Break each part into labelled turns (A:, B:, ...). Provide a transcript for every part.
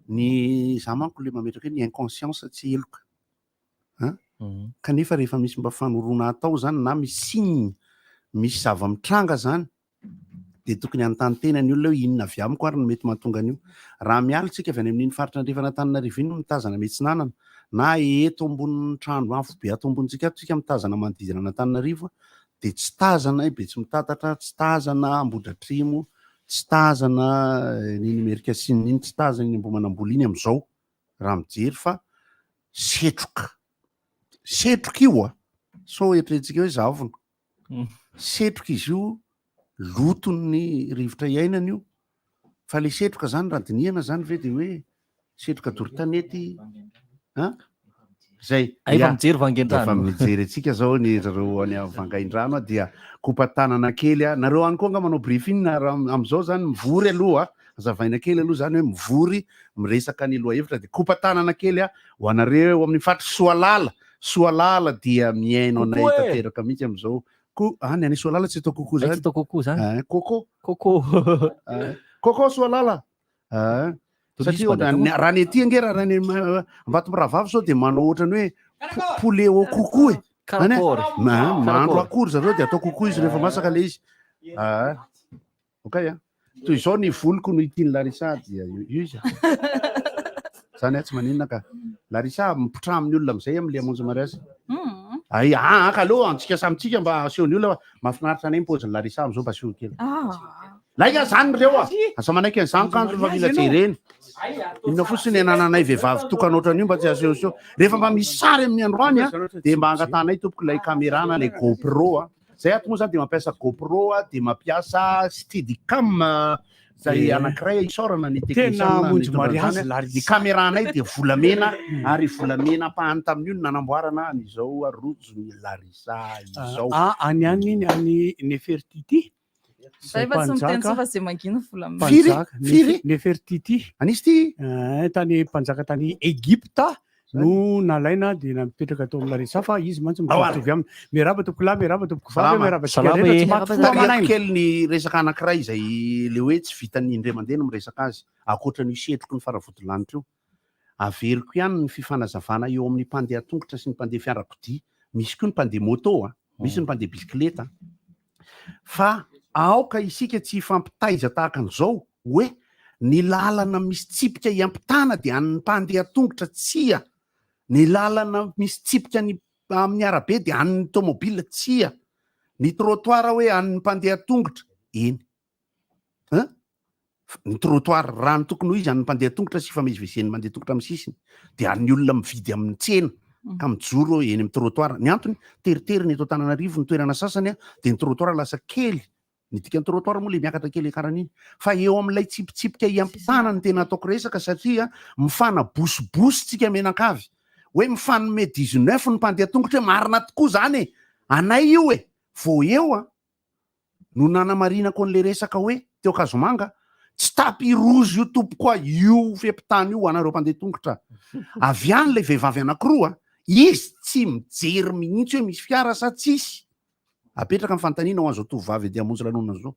A: ny za manko le mametraka hoe ny inconscience tsy eloka kanefa rehefa misy mba fanorona atao zany na misy signe misy zava-mitranga zany de tokony anontany tena ny olona hoe inona avy amiko ary no mety mahatonga an'io raha mialitsika avy any amin'iny faritra andrefana Antananarivo iny no mitazana Metsinanana na eto ambonin'ny trano avo be ato ambonitsika ato tsika mitazana manodidina Antananarivo de tsy tazana Betsimitantatra, tsy tazana Ambohidratrimo, tsy tazana ny Amerika Atsimo iny, tsy tazana ny Ambohimanamboly iny am'izao raha mijery fa setroka io so eritreretintsika hoe zavona setroka izy io loton'ny rivotra iainana io fa le setroka zany raha dinihana zany ve de hoe setroka dorotanety zay
B: efa mijery vangain-drano
A: efa mijery atsika zao ny zareo any vangain-drano dia kopatanana kely nareo any koa nga manao briefing am'izao zany mivory aloha azavaina kely aloha zany hoe mivory miresaka ny loha hevitra de kopatanana kely ho anareo amin'ny fatry Soalala dia miaino anay tanteraka mihitsy am'izao any any Soalala tsy atao kokoa zany koko Soalala satria raha ny ety nge raha ny Ambatombaravavy zao de manao ohatrany hoe poulet au coucou mahandro akory zareo de atao coucou izy rehefa masaka le izy okay toy izao ny voliko no itiany Larissa dia io izy zany tsy maninona ka Larissa mipotra amin'ny olona am'izay am'le amonjy mariazy ka aloha antsika samitsika mba asehon'ny olona mahafinaritra anay paozin'ny Larissa am'izao mba aseho kely laika zany reo asa manaiky an'izany kanjo fa mila jereny inona fotsiny anananay vehivavy tokana ohatran'io mba tsy asehoseho rehefa mba misy sary amin'ny androany de mba angatanay tompoko lay caméra na le GoPro zay ato moa zany de mampiasa GoPro de mampiasa Steadicam zay anankiray isaorana ny teknisy caméranay de volamena ary volamena mpahany tamin'io no nanamboarana nyzao rojo ny Larissa izao
C: any iny any Nefertiti Nefertiti
A: anisy ty
C: tany mpanjaka tany Egypta no nalaina de napetraka atao amin'ny Larissa fa izy mantsy mitovy aminy miaraba tompoko lahy miaraba tompoko vavy
A: kely ny resaka anankiray zay le hoe tsy vitan'ny indray mandeha no miresaka azy akoatran'ny setroko ny faravodilanitra io averiko ihany ny fifanazavana eo amin'ny mpandeha tongotra sy ny mpandeha fiarakodia misy koa ny mpandeha moto misy ny mpandeha bisikileta fa aoka isika tsy fampitaiza tahaka an'izao hoe ny lalana misy tsipika iampitana de an'ny mpandeha tongotra tsia ny lalana misy tsipika amin'ny arabe de an'ny tomobila tsia ny trottoir hoe an'ny mpandeha tongotra eny ny trottoir raha ny tokony ho izy an'ny mpandeha tongotra sy famezivezen'ny mandeha tongotra amin'ny sisiny de an'ny olona mividy amin'ny tsena ka mijoro eny amin'ny trottoir ny antony teritery ny eto Antananarivo ny toerana sasany de ny trottoir lasa kely ny dikany trottoir moa le miakatra kely karan'iny fa eo amin'ilay tsipitsipika iampitana ny tena ataoko resaka satria mifana bosibosy tsika menakavy hoe mifanome 19 ny mpandeha tongotra hoe marina tokoa zany anay io vo eo no nanamarinako an'le resaka hoe teo Kazomanga tsy tapirozy io tompoko io fepitany io anareo mpandeha tongotra avy any le vehivavy anankiroa izy tsy mijery mihitsy hoe misy fiara sa tsisy apetraka amin'ny fantaniana ho an'izao tovovavy de amonjy lanonana zao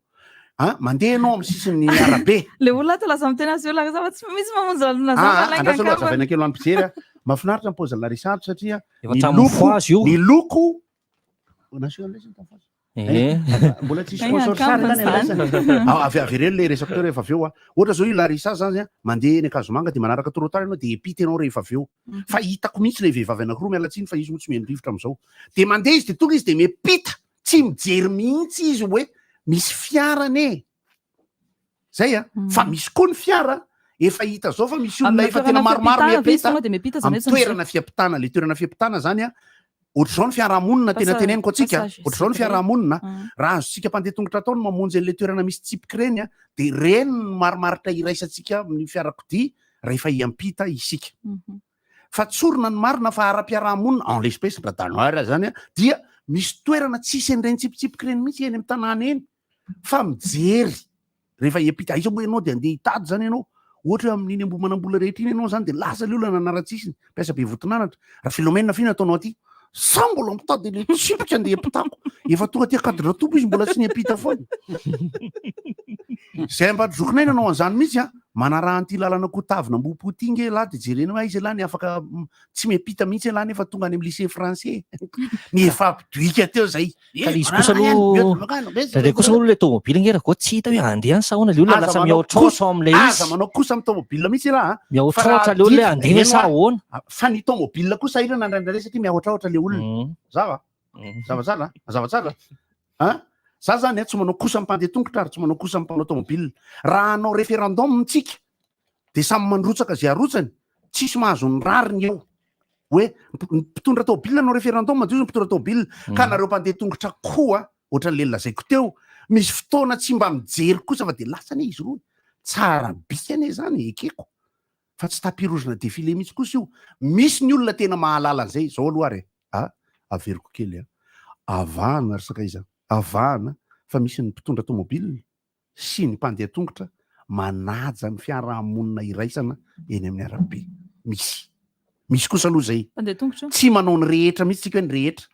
A: mandeha anao amin'ny sisiny arabe
D: le olona to lasa mitena sy olona zava tsy misy mamonjy lanonana
A: zavaina kely ampijery mahafinaritra ny paozin'ny Larissa satria ny loko mbola tsisy sponsor avereny le resaka teo rehefa avy eo ohatra zao io Larissa zany mandeha eny Kazomanga de manaraka trottoir anao de epita anao rehefa avy eo fa hitako mihitsy le vehivavy anankiroa mialatsiny fa izy moa tsy miheno rivotra am'izao de mandeha izy de tonga izy de miepita tsy mijery mihitsy izy hoe misy fiara zay fa misy koa ny fiara efa hita zao fa misy olona efa tena maromaro miapita amin'ny toerana fiampitana le toerana fiampitana zany ohatr'izao ny fiarahamonina tena teneniko atsika ohatr'izao ny fiarahamonina raha azontsika mpandeha tongotra atao no mamonjy an'le toerana misy tsipika reny de reny no marimaritra iraisantsika amin'ny fiarakodia rehefa hiampita isika fa tsorona ny marina fa ara-piarahamonina en l'espèce bradanoira zany dia misy toerana tsisy an'ireny tsipitsipika reny mihitsy eny amin'ny tanàna eny fa mijery rehefa hiampita iza moa ianao de andeha hitady zany ianao ohatra hoe amin'iny Ambohimanambola rehetra iny ianao zany de lasa le olona nanara-tsisiny mpiasa be votinanatra raha Philomène fina ataonao aty sa mbola mitady le tsipika andeha hiampitako efa tonga ty cadre-topo izy mbola tsy niampita foana zay mba zokinay nanao an'izany mihitsy manarahanty lalana kotavina mbopoty inge lahy de jerena hoe izy lahy ny afaka tsy miampita mihitsy lahy nefa tonga any amin'ny lycée français ny efa ampidoika teo zay
B: ka le izy kosa aloha kosa aloha le tomobily ngerako tsy hita hoe andeha any sa ahoana le olona lasa miaotraotra am'ilay
A: aza
B: izy
A: manao kosa amin'ny tomobile mihitsy lahy
B: miaotraotra le olona andeha sa ahoana
A: fa ny tomobile kosa irana ndraindray satria miaotraotra le olona zavatsara za zany tsy manao kosa ampandeha tongotra ary tsy manao kosa ampanao tomobile raha anao référendum mitsika de samy mandrotsaka zay arotsany tsisy mahazo ny rariny eo hoe mpitondra tomobile anao référendum madio mpitondra tomobile ka nareo mpandeha tongotra koa ohatran'le lazaiko teo misy fotoana tsy mba mijery kosa fa de lasany izy roa tsara bikany zany ekeko fa tsy tapirozina défilé mihitsy kosa io misy ny olona tena mahalala an'izay zao aloha ary averiko kely avahana resaka iza avahana fa misy ny mpitondra tomobile sy ny mpandeha tongotra manaja ny fiarahamonina iraisana eny amin'ny arabe misy kosa aloha zay tsy manao ny rehetra mihitsy tsika hoe ny rehetra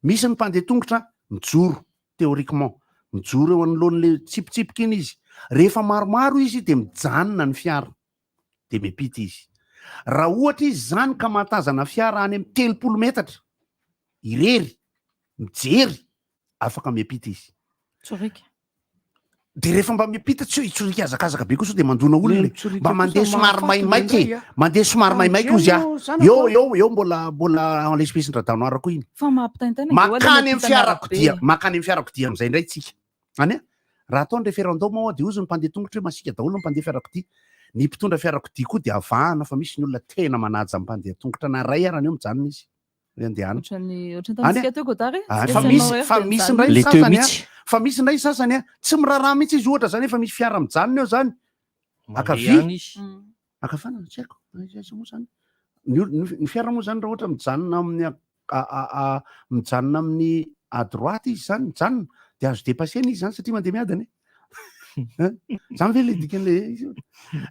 A: misy ny mpandeha tongotra mijoro théoriquement mijoro eo anoloan'le tsipitsipika iny izy rehefa maromaro izy de mijanona ny fiara de miampita izy raha ohatra izy zany ka mahatazana fiara any amin'ny 30 metatra irery mijery afaka miampita izy de rehefa mba miampita tsy hoe itsorika azakazaka be kosa de mandona olona mba mandeha somary maimaiky mandeha somary maimaiky ozy eo mbola en l'espèce ndradanoara koa iny makany amin'ny fiarakodia am'izay ndray tsika any raha ataony référendum ao de ozy ny mpandeha tongotra hoe masika daholo ny mpandeha fiarakodia ny mpitondra fiarakodia koa de avahana fa misy ny olona tena manaja mpandeha tongotra na ray arany eo mijanona izy fa misy ndray sasany tsy miraraha mihitsy izy ohatra zany efa misy fiara mijanona eo zany akavana tsy haiko zany ny fiara moa zany raha ohatra mijanona amin'ny mijanona amin'ny à droite izy zany mijanona de azo dépassena izy zany satria mandeha miadany zany ve le dikan'le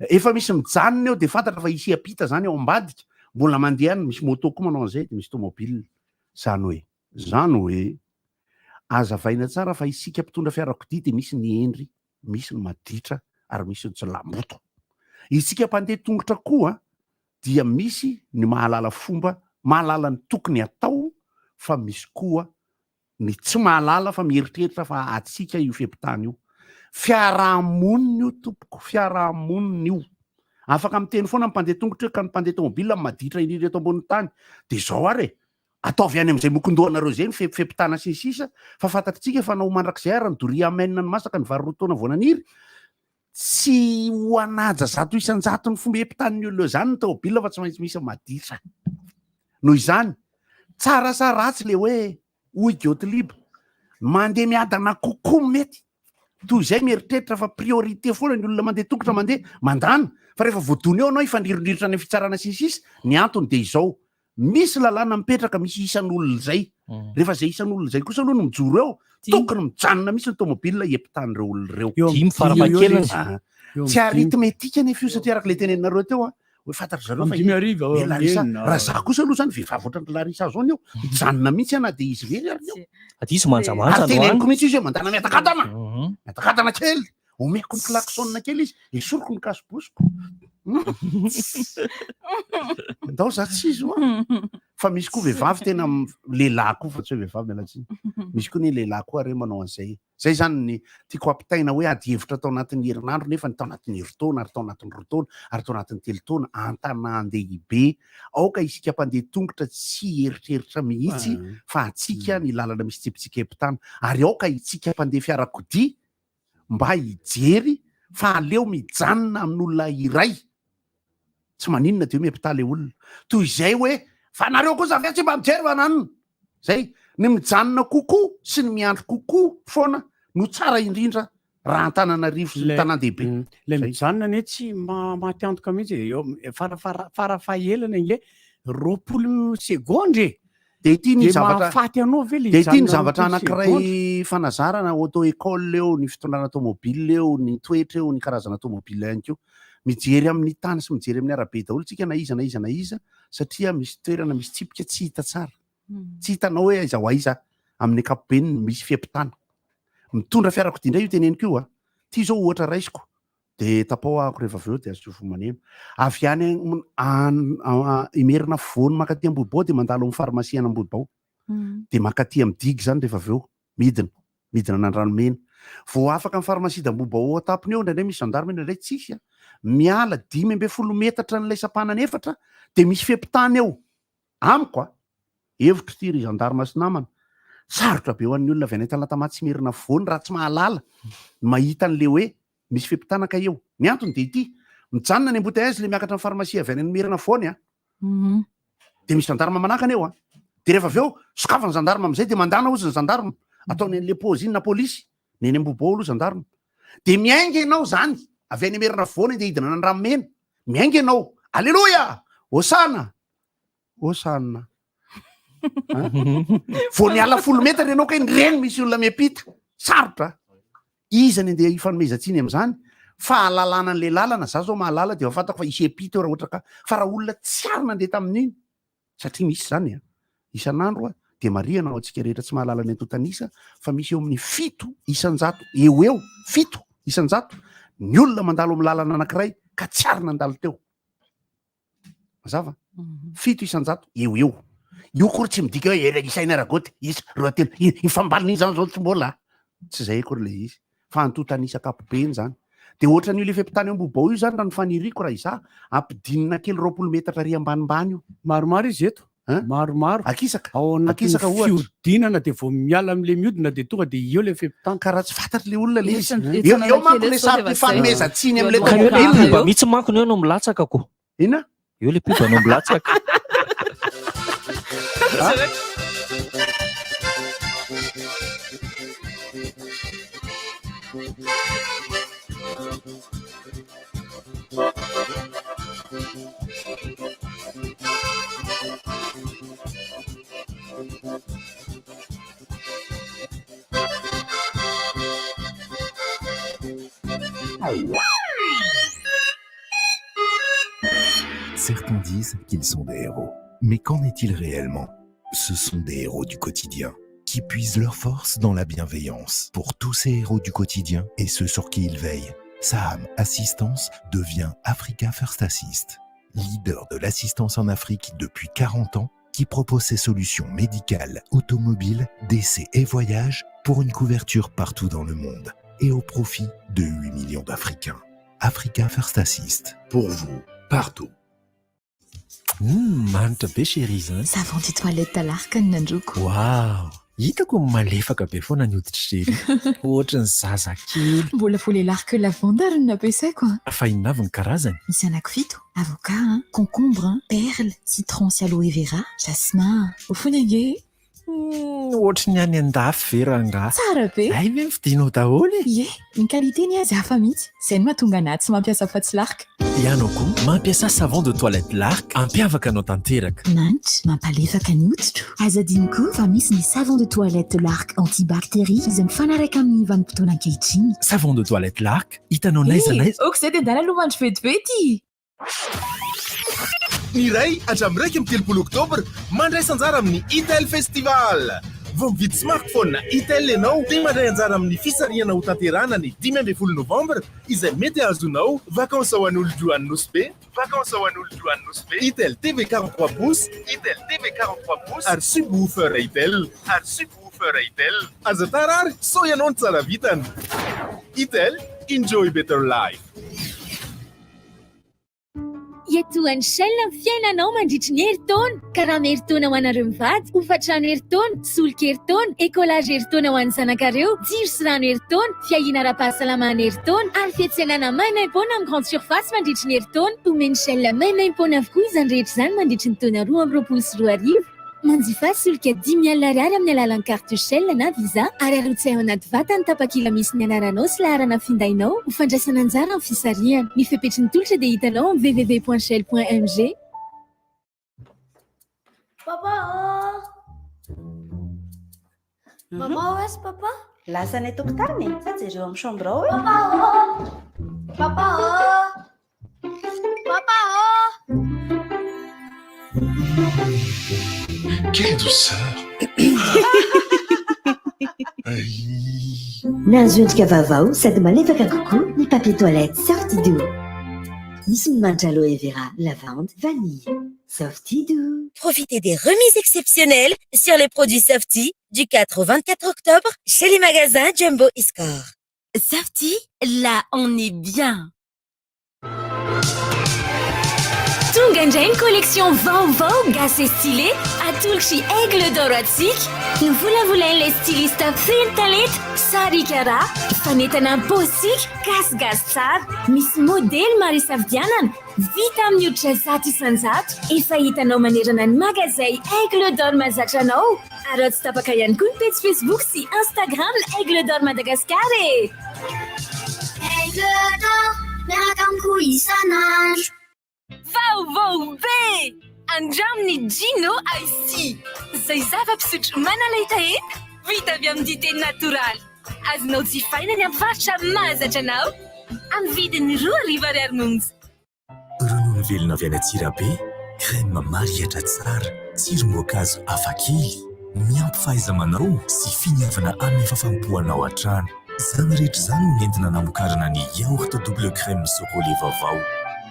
A: efa misy mijanona eo de fantatra fa isy apita zany eo ambadika mbola mandeha any misy moto koa manao an'izay de misy tomobile zany hoe azavaina tsara fa isika mpitondra fiarakodia de misy ny endry misy ny maditra ary misy ny tsy lamboto isika mpandeha tongotra koa dia misy ny mahalala fomba mahalala ny tokony atao fa misy koa ny tsy mahalala fa mieritreritra fa atsika io fiampitany io fiarahamonina io tompoko fiarahamonina io afaka miteny foana mpandeha tongotra ka ny mpandeha tomobile maditra indrindra eto ambony tany de zao ary ataovy any am'izay mokondohanareo zay ny fiampitana sy ny sisa fa fantatritsika fa nao mandrakizay ary ny doria amenina ny masaka ny varotaona voananiry tsy ho anaja zato isan-jato ny fomba hiampitany olona zany ny tomobile fa tsy maintsy misy maditra noho izany tsara sa ratsy le hoe hoy Gottlieb mandeha miadana kokoa mety toy izay mieritreritra fa priorité foana ny olona mandeha tongotra mandeha mandana fa rehefa voadony eo anao ifandrirondritra ny fitsarana sy ny sisa ny antony de izao misy lalàna mipetraka misy isan'olona zay rehefa zay isan'olona zay kosa aloha no mijoro eo tokony mijanona misy ny tomobile hiampitanyireo olona reo tsy aritmetika nefa io satria araka le tenenareo teo hoe fantatra zareo raha za kosa aloha zany vehivavy ohatran'ny Larissa zao eo mijanona mihitsy ana de izy very ary eo
B: izy manjamanja
A: ary teneniko mihitsy izy hoe mandana miatakatana kely omeko ny klaksonna kely izy esoroko ny kasibosiko ndao za tsy izy fa misy koa vehivavy tena lehilahy koa fa tsy hoe vehivavy mialatsiny misy koa ny lehilahy koa ary manao an'izay zay zany ny tiako ampitaina hoe ady hevitra tao anatin'ny herinandro nefa ny tao anatin'ny heritaona ary tao anatin'ny roataona ary tao anatin'ny telotaona antanàn-dehibe aoka isika mpandeha tongotra tsy eritreritra mihitsy fa atsika ny lalana misy tsipitsika epitana ary aoka itsika mpandeha fiarakodia mba hijery fa aleo mijanona amin'olona iray tsy maninona de hoe miampitaly olona toy izay hoe fa nareo kosa fa tsy mba mijery vananina zay ny mijanona kokoa sy ny miandro kokoa foana no tsara indrindra raha Antananarivo sy ny tanan-dehibe
C: le mijanona ne tsy mahatiantoka mihitsy farafahaelana nge 20 segondra
A: de ity ny zavatra
C: mahafaty anao ve le
A: de ity ny zavatra anankiray fanazarana auto école eo ny fitondrana tomobile eo ny toetra eo ny karazana tomobile ihany keo mijery amin'ny tany sy mijery amin'ny arabe daholo tsika na iza satria misy toerana misy tsipika tsy hita tsara tsy hitanao hoe aiza ho aiza amin'ny ankapobeny misy fiampitana mitondra fiarakodia indray io teneniko io ty zao ohatra raisiko dia tapahoako rehefa avy eo dia azo fomanena avy any imerina foany makaty ambodibao dia mandalo amin'ny farmasia any ambodibao dia makaty amidigy zany rehefa avy eo midina nandranomena vao afaka amin'ny farmasia d'ambodibao atapony eo indraindray misy gendarme indraindray tsisy miala 5 metatra n'ilay sapanana efatra dia misy fempitany eo amiko hevitro ty ry gendarme sy namana sarotra be ho an'ny olona avy any talata tsy merina voany raha tsy mahalala mahita an'le hoe misy fempitanaka eo ny antony dia ity mijanona ny embouteillage le miakatra ny farmasia avy any ny merina voany dia misy gendarme manakana eo dia rehefa avy eo sokafany gendarme amin'izay dia mandana ozy ny gendarme ataony an'le pôzy iny na polisy ny eny ambobao aloha gendarme dia miainga ianao zany avy any merina voany dia hidina nandramena miainga ianao alleloia hosana vao ny ala 10 metatra ianao ka reny misy olona miampita sarotra izany andeha ifanomezantsiny amin'izany fahalalana an'le lalana za zao mahalala dia fantako fa isy epita eo raha ohatra ka fa raha olona tsy ary nandeha tamin'iny satria misy zany isan'andro dia mariana ao antsika rehetra tsy mahalala ny antotanisa fa misy eo amin'ny 7 isanjato eo 7 isanjato ny olona mandalo amin'ny lalana anankiray ka tsy ary nandalo teo mazava 7 isanjato eo io kory tsy midika hoe isaina ragoty isa roa telo ifambaliny zany zao tsy mbola tsy zay kory le izy fa antotanisa kapobeny zany dia ohatra n'io le fempitany ambobao io zany raha ny faniriko raha iza ampidinina kely 20 metatra ry ambanimbany io
C: maromaro izy eto maromaro
A: akisaka
C: ao anatin'ny fiodinana dia vao miala amin'le miodina dia tonga dia eo le fempitany
A: ka raha tsy fantatra le olona le izy eo manko le sary fanomezantsiny amin'le
B: tomobilina mihitsy manko ny eo no milatsaka ko
A: ina
B: eo le piba no milatsaka
E: Certains disent qu'ils sont des héros. Mais qu'en est-il réellement? Ce sont des héros du quotidien qui puisent leur force dans la bienveillance. Pour tous ces héros du quotidien et ceux sur qui ils veillent, Saham Assistance devient Africa First Assist, leader de l'assistance en Afrique depuis 40 ans, qui propose ses solutions médicales, automobiles, décès et voyages pour une couverture partout dans le monde et au profit de 8 millions d'Africains. Africa First Assist, pour vous, partout.
F: Manitra be chérie zany.
G: Savon de toilette talarika ny nandroko.
F: Wow, hitako malefaka be foana ny hoditra chérie. Ohatran'ny zazakely.
G: Mbola vola larika lavande ary no nampiasaiko.
F: Fa inona avy ny karazany?
G: Misy anankifito. Avocat, concombre, perle, citron sy aloe vera, jasmin. Au fond age.
F: Ohatry ny any andafy ve rangahy.
G: Tsara be.
F: Ay ve vidinao daholo?
G: Ie, ny qualité ny azy hafa mihitsy. Izay no mahatonga anahy tsy mampiasa afa-tsy larika.
F: Ianao koa mampiasa savon de toilette lark ampiavaka anao tanteraka.
G: Manitra, mampalefaka ny hoditro. Aza adiny koa fa misy ny savon de toilette lark antibactérie izay mifanaraka amin'ny vanim-potoana ankehitriny.
F: Savon de toilette lark hitanao n'aiza n'aiza.
G: Ok, izay dia dala lomandro vetivety.
H: Miray hatramin'ny 3 oktobra mandray anjara amin'ny Itel Festival. Vao mividy smartphone na Itel ianao dia mandray anjara amin'ny fisarihana ho tanterahana ny 15 novambra izay mety azonao vacances ao an'olon-droa any Nosbe. Itel TV 43 pouces, Itel TV 43 pouces ary subwoofer Itel. Aza tarary so ianao ny tsara vitany. Itel, enjoy better life.
I: Etoan'ny Shell ny fiainanao mandritra ny herintaona. Karama herintaona ho anareo mivady, hofatrano herintaona, solika herintaona, écolage herintaona ho an'ny zanakareo, jiro sy rano herintaona, fiahina ara-pahasalamana herintaona, ary fiantsenana maimaim-pona amin'ny grande surface mandritra ny herintaona. Omeny Shell maimaim-pona avokoa izany rehetra izany mandritra ny taona 2024. Manjifa solika 10 000 ariary amin'ny alalan'ny carte Shell na Visa ary arotsay ao anaty vata ny tapakila misy ny anaranao sy laharana findainao ho fandraisana anjara amin'ny fisarihana. Ny fepetra ny tolotra dia hitanao amin'ny www.shell.mg.
J: Papa Maman, où est-ce papa?
K: Lasa ny tokontany sa jereo amin'ny chambre ao.
J: Papa
E: Quelle douceur.
L: nahazo endrika vaovao sady malefaka kokoa ny papier toilette Sortido. Misy mimanitra aloe vera, lavande, vanille. Sortido.
M: Profitez des remises exceptionnelles sur les produits Softy du 4 au 24 octobre chez les magasins Jumbo et Score. Softy, là on est bien. Tonga indray ny collection vaovao gasy et stylé atolotry aigle d'or atsika novolavolain'ilay styliste fentalenta sary kara fanetana posika gasigasy tsara misy modely maro isafidianana vita amin'ny hoditra zato isanjato efa hitanao manerana ny magazay aigle d'or mazatra anao ary tsy tapaka ihany koa ny page Facebook sy Instagram aigle d'or Madagascar e
J: aigle d'or miaraka amiko isanandro.
M: Vaovao be! Andraminy Gino Ice. Zay zava-pisotro manalahitaeta vita avy amin'ny dité natoraly. Azonao jifaina ny ampivarotra mahazatra anao amin'ny vidiny 2,00 monja.
N: Ronono velona avy any Atsirabe, crème mariatra tsara, tsiro-moakazo hafakely, miampy fahaiza-manao sy finiavana amin'ny fafampoanao an-trano. Zany rehetra zany no nentina namokarana ny yaourt double crème chocolat vaovao.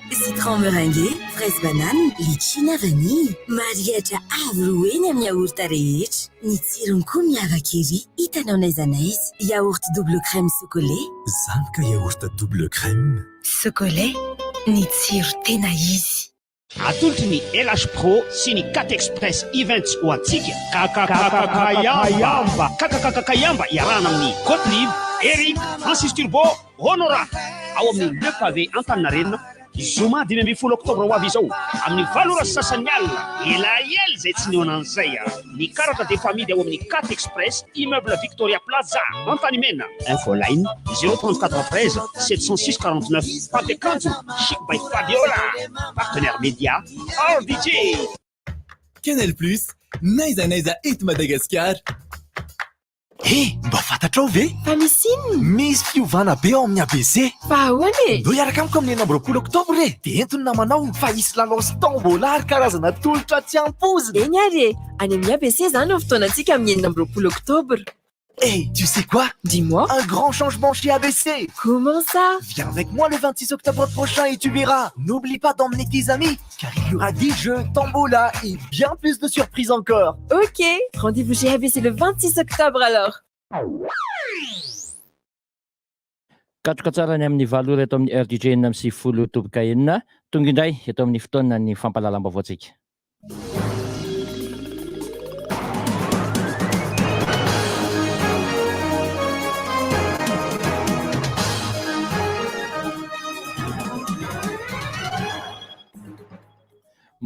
M: Citron meringué, fraise banane, litchina vanille. Mariatra avy eny amin'ny yaourt rehetra. Ny tsirony koa miavaka ery. Hitanao n'aiza n'aiza. Yaourt double crème chocolat.
N: Zany ka yaourt double crème.
M: Chocolat, ny tsiro tena izy.
O: Atolotry ny LH Pro sy ny 4 Express events ho antsika. Kakakakayamba iarahana amin'ny Gottlieb, Eric, Francis Turbo, Honora. Ao amin'ny Le Pavé Antaninarenina. Zoma 20 oktobra ho avy izao amin'ny 7 sasany alina elaela zay tsy neona an'izay ny karatra de famille ao amin'ny 4 Express immeuble Victoria Plaza Antanimena. Info line 034 13 706 49. Pape Kanjo Chic by Fabiola partenaire média RDJ.
P: Canal Plus naiza eto Madagascar.
F: Mba fantatrao ve?
P: Fa misy inona?
F: Misy fiovana be ao amin'ny ABC.
P: Fa ahoana e?
F: Ndo iaraka amiko amin'ny 9 oktobra e. De entony namanao fa hisy lalosy tombola ary karazana tolotra tsy ampozina.
P: Eny ary e, any amin'ny ABC zany no fotoanantsika amin'ny 9 oktobra.
F: Hey, tu sais quoi?
P: Dis-moi.
F: Un grand changement chez ABC.
P: Comment ça?
F: Viens avec moi le 26 octobre prochain et tu verras. N'oublie pas d'emmener tes amis, car il y aura des jeux, tombola et bien plus de surprises encore.
P: Ok, rendez-vous chez ABC le 26 octobre alors.
B: Katroka tsara ny amin'ny valora eto amin'ny RDJ amin'ny 10 toboka enina. Tonga indray eto amin'ny fotoana ny fampalalam-baovao antsika.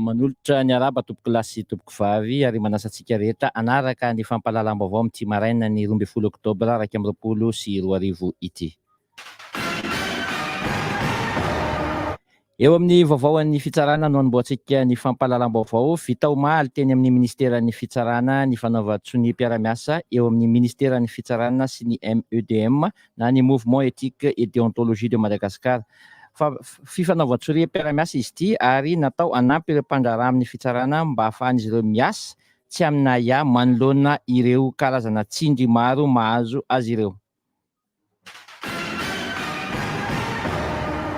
B: Manolotra ny araba tompoko lahy sy tompoko vavy ary manasa antsika rehetra anaraka ny fampalalam-baovao amin'ny Tia maraina ny 12 oktobra 2020 sy 2020 ity. Eo amin'ny vaovaon'ny fitsarana no anomboantsika ny fampalalam-baovao vita omaly teny amin'ny ministeran'ny fitsarana ny fanaovan-tsony mpiara-miasa eo amin'ny ministeran'ny fitsarana sy ny MEDM na ny mouvement éthique et déontologie de Madagascar. Fifanaovan-tsoria mpiara-miasa izy ity ary natao anampy ireo mpandraharaha amin'ny fitsarana mba ahafahan'izy ireo miasa tsy amina ia manoloana ireo karazana tsindry maro mahazo azy ireo.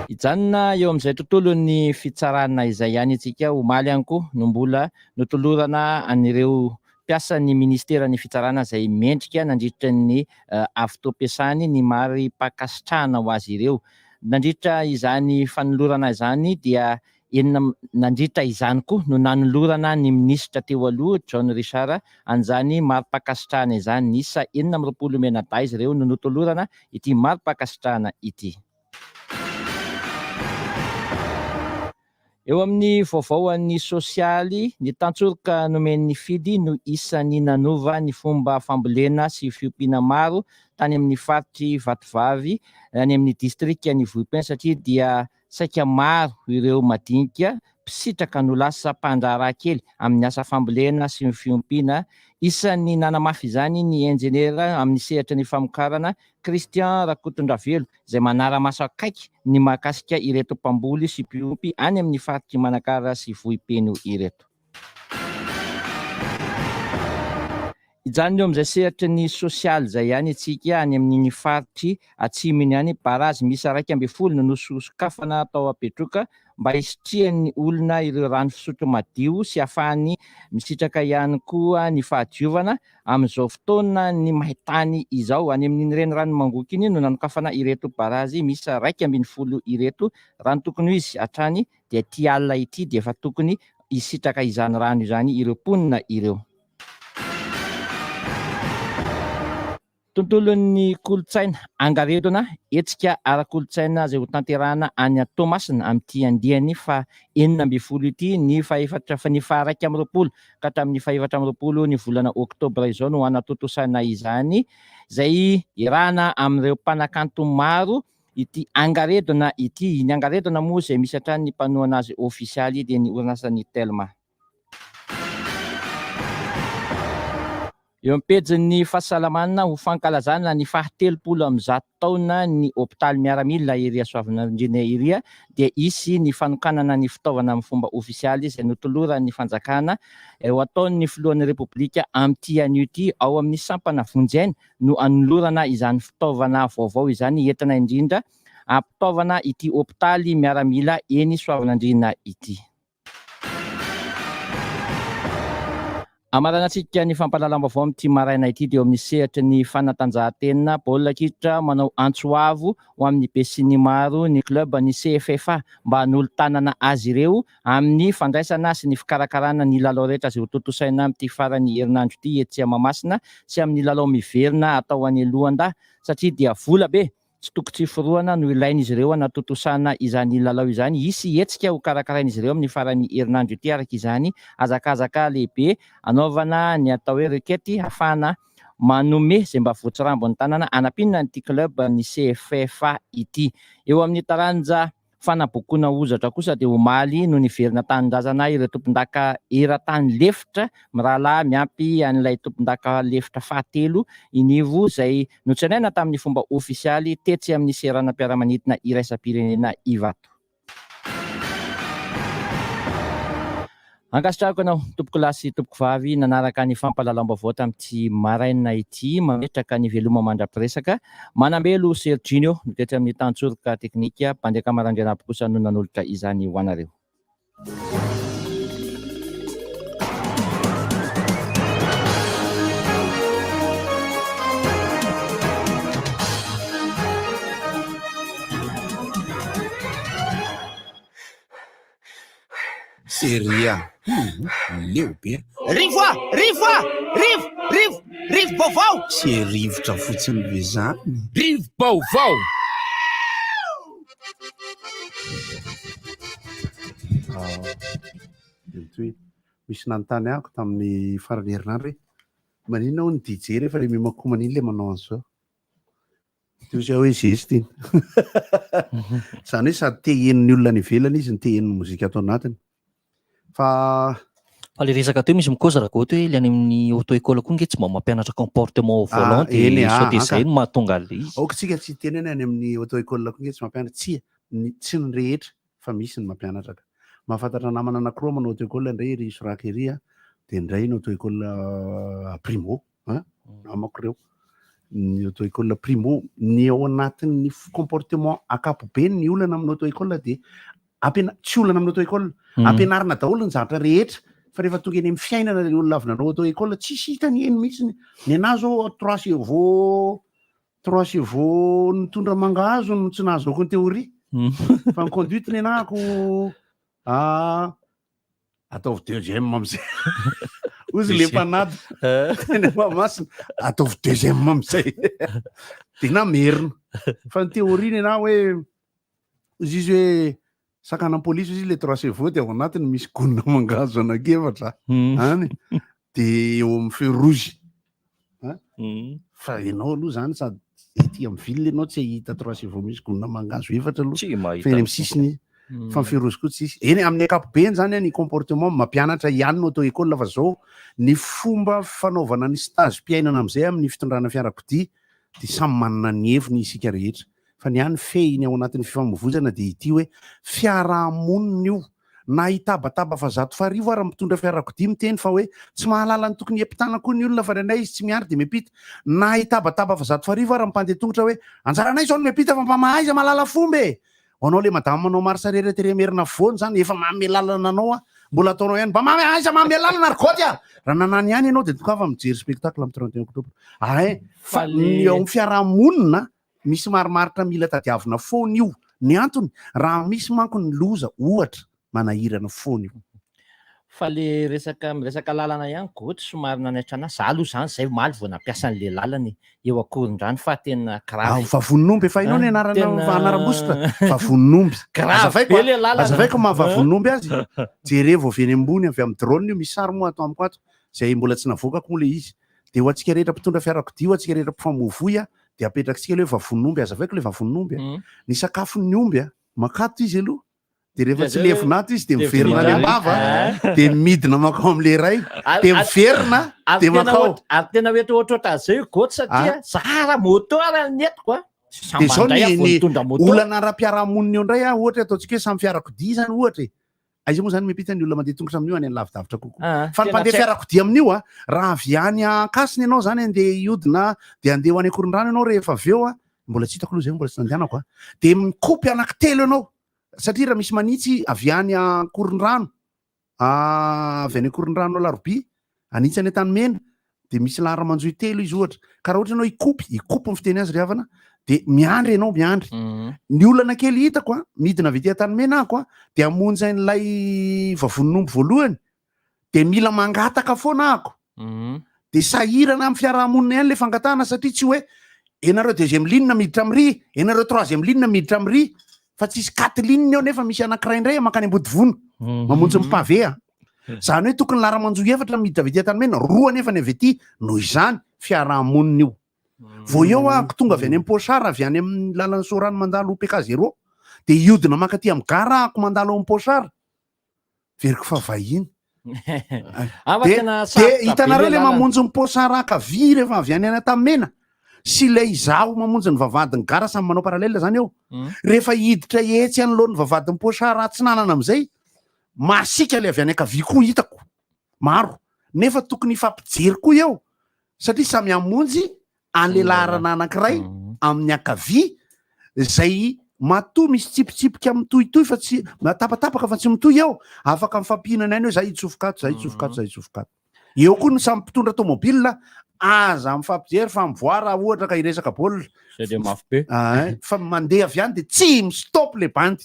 B: Hijanona eo amin'izay tontolo ny fitsarana izay ihany antsika omaly ihany koa no mbola notolorana an'ireo mpiasa ny ministeran'ny fitsarana izay mendrika nandritra ny avy toam-piasany ny mari-pakasitrahana ho azy ireo. Nandritra izany fanolorana izany dia nandritra izany koa no nanolorana ny minisitra teo aloha John Richard an'izany mari-pakasitrahana izany isa 20 menaday izy ireo no notolorana ity mari-pakasitrahana ity. Eo amin'ny vaovaon'ny sosialy, ny tantsoroka nomen'ny fidy no isan'ny nanova ny fomba fambolena sy fiompiana maro tany amin'ny faritry Vatovavy any amin'ny distrika ny Vohipin satria dia saika maro ireo madinika mpitsitraka no lasa mpandraharaha kely amin'ny asa fambolena sy ny fiompiana. Isan'ny nanamafy izany ny enjenera amin'ny sehatra ny famokarana Christian Rakotondravelo izay manara-maso akaiky ny mahakasika ireto mpamboly sy mpiompy any amin'ny faritry Manakara sy Vohipeno ireto. Izany eo amin'izay sehatra ny sosialy zay ihany itsika any amin'ny faritry atsiminy any barazy misy 12 no nosokafana atao apetroka mba hisitrihan'ny olona ireo rano fisotro madio sy ahafahany misitraka ihany koa ny fahadiovana amin'izao fotoana ny maintany izao. Any amin'iny reny rano mangoaka iny no nanokafana ireto barazy misy 12 ireto rano tokony ho izy hatrany dia ty alina ity dia efa tokony hisitraka izany rano izany ireo mponina ireo. Tontolon'ny kolotsaina angaredona hetsika ara-kolotsaina izay ho tanterahana any Toamasina amin'ity andiany fa 12 ity ny faha 12 ka hatramin'ny faha 14 ny volana oktobra izao no anatotosana izany izay irahana amin'ireo mpanakanto maro ity angaredona ity. Ny angaredona moa izay misy hatrany ny mpanohana azy ofisialy dia ny orinasany Telma. Eo am-pejin'ny fahasalamana ho fankalazana ny faha 30 taona ny hôpitaly miaramila ery Soavinandriana ery dia isy ny fanokanana ny fitaovana amin'ny fomba ofisialy izay notoloran'ny fanjakana ho ataon'ny filohan'ny repoblika amin'ity anio ity ao amin'ny sampana vonjeny no anolorana izany fitaovana vaovao izany entina indrindra ampitaovana ity hôpitaly miaramila eny Soavinandriana ity. Amaranantsika ny fampalalam-baovao amin'ity maraina ity dia eo amin'ny sehatra ny fanatanjahantena baolina kitra manao antsoavo ho amin'ny be sy ny maro ny club ny CFFA mba hanolotanana azy ireo amin'ny fandraisana sy ny fikarakarana ny lalao rehetra izay ho totosaina amin'ity farany herinandro ity etsy Mahamasina sy amin'ny lalao miverina atao any Alohandahy satria dia vola be tsy tokony foroana no ilain'izy ireo anatotosana izany lalao izany. Isy hetsika ho karakarain'izy ireo amin'ny farany herinandro ity araka izany azakazaka lehibe anaovana ny atao hoe rekety hafana manome izay mba voatsirambo ny tanàna anapinina nyity club ny CFFA ity. Eo amin'ny taranja fanabokoana ozatra kosa dia omaly no niverina tanindrazana ireo tompon-daka eran-tany lefitra mirahalahy miampy an'ilay tompon-daka lefitra fahatelo inivo izay notsenaina tamin'ny fomba ofisialy tetsy amin'ny seranam-piaramanidina iraisam-pirenena Ivato. Ankasitrahako anao tompoko lahy sy tompoko vavy nanaraka ny fampalalam-baovao tamin'ity maraina ity mametraka ny veloma mandra-piresaka manambelo Serginio mitoetra amin'ny tantsorika teknika mpandeha kamarandrana aby kosa no nanolotra izany ho anareo.
A: Seria leo be
O: rivo baovao
A: sy rivotra fotsiny be zany
O: rivo baovao
A: misy nanontany ahako tamin'ny farany herinandro hoe maninona ho ny DJ rehefa le mimakomana iny le manao an'izao toza hoe zesty iny zany hoe sady te heniny olona ny ivelany izy ny te heniny mozika atao anatiny fa
Q: le resaka teo misy mikoza raha ohatra hoe ilany amin'ny auto-école koa nge tsy mba mampianatra comportement au volant dia sao dia izay no mahatonga le izy.
A: Aokatsika tsy teneny any amin'ny auto-école koa nge tsy mampianatra tsy ny rehetra fa misy ny mampianatra ka mahafantatra namana anankiroa manao auto-école indray ry Soraka ery dia indray ny auto-école primo namako ireo ny auto-école primo ny ao anatin'ny comportement akapobe ny olana amin'ny auto-école dia tsy olana amin'ny auto-école ampianarina daholo ny zavatra rehetra fa rehefa tonga eny amin'ny fiainana ny olona avy nanao auto-école tsisy hitany eny mihitsy ny anahy zao 3 chevaux nitondra mangahazo no tsy nahazoko ny théorie fa ny conduite ny anahako ataovy deuxième amizay ozy le mpanady teny Mahamasina ataovy deuxième amizay dia namerina fa ny théorie ny anahy hoe izy izy hoe sakana polisy izy le 3 chevaux dia ao anatiny misy gonina mangahazo anakefatra any dia eo amin'ny feu rouge fa ianao aloha zany sady ety amin'ny ville ianao tsy hahita 3 chevaux misy gonina mangahazo efatra aloha fa eny amin'ny sisiny fa ny feu rouge koa tsisy eny amin'ny ankapobeny zany ny comportement mampianatra ihany ny auto-école fa zao ny fomba fanaovana ny stage mpiainana amin'izay amin'ny fitondrana fiarakodia dia samy manana ny heviny isika rehetra fa ny any fehiny ao anatin'ny fifamoivoizana dia ity hoe fiarahamonina io na hitabataba fa 100 ara mitondra fiarakodia miteny fa hoe tsy mahalala ny tokony epitana koa ny olona fa renay izy tsy miary de miapita na hitabataba fa 100 ara mpandeha tongotra hoe anjaranay zao no miapita fa mpamahaiza malala fomba e anao le madama manao marsarereteremerina foany zany efa mamy lalana anao mbola ataonao ihany mba mamaiza mamy lalana ary goty raha nanany ihany ianao de tonga fa mijery spectacle amin'ny 31 oktobra fa ny ao fiarahamonina misy marimaritra mila tadiavina foana io ny antony raha misy manko ny loza ohatra manahirana foana io
B: fa le resaka lalana ihany goty somary nanatrana za aloha zany zay maly vao nampiasa an'le lalany eo akorondrano fa tena grave
A: fa vononomby efa inao ny anaranambositra fa vononomby azavaiko mahavavononomby azy jere vao veny ambony avy amin'ny drone io misy sary moa atao amiko ato zay mbola tsy navokako moa le izy de ho atsika rehetra mpitondra fiarakodia ho atsika rehetra mpifamovoy de apetrakitsika le vavononomby azavaiko le vavononomby ny sakafony omby makato izy aloha de rehefa tsy levinato izy de miverina le bava de midina makao am'le ray de miverina de makao
B: ary tena hoe ohatrohatra zay goty satria zara motora netiko
A: de zao ny olana ara-piarahamonina eo indray ohatra ataontsika hoe samy fiarakodia zany ohatra aiza moa zany miapita ny olona mandeha tongotra amin'io any lavidavitra kokoa fa ny mpandeha fiarakodia amin'io raha avy any akasiny ianao zany andeha iodina de andeha ho any akorondrano ianao rehefa avy eo mbola tsy hitako aloha zay mbola tsy nandehanako de mikopy anankitelo ianao satria raha misy manitsy avy any akorondrano avy any akorondrano Larobi anitsy any Tanimena de misy laharamanjoy telo izy ohatra ka raha ohatra ianao ikopy ny fiteny azy rehavana de miandry ianao miandry ny olana kely hitako midina avy ety Tanimena ako de amonjy n'ilay vavononomby voalohany de mila mangataka foana ako de sahirana amin'ny fiarahamonina ihany le fangatahana satria tsy hoe enareo deuxième ligne miditra am'ry enareo troisième ligne miditra am'ry fa tsisy 4 ligne eo nefa misy anankiray indray makany ambodivono mamonjy mipave zany hoe tokony laharamanjoy efatra miditra avy ety Tanimena roa nefa ny avy ety noho izany fiarahamonina io vao eo tonga avy any am-pochara avy any amin'ny lalan'ny sorano mandalo PK0 de iodina makaty amin'ny gara ako mandalo amin'ny pochara veriko fa vahiny de hitanareo le mamonjy ny pochara akavy rehefa avy any Tanimena sy le izaho mamonjy ny vavadiny gara samy manao paralèle zany eo rehefa hiditra etsy anoloan'ny vavadiny pochara tsy nanana am'izay masika le avy any akavy koa hitako maro nefa tokony ifampijery koa eo satria samy amonjy an'le laharana anankiray amin'ny akavy zay matoa misy tsipitsipika mitohitohy fa tsy matapatapaka fa tsy mitohy eo afaka mifampihinana any hoe zay itsofokato eo koa ny samy mpitondra tomobile aza mifampijery fa mivoara ohatra ka iresaka baolina fa mandeha avy any de tsy mistop le bandy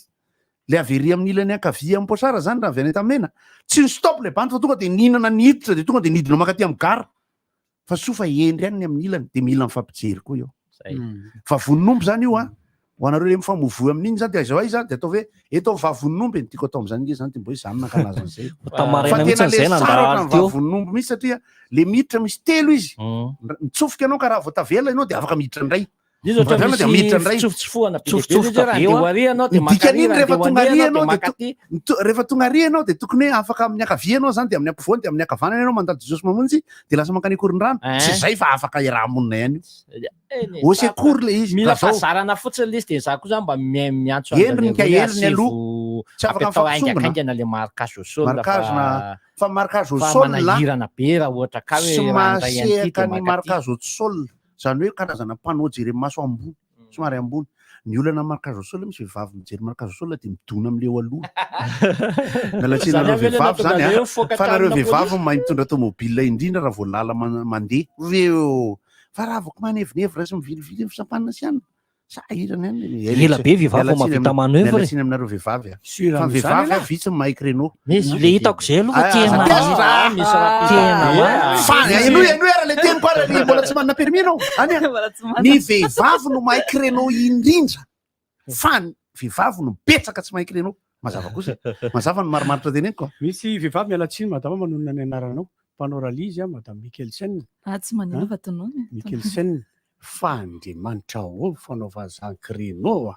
A: le avery amin'ny ilany akavy amin'ny pochara zany raha avy any Tanimena tsy mistop le bandy fa tonga de ninana niditra de tonga de nidina makaty amin'ny gara fa sofa endry any amin'ny ilany de mila mifampijery koa eo fa vononomby zany io ho anareo le mifamovoy amin'iny zany de aizao aiza de atao hoe eto vavononomby ny tiako atao am'zany nge zany de mbo hoe zany nankalaza an'izay fa tena le saratra ny vavononomby misy satria le miditra misy telo izy mitsofoka ianao ka raha vao tavela ianao de afaka miditra indray rehefa tonga ary ianao de tokony hoe afaka amin'ny akavy ianao zany de amin'ny ampovoany de amin'ny akavanana ianao mandady Jesosy mamonjy de lasa mankany akorondrano tsy zay fa afaka iarahamonina ihany io secours le izy
B: mila fazarana fotsiny le izy de za koa zany mba miantso
A: endriny eliny aloha tsy afaka
B: mifampisongana le marquage au sol
A: fa marquage au sol
B: manahirana be raha ohatra ka hoe
A: masehaka ny marquage au sol zany hoe karazana panneau jery maso ambony somary ambony ny olana marquage au sol misy vehivavy mijery marquage au sol de midona am'le eo aloha mialatsinareo vehivavy zany fa nareo vehivavy mahay mitondra tomobile indrindra raha vao lala mandeha veo fa raha vako manevinevy raha sy mivilivily ny fisampanina sy any sahirana any
Q: ela be vehivavy mahavita manœuvre
A: tsiny aminareo vehivavy fa vehivavy vitsy mahay créneau
Q: le hitako zay aloha tena
A: era le teny koa raha mbola tsy manana permis anao any ny vehivavy no mahay créneau indrindra fa ny vehivavy no betsaka tsy mahay créneau mazava kosa mazava ny marimaritra teneniko
C: misy vehivavy mialatsiny madama manonona ny anaranao mpanao ralizy madame Mikelsen
D: tsy manino fa tonomy
C: Mikelsen fandriamanitra ao fanaova zany créneau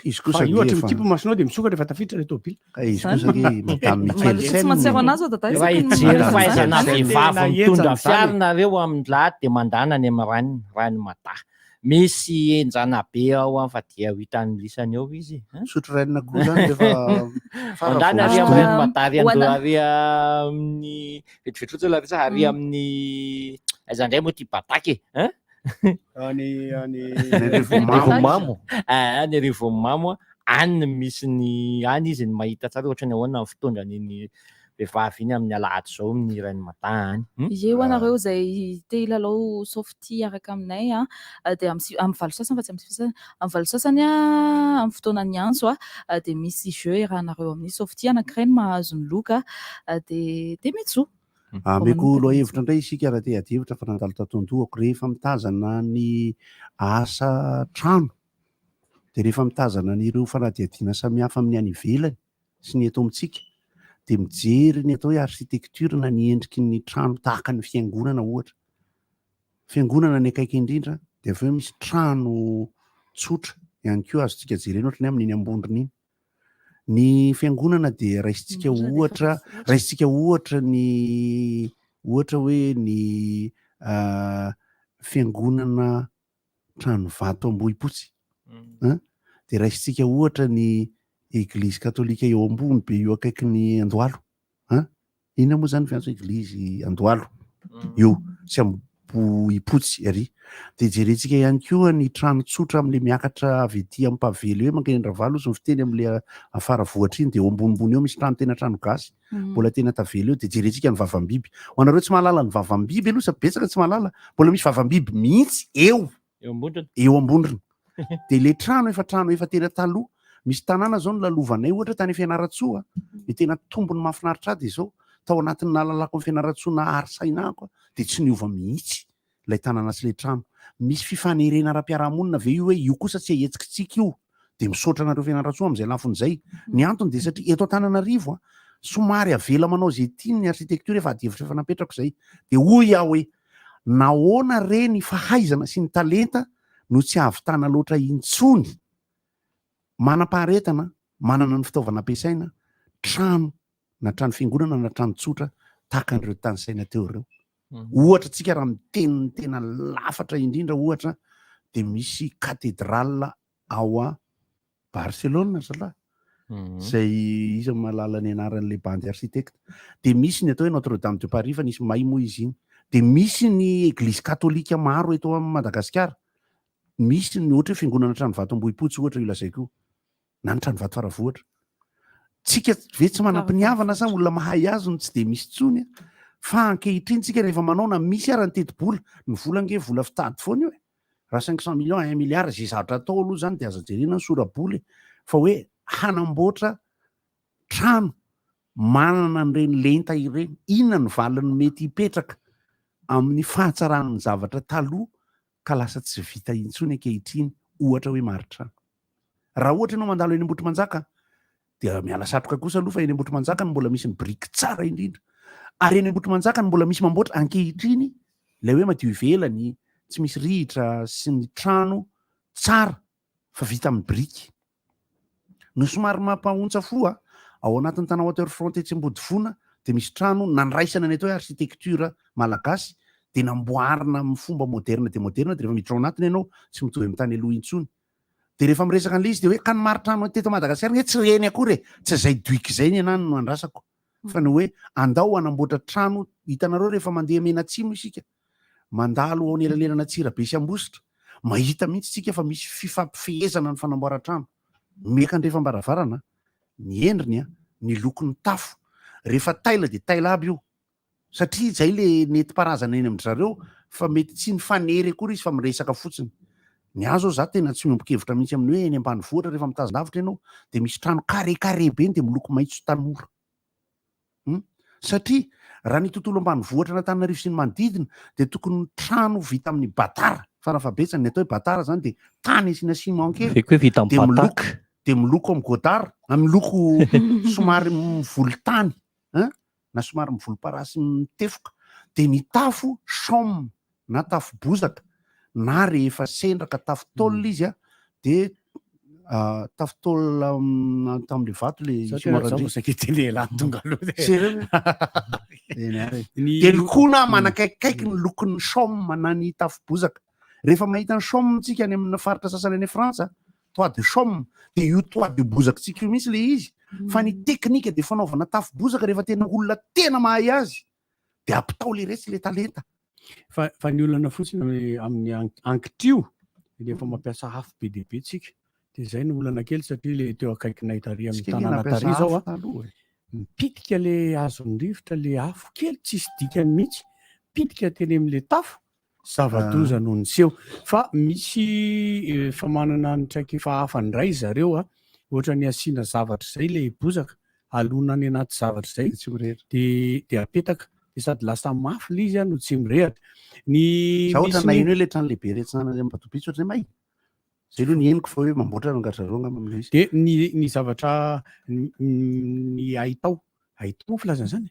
C: izy kosa io ohatra mitipo masonao de misokatra rehefa tafiditra le tobily
A: izy kosa madame Mikelsen
D: tsy matsiro anazy ao dada
B: ijery fahaizana vehivavy mitondra fiara nareo amin'ny lahat de mandana any amin'ny rany mata misy enjana be ao fa dia ho hitan'ny lisany eo izy.
A: Sotrorainina koa zany rehefa
B: mandany ary amin'ny madary ary amin'ny vetrovetrotsy larisa ary amin'ny aiza indray moa ty bataky
C: any
B: Rivomamo. Any Rivomamo any misy ny any izy ny mahita tsara ohatra ny ahoana ny fitondra ny vehivavy iny amin'ny alahady zao amin'ny Rainy Matany.
D: Eo anareo izay te hilalao softy araka aminay dia amin'ny valo sasany fa tsy amin'ny sasany amin'ny valo sasany amin'ny fotoanan'ny antso dia misy jeu iarahanareo amin'ny softy anankiray mahazo ny loka dia metso.
A: Meko loha hevitra indray isika raha te hadievitra fa nandalo tatondohako rehefa mitazana ny asa trano dia rehefa mitazana n'ireo fanadihadiana samihafa amin'ny any ivelany sy ny eto amintsika dia mijery ny atao hoe architecture na ny endriky ny trano tahaka ny fiangonana ohatra. Fiangonana ny akaiky indrindra dia avy eo misy trano tsotra ihany koa azontsika jerena ohatra ny amin'ny ambondrina iny. Ny fiangonana dia raisitsika ohatra ny ohatra hoe ny fiangonana trano vato Ambohipotsy. Dia raisitsika ohatra ny Eglizy Katolika eo ambony be eo akaiky ny Andohalo. Inona moa zany fiantso Eglizy Andohalo io sy Ambohipotsy ary. Dia jerentsika ihany koa ny trano tsotra amin'ilay miakatra avy ety amin'ny Pavely hoe Mankenindravalo sy ny fiteny amin'ilay afara vohatra iny dia eo ambonimbony eo misy trano tena trano gasy mbola tena tavela eo. Dia jerentsika ny vavambiby. Ho anareo tsy mahalala ny vavambiby aloha sa betsaka tsy mahalala mbola misy vavambiby mihitsy eo ambondrina. Dia ilay trano efa tena taloha misy tanàna zao ny lalovanay ohatra tany Fianaratsoa ny tena tombony mahafinaritra dia izao tao anatin'ny nalalako ny Fianaratsoa na arisainako dia tsy niova mihitsy ilay tanàna sy ilay trano. Misy fifanerena ara-piarahamonina ve io hoe io kosa tsy ahetsikitsika io dia misaotra anareo Fianaratsoa amin'izay lafon'izay. Ny antony dia satria eto Antananarivo somary avela manao izay tiany ny architecture efa adievitra efa napetrako izay dia hoy aho hoe nahoana re ny fahaizana sy ny talenta no tsy ahavitana loatra intsony manam-paharetana manana ny fitaovana ampiasaina trano na trano fiangonana na trano tsotra tahaka an'ireo tany saina teo ireo. Ohatra tsika raha miteny tena lafatra indrindra ohatra dia misy katedrala ao a Barcelona zalahy izay iza mahalala ny anaran'ilay bandy architecte. Dia misy ny atao hoe Notre Dame de Paris fa nisy may moa izy iny. Dia misy ny Eglizy Katolika maro eto amin'ny Madagasikara. Misy ny ohatra hoe fiangonana trano vato Ambohipotsy ohatra io lazaiko na ny trano vato Faravohatra. Tsika ve tsy manam-piniavana sa olona mahay azy no tsy dia misy tsony fa ankehitriny tsika rehefa manao na misy ara ny teti-bola ny vola ange vola fitady foana io raha 500 millions 1 milliard zay zavatra atao aloha zany dia aza jerena ny sora-boly fa hoe hanamboatra trano manana an'ireny lenta ireny inona ny valiny mety hipetraka amin'ny fahatsaran'ny zavatra taloha ka lasa tsy vita intsony ankehitriny ohatra hoe maritrano. Raha ohatra ianao mandalo eny Ambotrimanjaka dia miala satroka kosa aloha fa eny Ambotrimanjaka ny mbola misy ny biriky tsara indrindra ary eny Ambotrimanjaka ny mbola misy mamboatra ankehitriny ilay hoe madio ivelany tsy misy rihitra sy ny trano tsara fa vita amin'ny biriky. No somary mampahontsa fo ao anatin'ny tanà Waterfront etsy Ambodifonà dia misy trano nandraisana ny atao hoe architecture malagasy dia namboarina amin'ny fomba moderna dia moderna dia rehefa miditra ao anatiny ianao tsy mitovy amin'ny tany aloha intsony. Dia rehefa miresaka an'ilay izy dia hoe ka ny maritrano teto Madagasikara hoe tsy reny akory tsy izay doiky izay ny anany no andrasako fa ny hoe andao hanamboatra trano hitanareo rehefa mandeha mena atsimo isika mandalo ao ny elalelana Tsirabe sy Ambositra mahita mihitsy tsika fa misy fifampifehezana ny fanamboaran-trano meka andrefam-baravarana ny endriny ny lokon'ny tafo rehefa taila dia taila aby io satria izay le neti-parazana eny amin'ny zareo fa mety tsy ny fanery akory izy fa miresaka fotsiny. Ny azo za tena tsy miombon-kevitra mihitsy amin'ny hoe eny ambanivohitra rehefa mitazon-davitra ianao dia misy trano carré be dia miloko maitso tanora. Satria raha ny tontolo ambanivohitra n'Antananarivo sy ny manodidina dia tokony trano vita amin'ny batara farafabetsany ny atao hoe batara zany dia tany asiana ciment kely dia miloko amin'ny godard miloko somary mivolontany na somary mivolomparasy mitefoka dia ny tafo chaume na tafo bozaka na rehefa sendraka tafo taolina izy dia tafo taolina tamin'ilay vato dia lokona manakaikikaiky ny lokon'ny chaume na ny tafo bozaka rehefa mahita ny chaume tsika any amin'ny faritra sasany any Frantsa toit de chaume de io toit de bozaka tsika io mihitsy le izy fa ny teknika de fanaovana tafo bozaka rehefa tena olona tena mahay azy de apitao le resy le talenta
C: fa ny olana fotsiny amin'ny ankitio de efa mampiasa afo be dehibe tsika de zay ny olana kely satria le teo akaikinay tary amin'ny tanàna tary zao mipitika le azon'ny rivotra le afo kely tsisy dikany mihitsy pitika teny amin'le tafo zava-doza noho ny seho fa misy fa manana ny traiky efa hafandray zareo ohatra ny asiana zavatra zay le bozaka alona any anaty zavatra zay de apetaka de sady lasa mafy le izy no tsy mirehatra ny
A: ohatra na ino hoe le trano lehibe retsana Batopitso ohatra zay zay aloha ny henoko fa hoe mamboatra rangadrarona amin'le izy
C: de ny zavatra ny haitao filazana zany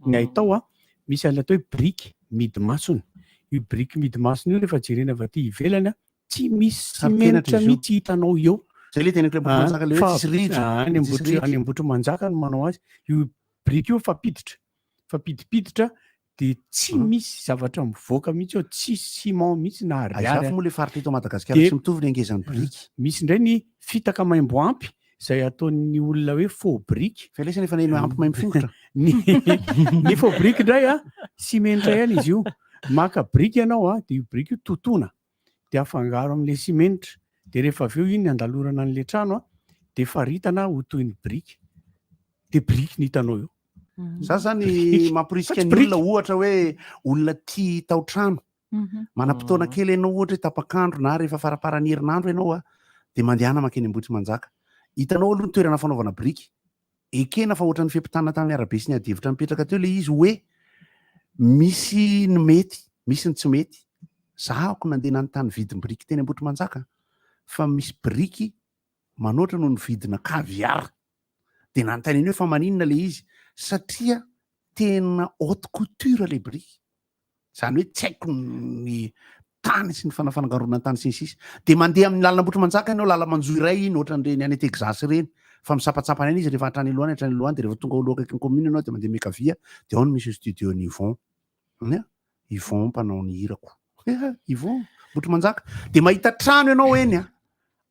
C: ny haitao misy an'le atao hoe brique midimasony io brique midimasony io rehefa jerena avy aty ivelany tsy misy simenitra mihitsy hitanao eo
A: zay le tena manjaka le hoe tsisy ritra
C: any Ambotrimanjaka no manao azy io brique io fampidipiditra de tsy misy zavatra mivoaka mihitsy eo tsisy ciment mihitsy na
A: ariary moa le faritra eto Madagasikara tsy mitovy ny angezan'ny brique
C: misy indray ny fitaka maimbo ampy zay ataon'ny olona hoe faux brique
A: fa lesany efa neno ampy maimbo fingotra
C: ny faux brique indray simenitra ihany izy io maka brique ianao de io brique io totona de afangaro amin'le simenitra de rehefa avy eo iny ny andalorana an'le trano de faritana ho toy ny brique de brique ny hitanao eo
A: za zany mampirisika ny olona ohatra hoe olona tia tao trano manam-potoana kely ianao ohatra hoe tapakandro na rehefa faraparan'ny herinandro ianao de mandehana makeny Ambotrimanjaka hitanao aloha ny toerana fanaovana brique ekena fa ohatra ny fiampitana tamin'ny arabe sy ny adevitra mipetraka teo le izy hoe misy ny mety misy ny tsy mety zahako nandeha nanontany vidiny brique teny Ambotrimanjaka fa misy brique manoatra no ny vidina caviar de nanontany iny hoe fa maninona le izy satria tena haute couture le brique zany hoe tsy haiko ny tany sy ny fanafangaronana tany sy ny sisa de mandeha amin'ny lalana Ambotrimanjaka ianao lala manjo iray iny ohatran'ireny any Texas reny fa misampatsapana any izy rehefa hatrany aloany de rehefa tonga aloha akaiky ny commune ianao de mandeha miakavia de ao no misy studio ny Yvon mpanao ny hirako Yvon Ambotrimanjaka de mahita trano ianao eny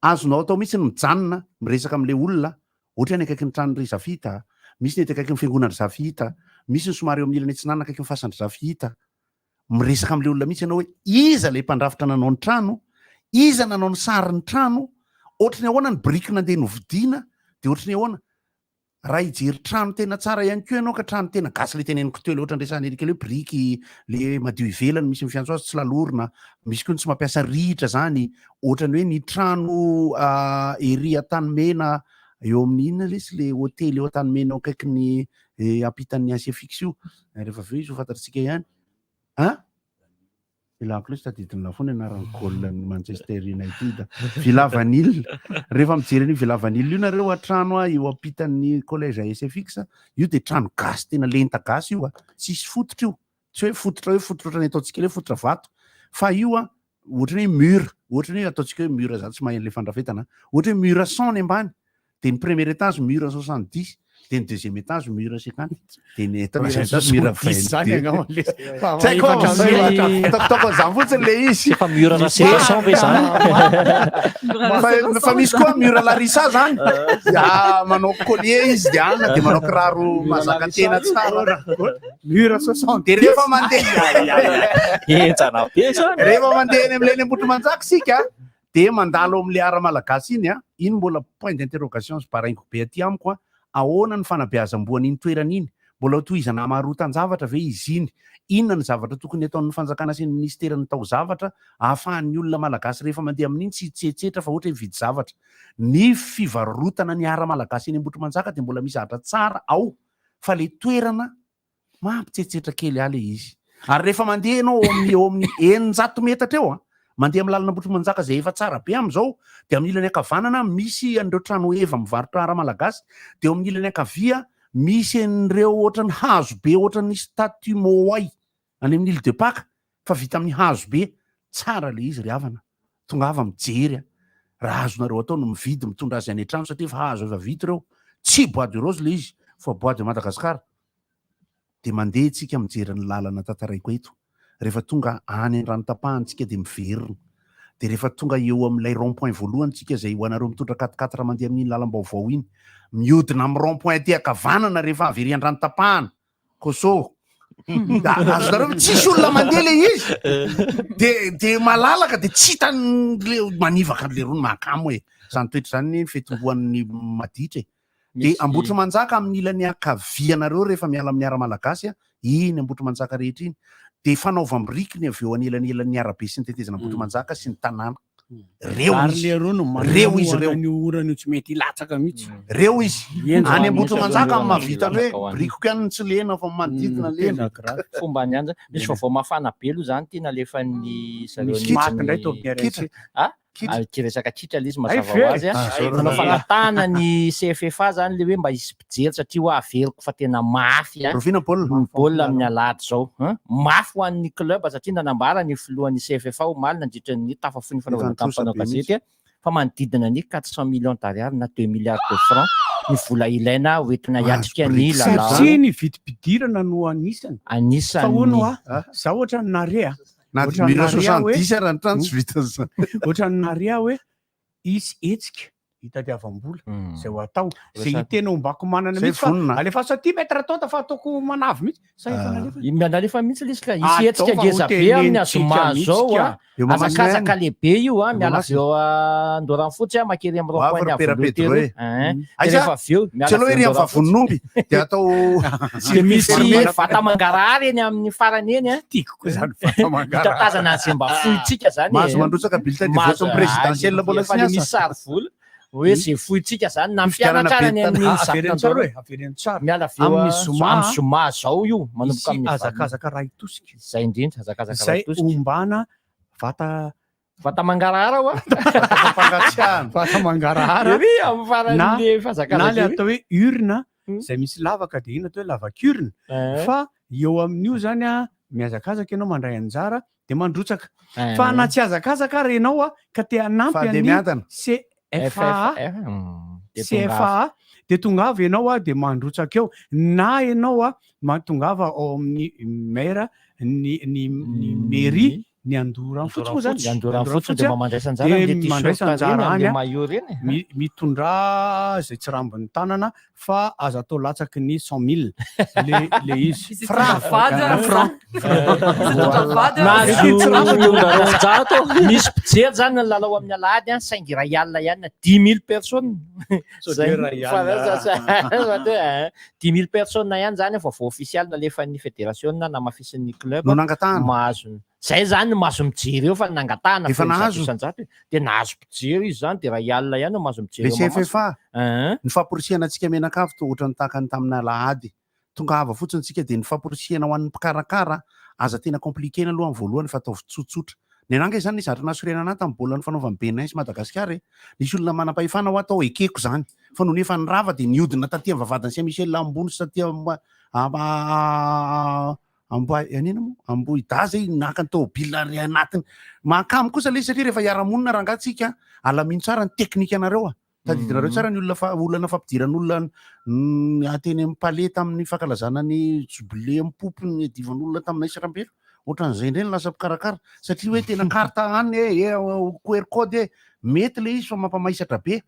A: azonao atao mihitsy ny mijanona miresaka amin'le olona ohatra ny akaiky ny tranon'ny Rizafita misy ny akaiky ny fiangonan'ny Rizafita misy ny somary eo amin'ny ilany Tsinanana akaiky ny fasandry Rizafita miresaka amin'le olona mihitsy ianao hoe iza le mpandrafitra nanao ny trano iza nanao ny sarin'ny trano ohatra ny ahoana ny brique nandeha novidiana de ohatra ny ahoana raha hijery trano tena tsara ihany koa ianao ka trano tena gasy le teneniko teo le ohatra ndresany erika le brique le madio ivelany misy mifiantso azy tsy lalorina misy koa ny tsy mampiasa rihitra zany ohatrany hoe ny trano ery Antanimena eo amin'ny inona lesy le hôtely eo Antanimena akaiky ny ampitan'ny Asia Fix io rehefa avy eo izy ho fantatsika ihany ilako lesy tadidiny lafony anaran'ny golany Manchester United Villa Vanille rehefa mijery ny Villa Vanille io nareo trano eo ampitan'ny collège Asia Fix io de trano gasy tena lenta gasy io tsisy fototra io tsy hoe fototra ny ataontsika le fototra vato fa io ohatra ny mur ohatra ny ataontsika hoe mur zany tsy mahay le fandrafetana ohatra hoe mur 100 ny ambany de ny premier étage mur 70 de ny deuxième étage mur 50 de ny troisième étage mur 20 ataoko zany fotsiny le izy
Q: fa mur rasepation ve zany
A: fa misy koa mur Larissa zany manao collier izy de ana de manao kiraro mazaka tena tsara mur 60 de rehefa mandeha eny am'leny Ambotrimanjaka sika de mandalo amin'le ara malagasy iny iny mbola point d'interrogation sy paraingo be aty amiko ahoana ny fanabeazam-boan'iny toerana iny mbola tohizana amarotan-javatra ve izy iny inona ny zavatra tokony ataon'ny fanjakana sy ny ministera ny tao zavatra ahafahan'ny olona malagasy rehefa mandeha amin'iny tsy tsetsetra fa ohatra hoe vidy zavatra ny fivarotana ny ara malagasy eny Ambotrimanjaka de mbola misy zavatra tsara ao fa le toerana mampitsetsetra kely le izy ary rehefa mandeha ianao eo amin'ny 900 metatra eo mandeha amin'ny lalana Ambotrimanjaka zay efa tsara be am'izao de amin'ny ilany ankavanana misy an'ireo trano eva mivarotra ara malagasy de eo amin'ny ilany ankavia misy an'ireo ohatran'ny hazo be ohatran'ny statue Moai any amin'ny Île de Pâques fa vita amin'ny hazo be tsara le izy ryhavana tongava mijery raha azonareo atao no mividy mitondra azy any an-trano satria fa hazo efa vita ireo tsy bois de rose le izy fa bois de Madagasikara de mandeha tsika mijery ny lalana tantaraiko eto rehefa tonga any an-drano tapahantsika de miverina dia rehefa tonga eo amin'ilay rond-point voalohany tsika zay ho anareo mitondra 4x4 mandeha amin'iny lalam-baovao iny mihodina amin'ny rond-point aty ankavanana rehefa avy ery-andrano tapahana koso azonareo tsisy olona mandeha le izy de malalaka de tsy hitany le manivaka le rony mahakamo e zany toetra zany fetomboan'ny maditra e de Ambotry Manjaka amin'ny ilany ankavianareo rehefa miala amin'ny ara malagasy iny Ambotry Manjaka rehetra iny de fanaova am'rikiny avy eo anelanelan'ny arabe sy ny tetezana Ambotry Manjaka sy ny tanàna reo izy
C: orany tsy mety ilatsaka mihitsy
A: reo izy any Ambotry Manjaka amin'ny mahavita hoe brikoko ihany tsy lena fa manodidina lena
B: fomba nyanja misy vaovao mafana be aloha zany tena alefan'ny kiresaka kitra le izy mazava ho azy manao fangatana ny CFFA zany le hoe mba hisy mpijery satria ho averiko fa tena mafy baolina amin'ny alahady zao mafy ho an'ny club satria nanambara ny filohan'ny CFFA ho maly nandritra ny tafafony fanaovana kampanao gazety fa manodidina ny 400 millions d'ariary na 2 milliards de francs ny vola ilaina hoentina hiatrika ny lalao
C: ny vidim-pidirana no anisany za ohatra ny narea ohatra ny narea hoe isy hetsika hitadiavam-bola zay ho atao zay hitena ombako manana mihitsy fa alefa saty metra tota fa ataoko manavy mihitsy
B: nalefa mihitsy lesy ka isy hetsika ngeza be amin'ny azoma zao azakazaka lehibe io miala avy eo andorany fotsy makery amin'ny rond-point avolotery rehefa avy eo
A: tsy aloha ery amin'ny vavon'omby de atao
B: de misy vata mangarary eny amin'ny farany eny
C: tiako koa zany vata mangarary
B: hitatazana an'izay mba fohitsika zany
A: mahazo mandrotsaka bulletin de vote présidentiel mbola sy
B: misy sary vola hoe zay fohitsika zany na mpianatra ny amin'ny miala avy eo amin'ny zoma zao io manomboka amin'ny
C: azakazaka raha itosika
B: zay indrindra azakazaka raha itosika
C: ombana
B: vata mangarara
C: vata mangarara
B: ery amin'ny faran'le fazakazaka
C: na le atao hoe urne zay misy lavaka de ino atao hoe lavaka-urne fa eo amin'io zany miazakazaka ianao mandray anjara de mandrotsaka fa na tsy azakazaka renao ka te hanampy any CFA de tongava ianao de mandrotsaka eo na ianao matongava ao amin'ny maire ny mairie ny andorany fotsiny zany
B: andorany fotsiny de mandraisa anjara le
C: mandray mitondra zay tsy rambon'ny tanana fa azo atao latsaky ny 100 000 le izy
B: misy mpijery zany ny lalao amin'ny alahady saingy ray alina ihany 10 000 personnes 10 000 personnes ihany zany vaovao official nalefan'ny fédération na namafisin'ny club mahazo zay zany mahazo mijery eo fa nangatahana de nahazo mpijery izy zany de ray alina ihany mahazo mijery
A: le CFFA ny famporisiana antsika menakavy to ohatra ny takany tamin'ny alahady tonga ava fotsiny tsika de ny famporisiana ho an'ny mpikarakara aza tena compliqué aloha amin'ny voalohany fa ataovy tsotsotra ny ananga zany izy ary nasorena anaty amin'ny baolina ny fanaovany Benin sy Madagasikara nisy olona manam-pahefana ho atao ekeko zany fa noho nefa ny rava de niodina taty amin'ny vavadany Saint Michel ambony sy taty amboida zay nakany tômôbila anatiny mahakamo kosa le satria rehefa hiara-monina rangatsika alamino tsara ny teknika anareo tadidinareo tsara ny olana fampidiran'olona ateny amin'ny paleta amin'ny fankalazana ny jubilé amin'ny pompy ny divan'olona taminay Sarambelo ohatran'izay ndreny lasa mpikarakara satria hoe tena karta any QR code mety le izy fa mampamaisatra be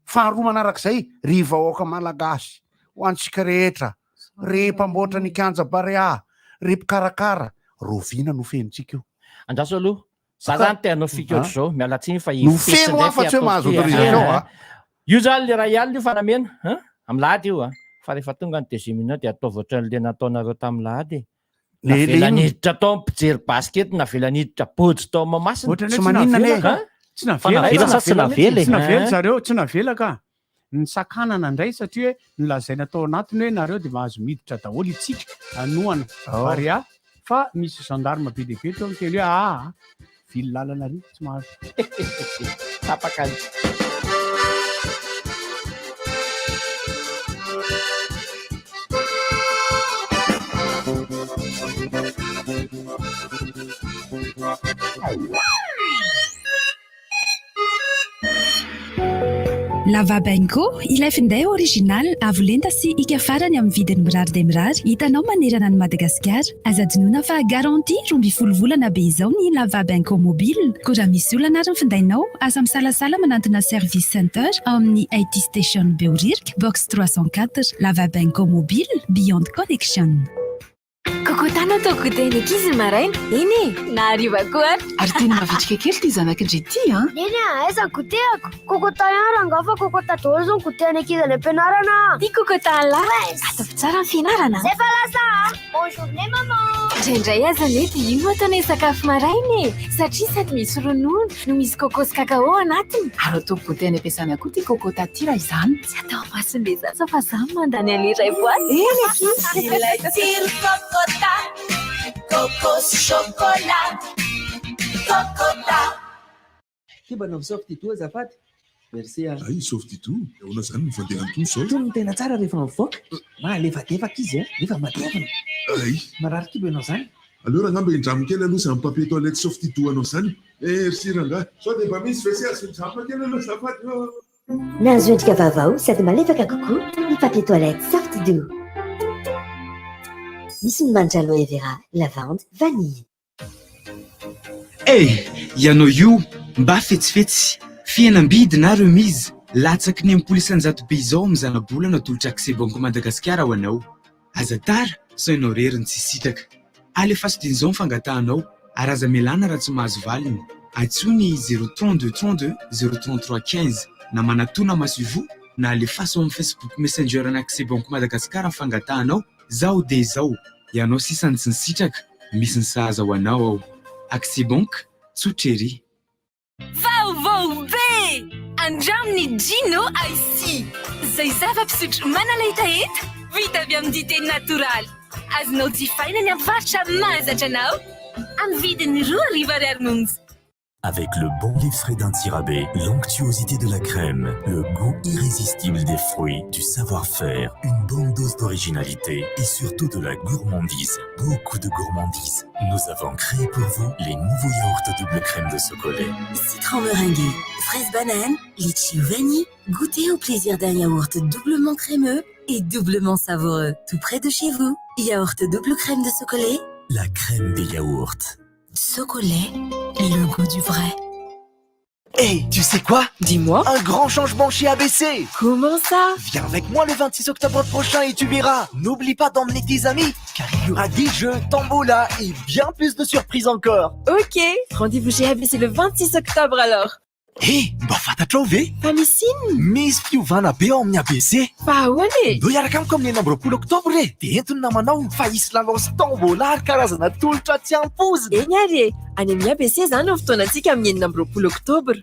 A: faharoa manarak'izay ry vahoaka malagasy ho antsika rehetra re mpamboatra ny kanja barea re mpikarakara rovina no fenontsika io
B: andraso aloha za zany teanao fika ohatr' zao mialatsiny fa
A: feno afa tsy hoe mahazo autorisation
B: io zany le ray alina io fanamena amin'ny lahady io fa rehefa tonga ny deuxième minute de ataovy ohatran'le nataonareo tamin'ny lahady navela niditra tao mpijery basket navela niditra bojy tao mamasina
C: tsy maninona tsy navela zareo tsy navela ka ny sakanana ndray satria ny lazaina tao anatiny hoe nareo de mahazo miditra daholo itsika anoana barea fa misy gendarme be de be teo miteny hoe vily lalana ry tsy mahazo
B: tapaka
R: Lava Benko, ilay finday original avo lenta sy ika farany amin'ny vidiny mirary dia mirary. Hitanao manerana ny Madagasikara. Aza dinoina fa garanti 12 volana be izao ny Lava Benko mobile. Koa raha misy olana ary ny findainao, aza misalasala manantona service center ao amin'ny IT station Beoririka, box 304. Lava Benko mobile, beyond connection.
M: Kokotana atao goûter ny ankizy maraina. Eny na hariva koa
S: ary tena mavitrika kely ty zanakindry ty a.
T: Neny aiza goûterako. Kokota ihany rangafa kokota daholo zao goûter ny ankizy any am-pianarana.
M: Ty kokota lahy. Atao tsara ny fianarana.
T: Zay fa lasa. Bonjournée maman.
M: Indraindray aza nety ino ataonay sakafo maraina satria sady misy ronono no misy coco sy cacao anatiny.
S: Ary atao goûter any am-piasana koa ty kokota ty raha izany.
M: Tsy atao mason'le zaza fa zaho mandany aleray boaty.
S: Eny ankizy.
M: Ilay tsiro kokota, coco sy chocolat, kokota.
U: Kibanao softy toa azafady. Merci a.
H: Ay softy toa. Eona zany mifandeha toa zao.
U: Toa tena tsara rehefa mivoaka. Ma lefadefaka izy nefa matevina.
H: Ay.
U: Marary kibo ianao zany.
H: Alors ngamba indramo kely aloha zany papier toilette softy toa anao zany. Merci rangahy. Sao dia mba misy WC asindramo kely aloha azafady.
L: Nahazo endrika vaovao sady malefaka kokoa ny papier toilette Sorty-Doux. Misy ny manitra aloe vera, lavande, vanille.
V: Ianao io mba fetsifetsy fihenam-bidy na remise latsaky ny ampolisan-jato be izao mizana-bolana tolotra accès banque Madagasikara ho anao. Aza tara sao ianao reriny tsy sitaka. Alefa sy din'izao ny fangatahanao ary aza melana raha tsy mahazo valiny. Antsony 032 32 033 15 na manatona masivo na alefaso amin'ny Facebook Messenger na accès banque Madagasikara ny fangatahanao. Zao de zao ianao sisany tsy nisitraka misy ny sahaza ho anao ao. Accès banque Soutchéri.
M: Vaovao be! Andraminy Gino IC. Zay zava-pisotro manalahitaheta vita avy amin'ny dité natoraly. Azonao jifaina ny amin'ny faritra mahazatra anao amin'ny vidiny 2 arivo ariary monja.
N: Avec le bon lait frais d'un tirabé, l'onctuosité de la crème, le goût irrésistible des fruits, du savoir-faire, une bonne dose d'originalité et surtout de la gourmandise. Beaucoup de gourmandise. Nous avons créé pour vous les nouveaux yaourts double crème de chocolat.
W: Citron meringué, fraise banane, litchi ou vanille. Goûtez au plaisir d'un yaourt doublement crémeux et doublement savoureux. Tout près de chez vous. Yaourt double crème de chocolat.
N: La crème des yaourts.
W: Chocolat, le goût du vrai.
F: Hey, tu sais quoi?
S: Dis-moi.
F: Un grand changement chez ABC.
S: Comment ça?
F: Viens avec moi le 26 octobre prochain et tu verras. N'oublie pas d'emmener tes amis, car il y aura des jeux, tombola et bien plus de surprises encore.
S: Ok, rendez-vous chez ABC le 26 octobre alors.
F: Hey, mba fantatrao ve?
S: Fa misy inona?
F: Misy fiovana be ao amin'ny ABC.
S: Fa ahoana e?
F: Ndo hiaraka amiko amin'ny 9 oktobra e. De entony namanao fa hisy lalao sy tombola ary karazana tolotra tsy ampozina.
S: Eny ary e, any amin'ny ABC zany no fotoanantsika amin'ny 9 oktobra.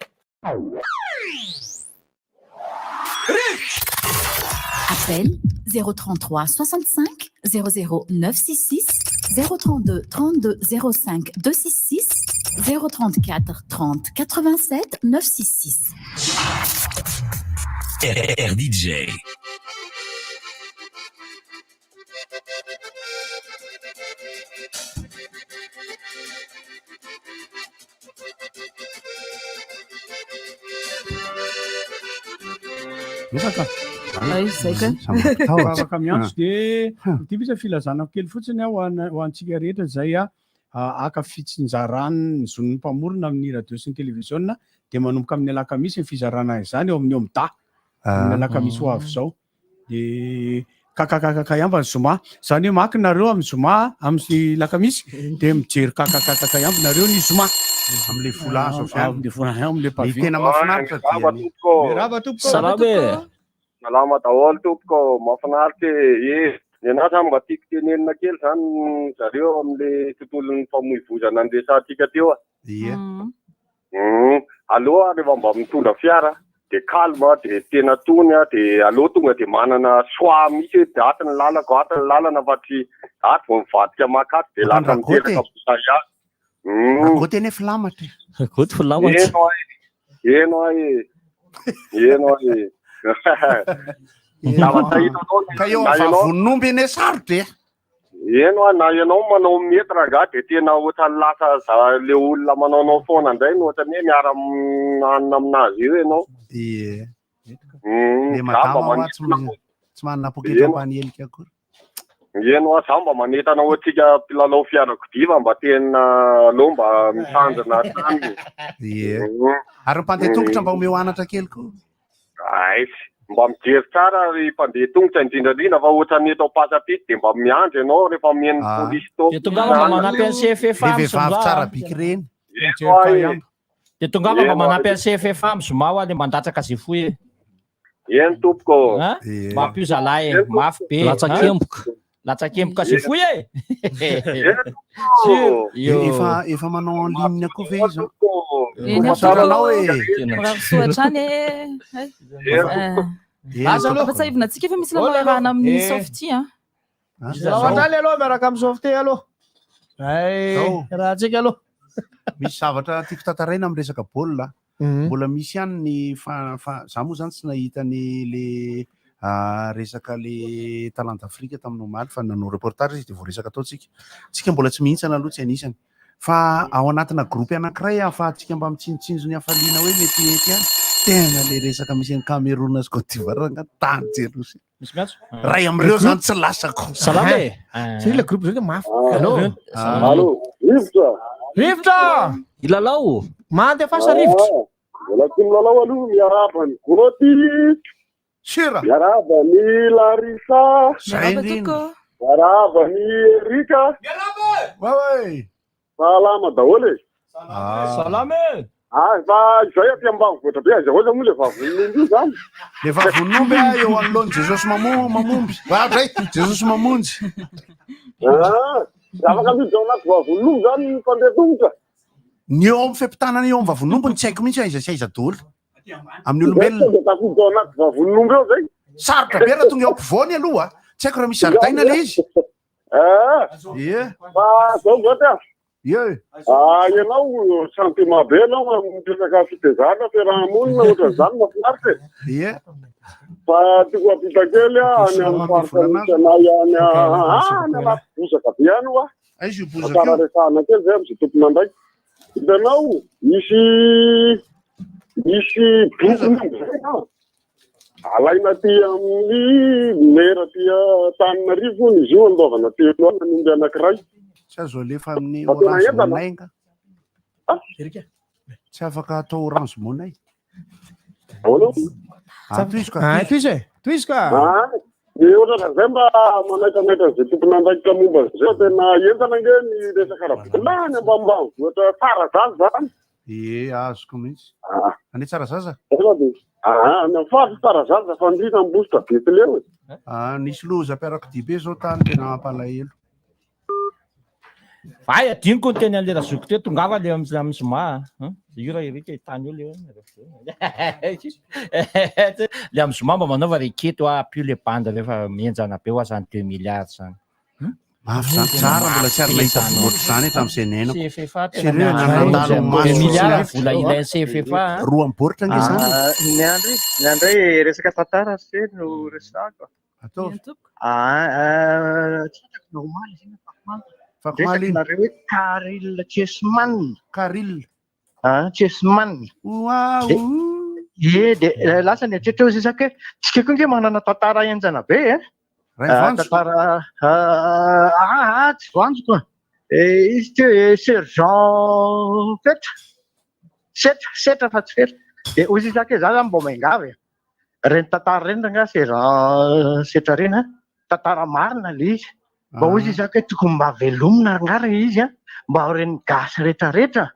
G: Appel 033 65 00 966 032 32 05 266 034 30 87 966.
N: RDJ.
C: Misaka.
D: Ay, zay ka.
C: Afaka miantso dia ity bisa filazanako kely fotsiny ho antsika rehetra zay aka fitsinjarany ny zon'ny mpamorona amin'ny radio sy ny télévision dia manomboka amin'ny alakamisy ny fizarana izany eo amin'ny omda amin'ny alakamisy ho avy izao dia kakakakaka ihamba ny zoma zany hoe maky nareo amin'ny zoma amin'ny lakamisy dia mijery kakakakaka ihamba nareo ny zoma amin'ilay folazo amin'ilay folazo amin'ilay pavie tena mahafinaritra rava tompoko
B: salabe
X: salama daholo tompoko mahafinaritra ny anahy zany mba tiako tenenina kely zany zareo amin'ilay tontolon'ny famoivozana andraisantsika teo aloha rehefa mba mitondra fiara de calme de tena tony de aloha tonga de manana soa misy hoe de aty ny lalako aty ny lalana fa tsy aty vao mivadika makaty de lasa miteraka bosay azy
A: gote nefa lamatra
B: gote fa lamatra
X: eno ae
A: ka eo amin'ny vononomby ene sarotra
X: eno na ianao manao mety raga de tena ohatra lasa le olona manaonao foana indray no ohatra ny hoe miara anina aminazy io ianao
A: Le madama tsy manana poketra ampanelika akory.
X: Eno zaho mba manetana ohatsika mpilalao fiarakodia mba tena aloha mba mitandrina tany.
A: Ary mpandeha tongotra mba omeo anatra kely koa.
X: Aisy, mba mijery tsara ry mpandeha tongotra indrindra indrindra fa ohatra ny eto Ampasapity dia mba miandry ianao rehefa mihaino polisy tao.
B: Dia tongava mba manampy an'ny CFFA
A: le vehivavy tsara biky reny.
B: Dia tongava mba manampy an'ny CFFA amin'ny Zoma ho le mandatsaka zay foy e.
X: Eny tompoko.
B: Mba hampio zalahy mafy be. Latsakemboka zay foy e.
A: Efa manao en ligne koa ve izy zao.
D: Soatrany fa sahivinantsika efa misy lalao irahana amin'ny softy a.
E: Soatrany aloha miaraka amin'ny softy aloha. Raha antsika aloha.
A: Misy zavatra tiako tantaraina amin'ny resaka baolina. Mbola misy ihany ny za moa zany tsy nahita ny le resaka le talanta Afrika tamin'ny omaly fa nanao reportage izy dia voaresaka ataotsika. Tsika mbola tsy mihintsana aloha tsy anisany. Fa ao anatina grupy anankiray ahafahantsika mba mitsinjotsinjo ny hafaliana hoe mety ihany. Tena le resaka misy any Cameroun sy Côte d'Ivoire nga tany jery. Ray amreo zany tsy lasako.
E: Salama e. C'est le groupe de mafy. Allô. Rivotra!
Q: Ilalao.
E: Mandefasa rivotra.
X: Mbola tsy milalao aloha miaraba ny Goroty.
A: Sira.
X: Miaraba ny Larissa. Miaraba ny Erika. Salama daholo e.
B: Salama e.
X: Fa izay aty ambanivohitra be azahoaza moa le vavon'omby io zany.
A: Le vavon'omby eo anoloan'i Jesosy mamomby. Vadray, Jesosy mamonjy.
X: Afaka miditra ao anaty vavon'omby zany ny mpandeha tongotra.
A: Ny eo amin'ny fiampitanana eo amin'ny vavon'omby ny tsy haiko mihitsy aiza aiza daholo. Amin'ny olombelona.
X: Tafiditra ao anaty vavon'omby eo zay.
A: Sarotra be raha tonga eo ampovoany aloha. Tsy haiko raha misy zaridaina le izy.
X: Fa zao goatra. Ianao sentiment be anao miresaka fitezana fiarahamonina ohatran'izany mahafinaritra. Fa tiako ampita kely any amin'ny faritra anay any anaty bozaka be any oa. Tsara resahana kely zay amin'izay tompona andraiky. Hitanao misy bokony alaina ty amin'ny mera ty Antananarivo izy io andaovana telo any omby anankiray.
A: Tsy azo alefa amin'ny orange monay nga. Tsy afaka atao orange monay.
E: Toizy ka.
X: Ohatran'izay mba manaitanaitra zay tompona andraikitra momba zay tena entana nge ny resaka raha-bolany ambambany ohatra tsara zaza zany.
A: Azoko mihitsy. Ane tsara zaza?
X: Faty tsara zaza fandrina amin'ny bositra Betleo.
A: Nisy loza mpiarakodia be zao tany tena mampalahelo.
B: Vai adiniko ny teny an'le razoko teo tongava le amin'ny Zoma. Io raha Erika tany io le le amin'ny Zoma mba manaova reketo apio le bande rehefa mienjana be ho zany 2 milliards zany.
A: Mafy zany tsara mbola tsy ary nahita loatra zany tamin'izay nenako.
B: CFFA tena milliards vola ilain'ny CFFA.
A: Roa amboritra nge zany.
I: Ny andray resaka tantara se no resako.
A: Atao.
I: Normal izy
A: Fakmaly.
I: Resaka hoe Caril Chessman.
A: Caril.
I: Chessman.
A: Wow.
I: De lasa ny atretra hoe zaka hoe tsika koa nge manana tantara enjana be e. Tantara tsy vanjoko. Izy teo sergent setra fa tsy fetra. De ozy zaka hoe za zany mbo maingavy. Reny tantara reny nga sergent setra reny tantara marina le izy. Mba ozy zaka hoe tokony mba velomina ngary izy mba ao reny gasy rehetrarehetra.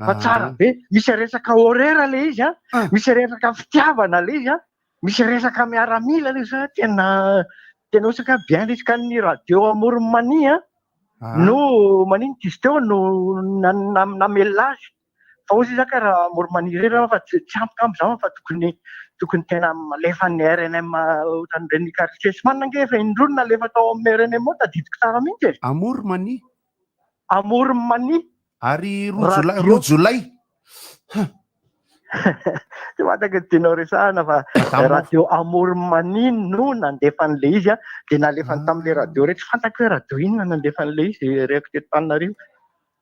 I: Fa tsara be, misy resaka horaire le izy misy resaka fitiavana le izy misy resaka miaramila le izy tena osaka bien risaka ny radio Amorimany no manino izy teo no namelage. Fa ozy zaka raha Amorimany rera fa tsy ampika am'izao fa tokony tena malefa ny RNM ohatran'ireny Caril Chessman nge efa indrona lefa tao amin'ny RNM tadidiko tsara mihitsy. Amorimany. Ary
A: Rojolay.
I: Tsy mataka tianao resahana fa radio Amorimany no nandefa an'le izy dia nalefany tamin'le radio rehetra fantako hoe radio inona nandefa an'le izy reko teto Antananarivo.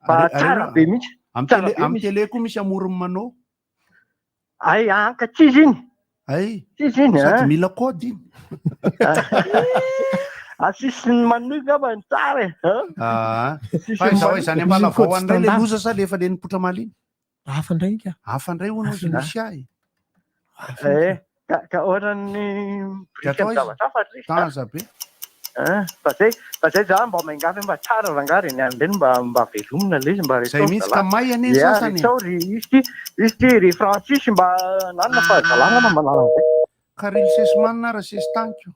I: Fa tsara be mihitsy.
A: Amin'ny tele koa misy Amorimany.
I: Ay ankatsizy iny.
A: ay
I: sisiny
A: sady mila kody iny
I: asisiny manoy ngamba ny tsara
A: fa izaho hoe zany ambalavao an'ray le loza sa le efa le nipotra maly iny
E: hafa ndray ka
A: hafa ndray hono izy misy ahy
I: ka ohatrany
A: atao izy taza be
I: fa zay za mba maingafy mba tsara rangary ny andreny mba velomina le izy mba
A: zay mihitsy ka may ane sasany
I: izy ty ry Francis mba nanona fahazalana na manana zay
A: karily sesimanina raha sesy tankio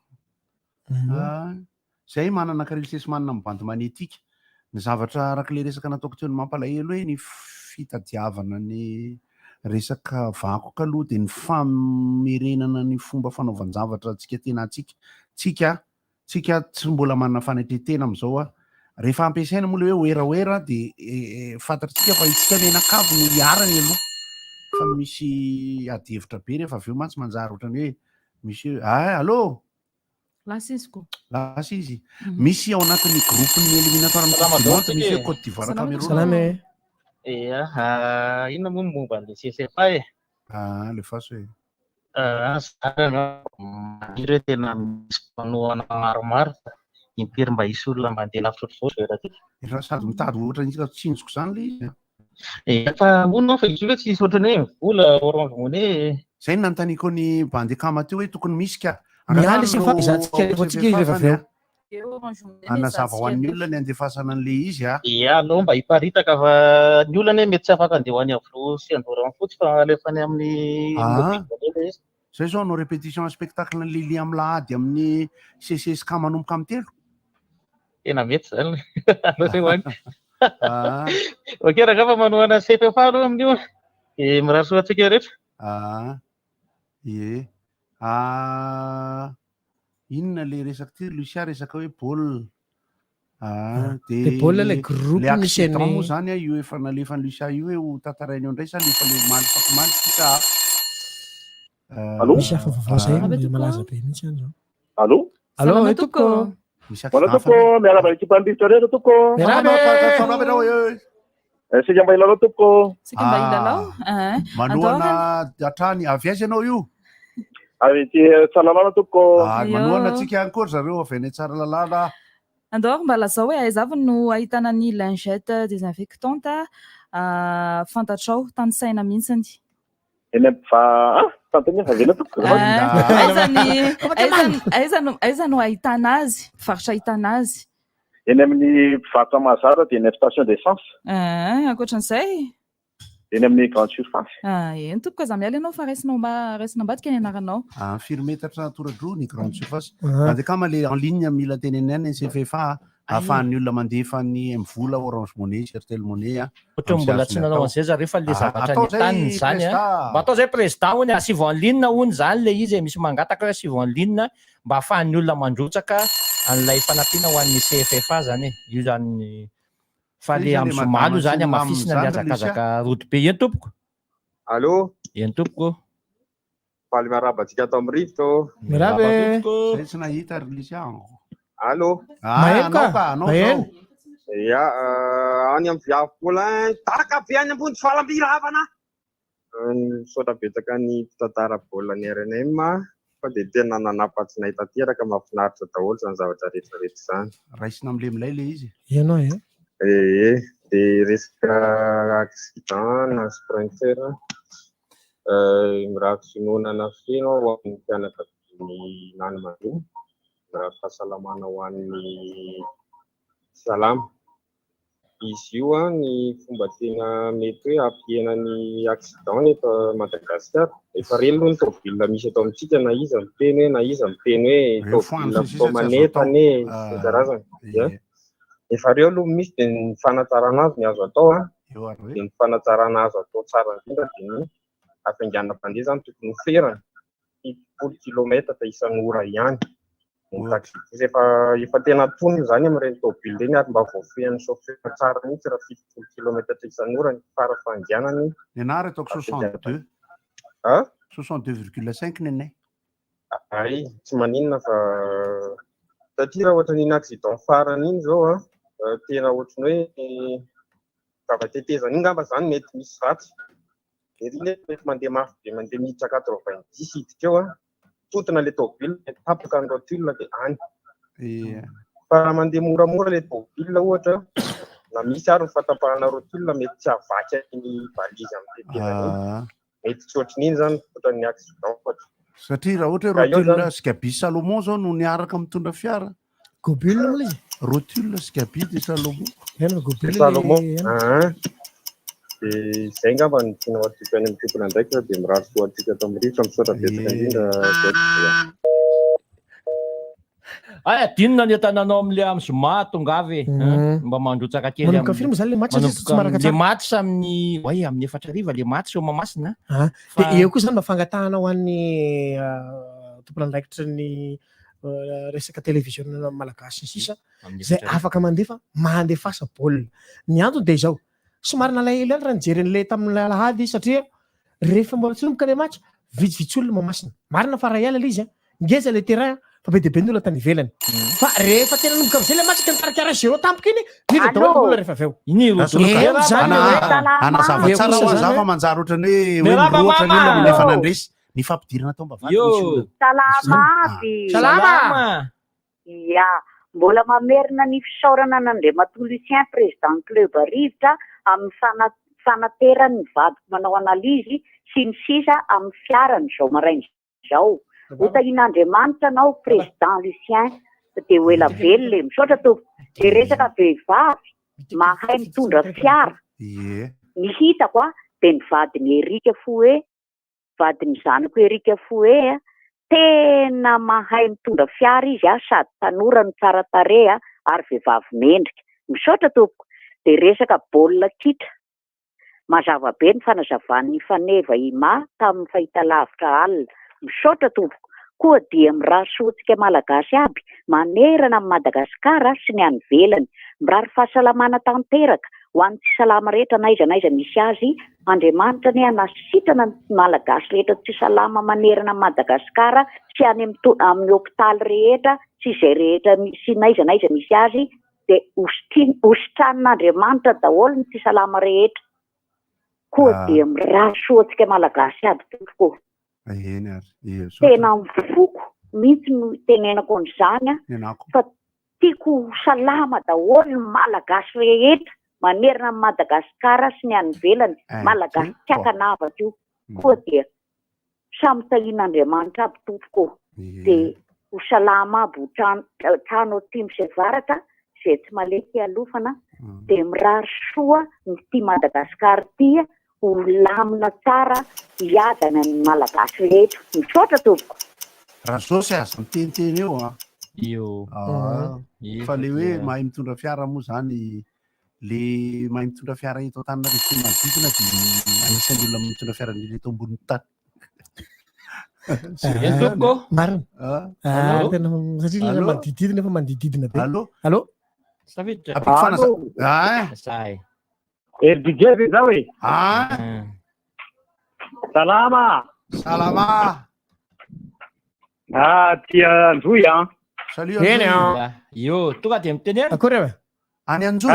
A: zay manana karily sesimanina mibandy manetika ny zavatra arak'le resaka nataoko teo ny mampalahelo hoe ny fitadiavana ny resaka vakoka aloha dia ny famerenana ny fomba fanaovan-javatra atsika tena tsika tsy mbola manana fanatretena am'izao a rehefa ampiasaina moa le hoe oeraoera dia fantatritsika fa itsika menakavo no hiarany aloha fa misy adihevitra be rehefa avy eo mantsy manjary ohatrany hoe misy allô
D: lasa izy ko
A: lasa izy misy ao anatin'ny groupeny éliminatoire am'continente misy hoe Côte d'Ivoire Cameroun
E: salama
B: inona moa ny momba an'le CCFA
A: le faso hoe
B: ireo tena misy mpanoana maromaro impiry mba hisy olona mandeha lavitra otr'izao
A: sady mitady ohatra itsika tsinjoko zany le izy
B: fa mono fa izy io tsy misy ohatrany hoe vola orange money
A: zay nanontaniako ny bandekama teo hoe tokony misy ka
E: mialy zatsika rehefa avy eo
A: anazava ho an'ny olona ny andefasana an'le izy
B: alô mba hiparitaka fa ny olona mety tsy afaka andeha ho any avlo sy andorany fotsy fa alefany amin'ny
A: zay zao anao répétition spectacle ny lili amin'ny lahady amin'ny CCSK manomboka amin'ny telo
B: tena mety zany ok raha fa manoana CFFA aloha amin'io dia miraso atsika rehetra
A: inona le resaka ty Lucia resaka hoe baolina
E: dia baolina le groupe misy
A: moa zany io efa nalefa ny Lucia io hoe ho tantarainy eo indray sa lefa le malifaky tika
E: misy hafa vavao zay malaza be mihitsy any zao
A: allo
D: toko
X: Wala tuko, may alam ekipa dito rin tuko. Sige mba ilalao tuko.
D: Sige mba ilalao.
A: Manoana atrany avy aiza ianao io?
X: Avy ety Tsaralalàna tuko.
A: Manoana antsika ihany koa zareo avy any Tsaralalàna.
D: Andao mba lazao hoe aiza avy no ahitana ny lingette désinfectante fantatrao tany saina mihitsiny.
X: Eny tantany fa vela tuko.
D: Aiza no ahitana azy, mpivarotra ahitana azy.
X: Eny amin'ny mpivarotra Mazara dia eny amin'ny station d'essence.
D: Ankoatran'izay?
X: Eny amin'ny grande surface.
D: Eny tompoko za miala ianao fa raisinao ambadika ny anaranao.
A: Firmetatra toradro ny grande surface. Andekama le en ligne mila tenenena ny CFFA ahafahan'ny olona mandefa ny mvola Orange Money, Airtel Money.
B: Ohatra mbola tsy nanao an'izay za rehefa le zavatra ny taniny zany mba atao zay président hony asivo en ligne hony zany le izy misy mangataka hoe asivo en ligne mba ahafahan'ny olona mandrotsaka an'ilay fanampiana ho an'ny CFFA zany io zany fa le amin'ny somalo zany amafisina le azakazaka rodo be eny tompoko.
J: Allô?
B: Eny tompoko.
J: Faly miaraba antsika ato amin'ny rivotra.
E: Miraba
A: zay tsy nahita ry Lucian.
J: Allô?
E: Maheno ka? Maheno?
J: Ya, any amin'ny viavy taka be any ambony falambiravana. Saotra betsaka ny mpitantara baolina ny RNM fa dia tena nanapatsy nay tanteraka mahafinaritra daholo zany zavatra rehetrarehetra zany.
A: Raisina amin'le milay le izy.
E: Ianao
J: dia resaka accident na sprinter raha finoana feno ho amin'ny mpianakavian'ny nany mandoa raha fahasalamana ho an'ny salama. Izy io ny fomba tena mety hoe ampihena ny accident eto Madagasikara. Efa relo ny tômôbila misy eto amintsika na iza miteny hoe na iza miteny hoe tômôbila fitaomanentany sy karazany. Efa reo aloha misy dia ny fanatsarana azy ny azo atao dia ny fanatsarana azo atao tsara indrindra dia ny hafainganana mpandeha zany tokony ho ferana 30 kilometatra isan'ora ihany. Efa tena tonony zany amin'ireny tômôbila ireny ary mba voafehan'ny chauffeur tsara mihitsy raha 70 kilometatra isan'ora ny farafahangianany.
A: Ny anary ataoko 62. 62,5 nenay.
J: Ay, tsy maninona fa satria raha ohatra n'iny accident farany iny zao tena ohatrany hoe zava-tetezana iny ngamba zany mety misy ratsy Dia rehefa mandeha mafy be mandeha miditra 90 hiditra eo totona le tômôbila tapaka ny rotule dia any. Fa raha mandeha moramora le tômôbila ohatra na misy ary ny fatapahana rotule mety tsy havaky ny valizy amin'ny tetezany mety tsy ohatrin'iny zany ohatran'ny accident ohatra.
A: Satria raha ohatra hoe rotule Scabi Salomon zao no niaraka mitondra fiara.
E: Gobile moa izy.
A: Rotule Scabi de Salomon.
J: Salomon. Dia izay ngamba ny tiana atsika any amin'ny tompona ndraika dia mirary soatsika tamin'ny rivotra misaotra betsaka indrindra.
B: Dinona ny tananao amin'ilay amin'ny zoma tongavy mba mandrotsaka kely
E: manomboka firy moa zany le match tsy maraka
B: le match amin'ny amin'ny 4 le match eo Mahamasina.
E: Dia eo koa zany mafangatahana ho an'ny tompona andraikitra ny resaka televiziona malagasy sisa zay afaka mandefasa baolina. Ny antony dia izao somary nalahelo raha nijery an'ilay tamin'ny alahady satria rehefa mbola tsy nomboka le match vitsivitsy olona Mahamasina. Marina fa raha iala izy ngeza le terrain fa be dia be ny olona tany ivelany. Fa rehefa tena nomboka amin'izay le match tena karakara 0 tampoka iny nila daholo olona rehefa avy eo.
A: Anazava tsara ho azava manjary ohatrany hoe miroatra ny olona rehefa nandresy ny fampidirana tao mbavany.
K: Salama aby.
B: Salama.
K: Ya, mbola mamerina ny fisaorana n'Andriamatoa Lucien président club Rivotra amin'ny fanaterany ny vadiko manao analizy sy ny sisa amin'ny fiarany izao maraina izao. Hotahin'Andriamanitra anao président Lucien dia ho ela velona misaotra tompo. Dia resaka vehivavy mahay mitondra fiara ny hitako dia ny vadiny Erika Foué, vadiny zanako Erika Foué tena mahay mitondra fiara izy sady tanora ny tsara tarehy ary vehivavy mendrika. Misaotra tompoko. Dia resaka baolina kitra mazava be ny fanazavan'ny faneva ima tamin'ny fahitalavitra alina. Misaotra tompoko. Koa dia mirary soatsika malagasy aby manerana amin'ny Madagasikara sy ny any ivelany. Mirary fahasalamana tanteraka ho an'ny tsy salama rehetra naiza misy azy. Andriamanitra ny anasitana ny malagasy rehetra tsy salama manerana amin'ny Madagasikara sy any amin'ny hôpitaly rehetra sy izay rehetra sy naiza misy azy dia hositran'Andriamanitra daholo ny tsy salama rehetra. Koa dia mirary soatsika malagasy aby tompoko. Tena mifoko mihitsy no tenenako an'izany fa tiako salama daholo ny malagasy rehetra manerana amin'ny Madagasikara sy ny any ivelany malagasy tsy akanavaka io. Koa dia samy tahin'Andriamanitra aby tompoko. Dia ho salama aby trano aty misevaraka izay tsy maleky alofana dia mirary soa ny ty Madagasikara ty ho lamina tsara hiadana ny malagasy rehetra. Misaotra tompoko.
A: Raha zao sy aza miteniteny eo fa le hoe mahay mitondra fiara moa zany le mahay mitondra fiara eto Antananarivo manodidina dia anisan'ny olona mitondra fiara eto ambony tany.
E: Marina. Tena satria ilay manodididina efa manodididina be. Allo?
O: DJ zao e. Salama. Tia Anjoy
A: Salut Anjoy.
B: Io, tonga dia miteny any.
E: Akory avy?
A: Any Anjoy.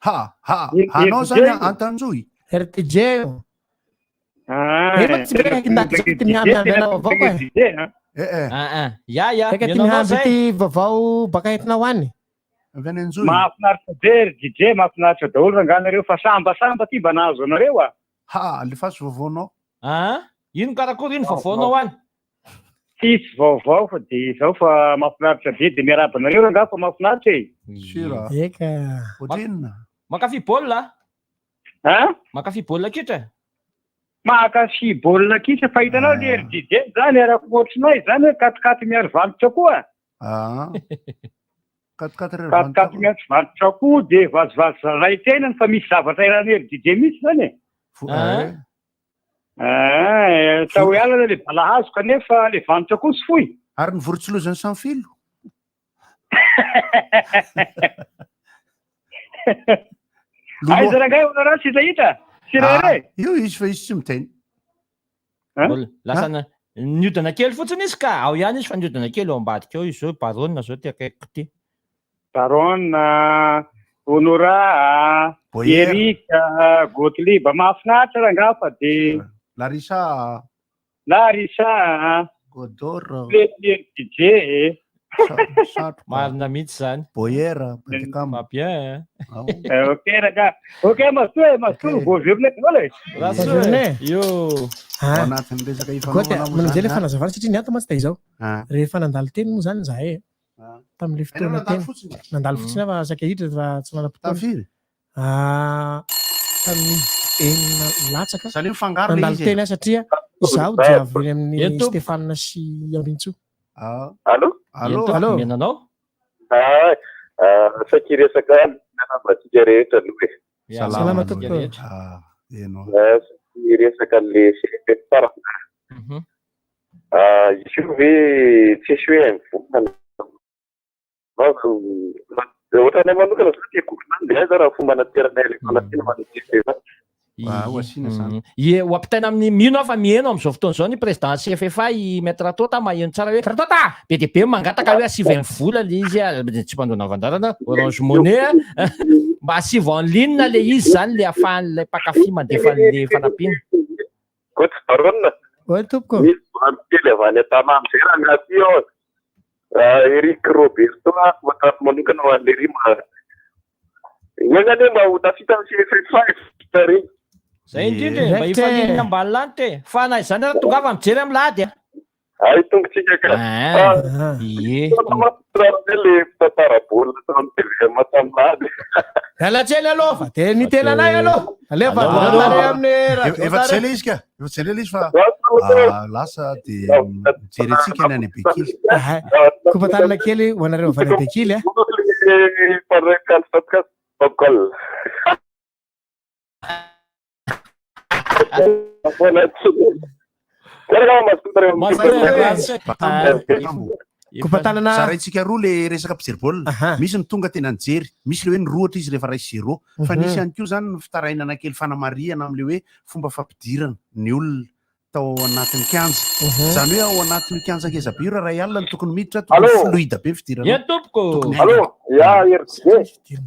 A: Anao zany Antanjoy.
E: RTJ. Ty vavao baka entinao any.
O: Mahafinaritra be DJ, mahafinaritra daholo ranganareo fa sambasamba ty mba nahazo anareo
A: alefaso vaovaonao.
B: Ino karakory ino vaovaonao any?
O: Tsisy vaovao fa dia izao fa mahafinaritra be dia miaraba anareo ranga fa mahafinaritra e.
A: Sura. Ohatrinona?
B: Makafy baolina? Makafy baolina kitra?
O: Makafy baolina kitra fa hitanao le DJ zany arako ohatrinao izany hoe katikaty miaro valitra koa. Katikaty miaro valitra koa dia vazovazo ray tenany fa misy zavatra iran'ery DJ misy zany e. Tao ialana le balahazo kanefa le vanitra koa sy foy.
A: Ary ny vorontsiloza ny samfilo.
O: Aiza rangay onarao tsy hita sy rere.
A: Io izy fa izy tsy miteny.
B: Lasa niodana kely fotsiny izy ka ao ihany izy fa niodana kely ao ambadika ao izy zao barona zao ty akaiko ty.
O: Barona, Honora, Erika, Gottlieb, mahafinaritra ranga fa dia
A: Larissa. Godoro.
O: DJ.
B: Marina mihitsy zany.
A: Boyera.
B: Bien.
O: Ok raga. Ok masoa voaverina daholo
B: Yo.
A: Anatin'ny resaka ifanaovana moa
E: mananjay
A: zany,
E: le fanazavana satria nianta ma tsy tay zao. Rehefa nandalo teny moa zany zahay tamin'le fotoana teny. Nandalo fotsiny fa sakahitra fa tsy manam-potoana.
A: Tafiry.
E: Tamin'ny enina latsaka.
A: Salia mifangaro le
E: nandalo
A: izy.
E: teny satria izaho dia avy amin'ny Stéphane sy Ambintso.
J: Allo?
B: Menanao?
J: Sakiresaka nanabatsika rehetra aloha e.
E: Salama tompoko.
J: Resaka le tsara. Izy io hoe tsisy hoe mivokana. Ohatranay manokana zao tia koronandy za raha fomba nateranay lekona tena manodidina.
B: Hoampitaina amin'ny mino fa mihaino amin'izao fotoana izao ny président CFFA i maître Tota maheno tsara hoe Tota be dia be mangataka hoe asivy vola le izy tsy mpandona vandarana Orange Money mba asivy en ligne le izy zany le ahafahan'ilay mpakafy mandefa le fanampiana.
J: Kotra barona.
E: Tompoko.
J: Misy kely avy any an-tanà amin'izay raha anaty ao. Eric Roberto manokana ho an'le rima. Ngangany mba ho tafita amin'ny CFFA regny.
B: Zay indrindra mba hifaninana ambany lanitra fa na izany raha tonga avy mijery amin'ny lady a.
J: Ay tongotsika ka. Le tantara-bola tamin'ny TV tamin'ny lady.
E: Alatsely aloha fa dia nitena anay aloha. Alefa tare amin'ny
A: efa tsy zay le izy ka. Efa tsy zay le izy fa lasa dia mijerentsika any any Bekily.
E: Kopatanana kely ho anareo avy any Bekily a.
A: Kopatanana zaraintsika roa le resaka mpijery baolina. Misy ny tonga tena nijery, misy le hoe nirohatra izy rehefa ray 0. Fa nisy ihany koa zany ny fitarainana kely fanamariana amin'le hoe fomba fampidirana ny olona tao anatin'ny kianja. Zany hoe ao anatin'ny kianja keza be io raha ray alina ny tokony miditra tokony fluide be fidirana.
B: Ien tompoko.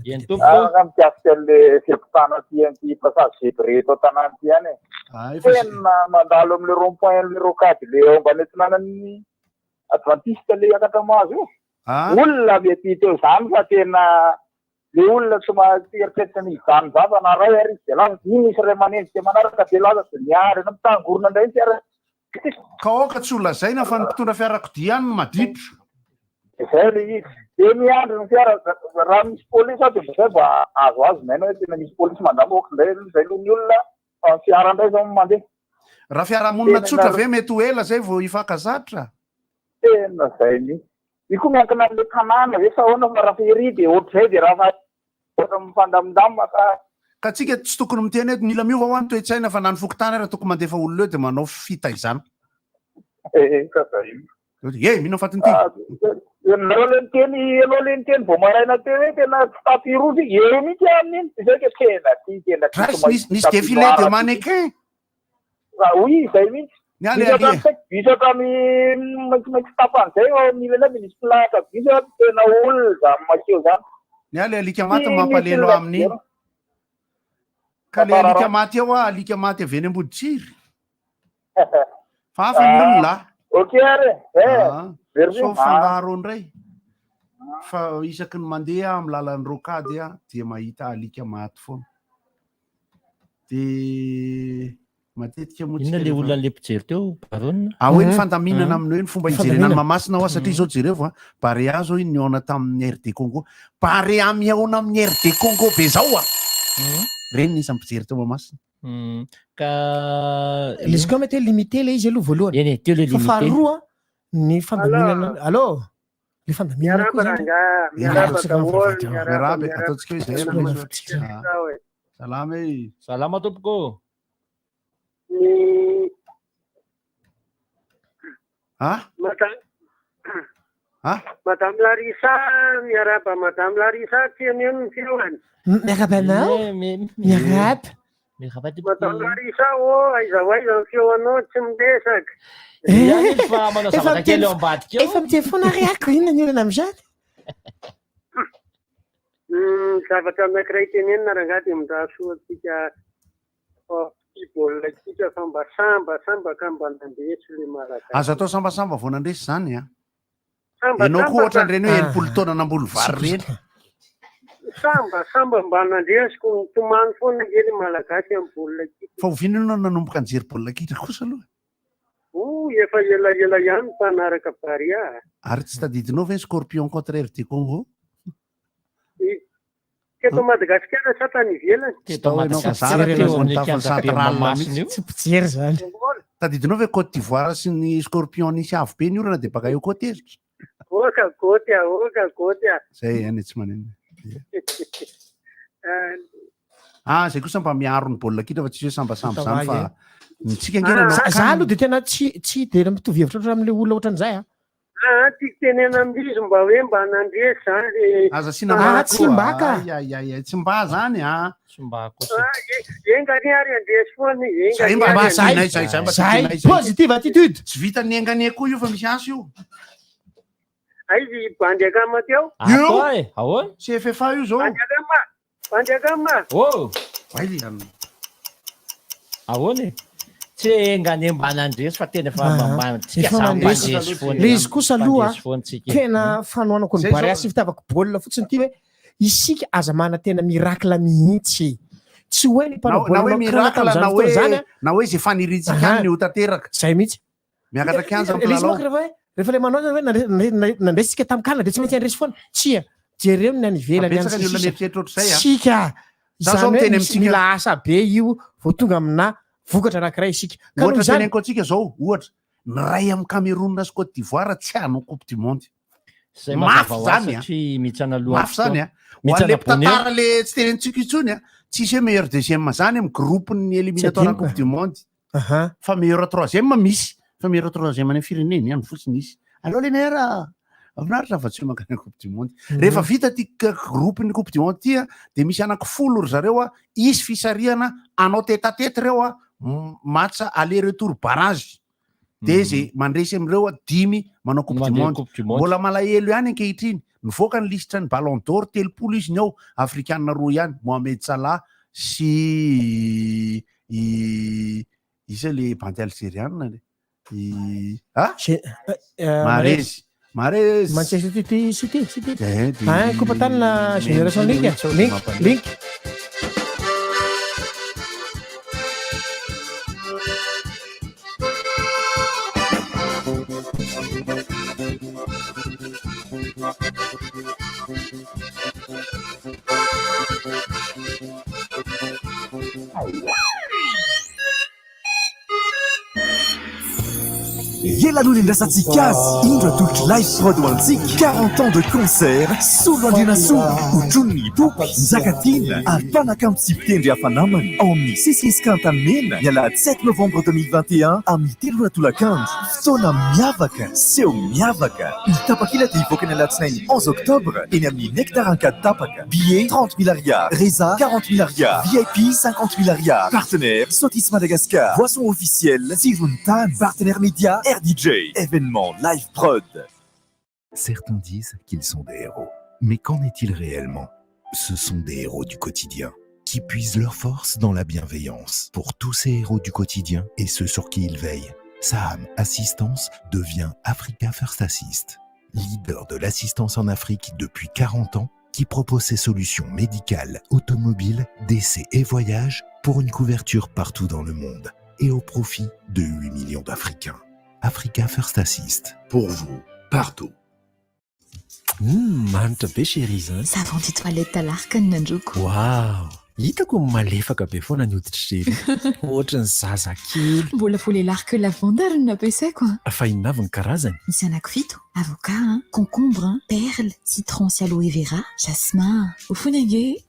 J: Ien tompoko. Mikasika le fiampitana ty passage Zebreto tanàny ihany e. Tena mandalo amin'ny rond-point le rocade le ao ambany antsinanan'ny Adventiste le Akatamazo io. Olona mety teo zany fa tena le olona tsy maheritreritra ny izany zava na ray ary dia laza iny misy ray manendrika manaraka dia laza dia miary na mitangorona indray ny fiara.
A: Ka aoka tsy ho lazaina fa ny mpitondra fiarakodia ihany no maditra.
J: Izay le izy. Dia miandry ny fiara raha misy polisy ato dia mba azo azo maina hoe tena misy polisy mandamo ohatr'indray izay ny olona fiara indray zao mandeha.
A: Raha fiarahamonina tsotra ve mety ho ela zay vao hifankazatra?
J: Tena zay ni. Io koa miankina amin'le tanàna ve sa ahoana fa raha fery dia ohatr'izay dia raha ohatra mifandamindamina
A: ka tsika tsy tokony miteny hoe mila miova ho any toe-tsaina fa na ny fokotany raha tokony mandefa olona eo dia manao fitaizana. Mino fatiny ty.
J: Nareo le niteny vao maraina teo hoe tena tsy tapirozy eo mihitsy amin'iny izay ke tena
A: nisy défilé de mannequin.
J: Oui, zay mihitsy. Bisaka maitsy tapan'izay ao milana misy plaka bisaka tena olona zany makeo zany.
A: Ny ale alika maty mampalelo amin'iny. Ka le alika maty eo alika maty avy eny Amboditsiry. Fa hafa ny olona.
J: Ok are.
A: So fangaro indray. Fa isaky ny mandeha amin'ny lalan'ny rocade dia mahita alika maty foana. Dia matetika moa
Q: inona le olona le mpijery teo barona
A: hoe ny fandaminana amin'ny hoe ny fomba hijerena ny mamasina ao satria izao jereo Barea zao iny niona tamin'ny RD Congo Barea miaona amin'ny RD Congo be zao reny nisy mpijery teo mamasina
Q: ka
E: izy koa mety limité le izy aloha voalohany
Q: eny teo le limité
E: faharoa ny fandaminana allo le fandaminana koa zany
A: miarabe ataontsika hoe zay salama
B: salama tompoko
P: Madame Larissa, miaraba Madame Larissa, tia mihaino ny filoany.
E: Miaraba anao? Miaraba.
P: Madame Larissa, aiza ho aiza ny filoanao tsy midesaka.
E: Efa mitefona riako inona ny olana amin'izany?
P: Zavatra anankiray tenenina rangaha dia midasoa antsika tia baolina kitra fa mba sambasambaka mba nandresy le malagasy.
A: Azo atao sambasamba vao nandresy zany a.
P: Sambasamba
A: Ianao koa
P: fa-
A: ohatran'ireny hoe enimpolo taona namboly vary reny.
P: Sambasamba mba nandresiko nitomany foana kely malagasy amin'ny baolina kitra.
A: Fa oviana ianao nanomboka nijery baolina kitra kosa aloha.
P: Efa elaela ihany mpanaraka baria.
A: Ary tsy tadidinao ve Scorpion contraire du Congo?
P: Teto Madagasikara sa tany ivelany?
E: Tsy pijery zany.
A: Tadidinao ve Côte d'Ivoire sy ny Scorpion nisy avo be ny orana dia baka eo koa tezitra.
P: Oka goty.
A: Zay any tsy maneno. Zay kosa mba miaro ny baolina kitra fa tsy hoe sambasamba zany fa nitsika ngena
E: za aloha dia tena tsy dia mitovy hevitra oatra amin'ilay olona ohatran'izay a.
P: Tiako tenena amin'izy mba hoe mba nandresy zany le.
A: Aza sina
E: tsy mba ka.
A: Tsy mba zany a.
B: Tsy mba kosa.
P: Engany ary andresy foana
E: Zay positive attitude.
A: Tsy vita ny engany koa io fa misy aso io.
P: Aizy bandy akama teo.
B: Ahoana?
A: CFFA io zao.
P: Bandy akama.
B: Ahoana? Tsy engany mba nandresy fa tena famandresy foana.
E: Le izy kosa aloha tena fanoanako ny barea sy fitiavako baolina fotsiny ty hoe isika aza mana tena miracle mihitsy. Tsy hoe ny mpanao baolina
A: na hoe zay faniritsika ny ho tanteraka.
E: Zay mihitsy.
A: Miakatra kianja amin'ny mpilalao.
E: Rehefa le manao zany hoe nandresitsika tamin-kalina dia tsy maintsy andresy foana. Tsia jereo ny anivelany sika. Zany hoe mila asa be io vao tonga amina vokatra anankiray isika.
A: Ohatra tenenko antsika zao, ohatra ny ray amin'ny Cameroun sy Côte d'Ivoire tsy hanao Coupe du Monde. Mafy zany mafy zany a. Ho an'le mpitantara le tsy tenentsika intsony a, tsisy hoe meilleur deuxième zany amin'ny groupe ny éliminatoire Coupe du Monde. Fa meilleur troisième misy. Fa meilleur troisième any fireneny ihany fotsiny isy. Allo le meilleur avinaritra fa tsy mankany Coupe du Monde. Rehefa vita ty groupe ny Coupe du Monde ty a, dia misy anankifolo ry zareo a, isy fisarihana anao tête-à-tête reo a, match aller retour barrage. Dia zay mandresy am'ireo a 10 manao Coupe du Monde. Mbola malahelo ihany ankehitriny. Nivoaka ny lisitra ny Ballon d'Or 3 izy ny ao, afrikanina 2 ihany, Mohamed Salah sy isa le bandy algérienne le. Mahrez.
E: Manchester City. Coupe tany Génération Link.
H: Ielalony indrasantsika indro atolotry live prod ho antsika 40 ans de concert solo andrenasoa otrony poky nzakatina ary mpanakamy tsy mpitendry hafa namany ao amin'ny sisiskantanymena ny alahady 7 novembre 2021 amin'ny telona tolakandro fotoana miavaka seho miavaka itapakila dia hivoaka ny alatsinainy 11 octobre eny amin'ny nectar encade tapaka billet 30 000 ariary reza 40 000 ariary VIP 50 000 ariary partenaire Sotis Madagascar boisson officielle Tirony Tany partenaire média RDJ, événement live prod.
R: Certains disent qu'ils sont des héros. Mais qu'en est-il réellement? Ce sont des héros du quotidien, qui puisent leur force dans la bienveillance. Pour tous ces héros du quotidien et ceux sur qui ils veillent, Saham Assistance devient Africa First Assist, leader de l'assistance en Afrique depuis 40 ans, qui propose ses solutions médicales, automobiles, décès et voyages pour une couverture partout dans le monde et au profit de 8 millions d'Africains. Africa First Assist, pour vous, partout.
T: Manitra be chérie zany.
G: Savon de toilette talarika ny nandroko.
T: Wow! Hitako malefaka be foana ny hoditra chérie. Ohatran'ny zazakely.
G: Mbola voalelarika lavande ary no nampiasaiko.
T: Fa inona avy ny karazany?
G: Misy anankifito. Avocat, concombre, perle, citron sy aloe vera, jasmin. Ho foana ange.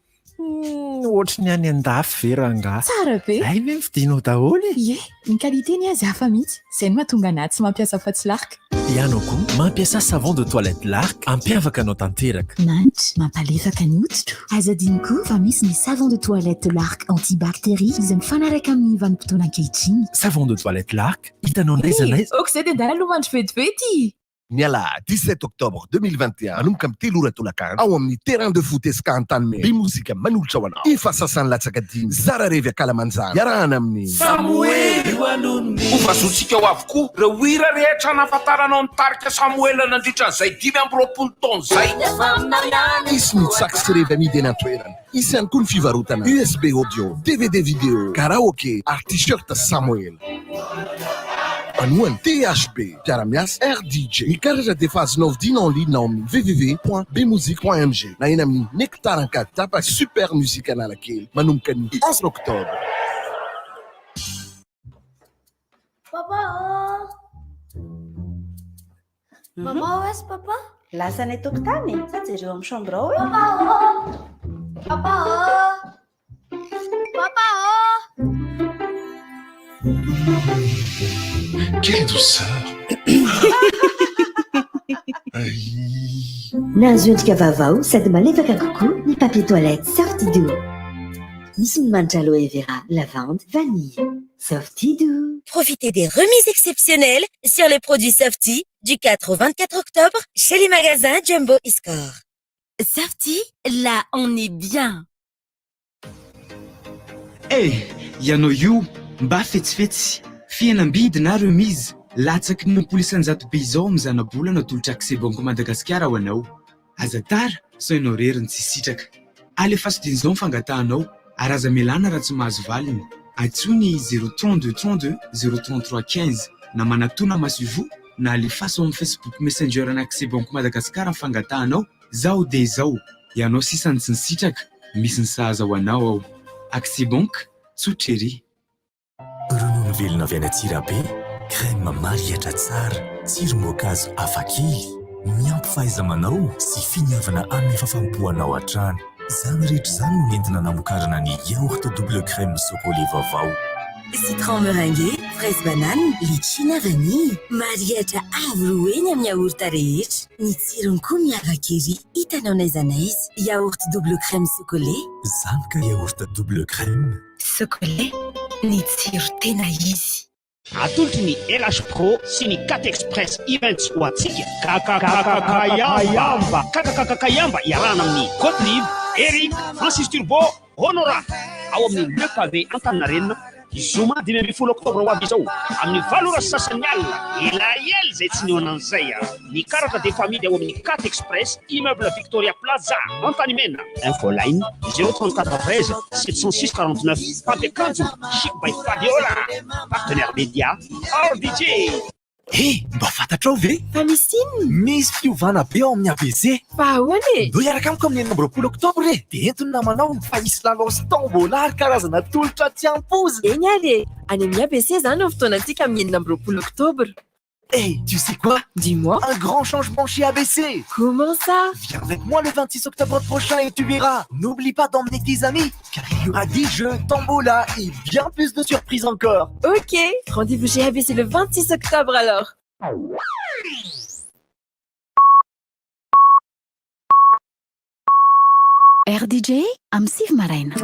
T: Ohatry ny any andafy ve rangahy.
G: Tsara be.
T: Ay ve vidinao daholo e?
G: Ie, ny qualité ny azy hafa mihitsy. Izay no mahatonga anahy tsy mampiasa afa-tsy larika.
T: Ianao koa mampiasa savon de toilette larika ampiavaka anao tanteraka.
G: Manitra, mampalefaka ny hoditro. Aza adiny koa fa misy ny savon de toilette larika antibactérie izay mifanaraka amin'ny vanim-potoana ankehitriny.
T: Savon de toilette larika hitanao n'aiza n'aiza.
G: Okizay dia andala aloha mandro vetivety.
R: Niala 17 octobre 2021 manomboka amin'ny 3 ora tolakandro ao amin'ny terrain de foot Escantanme be mozika manolotra ho anao efa sasany latsaka dimy zara revy akalamanjana iarahana amin'ny
L: Samuel ofazotsika ho avokoa reo hira rehetra nafantaranao nitarika Samuel nandritra an'izay 20 taona zay
R: isy mitsako sy revy amidy eny an-toerana isy ihany koa ny fivarotana USB audio DVD video karaoke ary t-shirt Samuel Anoan THB, Piaramias RDJ. Mikaratra dia azonao vidiana en ligne na amin'ny www.bmusique.mg. Na eny amin'ny Nectar 4 tapa super musique Analakely manomboka ny 11 octobre.
M: Papa Maman, où est-ce papa?
U: Lasa ny tokotany, sa jereo amin'ny chambre ao.
M: Papa Papa
R: Quelle douceur.
U: Nahazo endrika vavao sady malefaka kokoa ny papier toilette Sortido. Misy ny manitra aloe vera, lavande, vanille. Sortido.
W: Profitez des remises exceptionnelles sur les produits Softy du 4 au 24 octobre chez les magasins Jumbo et Score. Softy, là on est bien.
V: Hey, ianao io mba fetsifetsy fihenam-bidy na remise latsaky ny polisanjato be izao mizana-bolana tolotra aksebanko Madagasikara ho anao. Aza tara sao ianao reriny tsy sitraka alefa sodiny izao mifangatahanao ary aza melana raha tsy mahazo valiny atsony 032 32 033 15 na manatona masivo na alefaso amin'ny Facebook Messenger ana aksebanko Madagasikara mifangatahanao zao de zao ianao sisany tsy nisitraka misy ny sahaza ho anao ao Axibank Soutchéri.
N: Ronono velona avy any Atsirabe, crème mariatra tsara, tsiro mokazo hafakely, miampy fahaiza-manao sy finiavana amin'ny fafampoanao hatrany. Zany rehetra zany no nentina namokarana ny yaourt double crème chocolat vaovao.
W: Citron meringué, fraise banane, litchi na vanille. Mariatra avo eny amin'ny yaourt rehetra. Ny tsirony koa miavaka ery. Hitanao n'aiza n'aiza. Yaourt double crème chocolat.
N: Zany ka yaourt double crème.
W: Chocolat, ny tsiro tena izy.
Y: Atolotry ny LH Pro sy ny 4 Express Events ho antsika. Kakakakayamba iarahana amin'ny Gottlieb, Eric, Francis Turbo, Honora. Ao amin'ny Le Pavé Antaninarenina. Zoma 20 octobre ho avy izao amin'ny 8 ora sasany alina elaela zay tsy nihoana an'izay ny karata de famille ao amin'ny 4 Express immeuble Victoria Plaza Antanimena. Info line 034 13 706 49 Pantecanjo Chic by Fabiola partenaire média RDJ.
H: Mba fantatrao ve?
S: Fa misy inona?
H: Misy fiovana be ao amin'ny ABC.
S: Fa ahoana e?
H: Ndo iaraka amiko amin'ny 9 octobre e. Dia entony namanao fa hisy lalao tombola ary karazana tolotra tsy ampozy.
S: Eny ary e, any amin'ny ABC zany ny fotoanantsika amin'ny 9 octobre.
H: Tu sais quoi?
S: Dis-moi.
H: Un grand changement chez ABC.
S: Comment ça?
H: Viens avec moi le 26 octobre prochain et tu verras. N'oublie pas d'emmener tes amis, car il y aura des jeux, tombola et bien plus de surprises encore.
S: Ok, rendez-vous chez ABC le 26 octobre alors.
G: RDJ am Siv Maraina.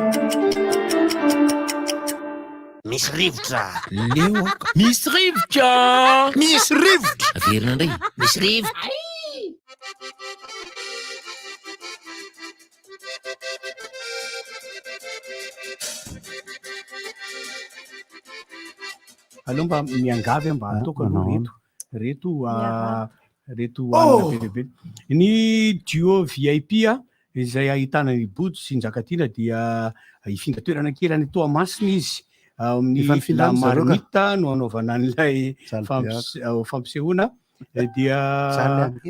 Y: Misy rivotra.
T: Leoaka.
Y: Misy rivotra.
T: Misy rivotra.
Y: Averina indray. Misy rivotra.
C: aleo mba miangavy mba ataoko aloha reto anina bebe ny duo VIP izay ahitana ny Bojo sy Njakatiana dia ifindra toerana kely any Toamasina izy amin'ny la marmita no anaovana an'ilay fampisehoana dia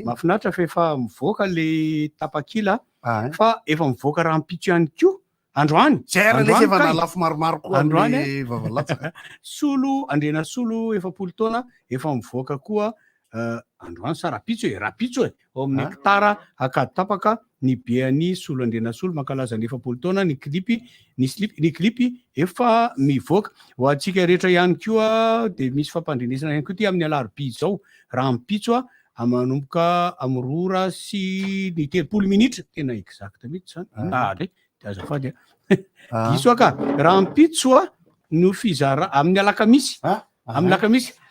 C: mahafinaritra fa efa mivoaka le tapakila fa efa mivoaka raha mipitso ihany koa androany androany solo andrena solo efapolo taona efa mivoaka koa androany sa rapitso rapitso ao amin'ny hectara akady tapaka ny beany solo andrena solo mankalaza ny efapolo taona ny clipy efa mivoaka ho antsika rehetra ihany koa de misy fampandrenesana ihany koa ty amin'ny alarobia zao raha mipitso manomboka amin'ny rora sy ny 30 minitra tena exact mihitsy zany de azafady diso ka raha mipitso no fizara amin'ny alakamisy amin'ny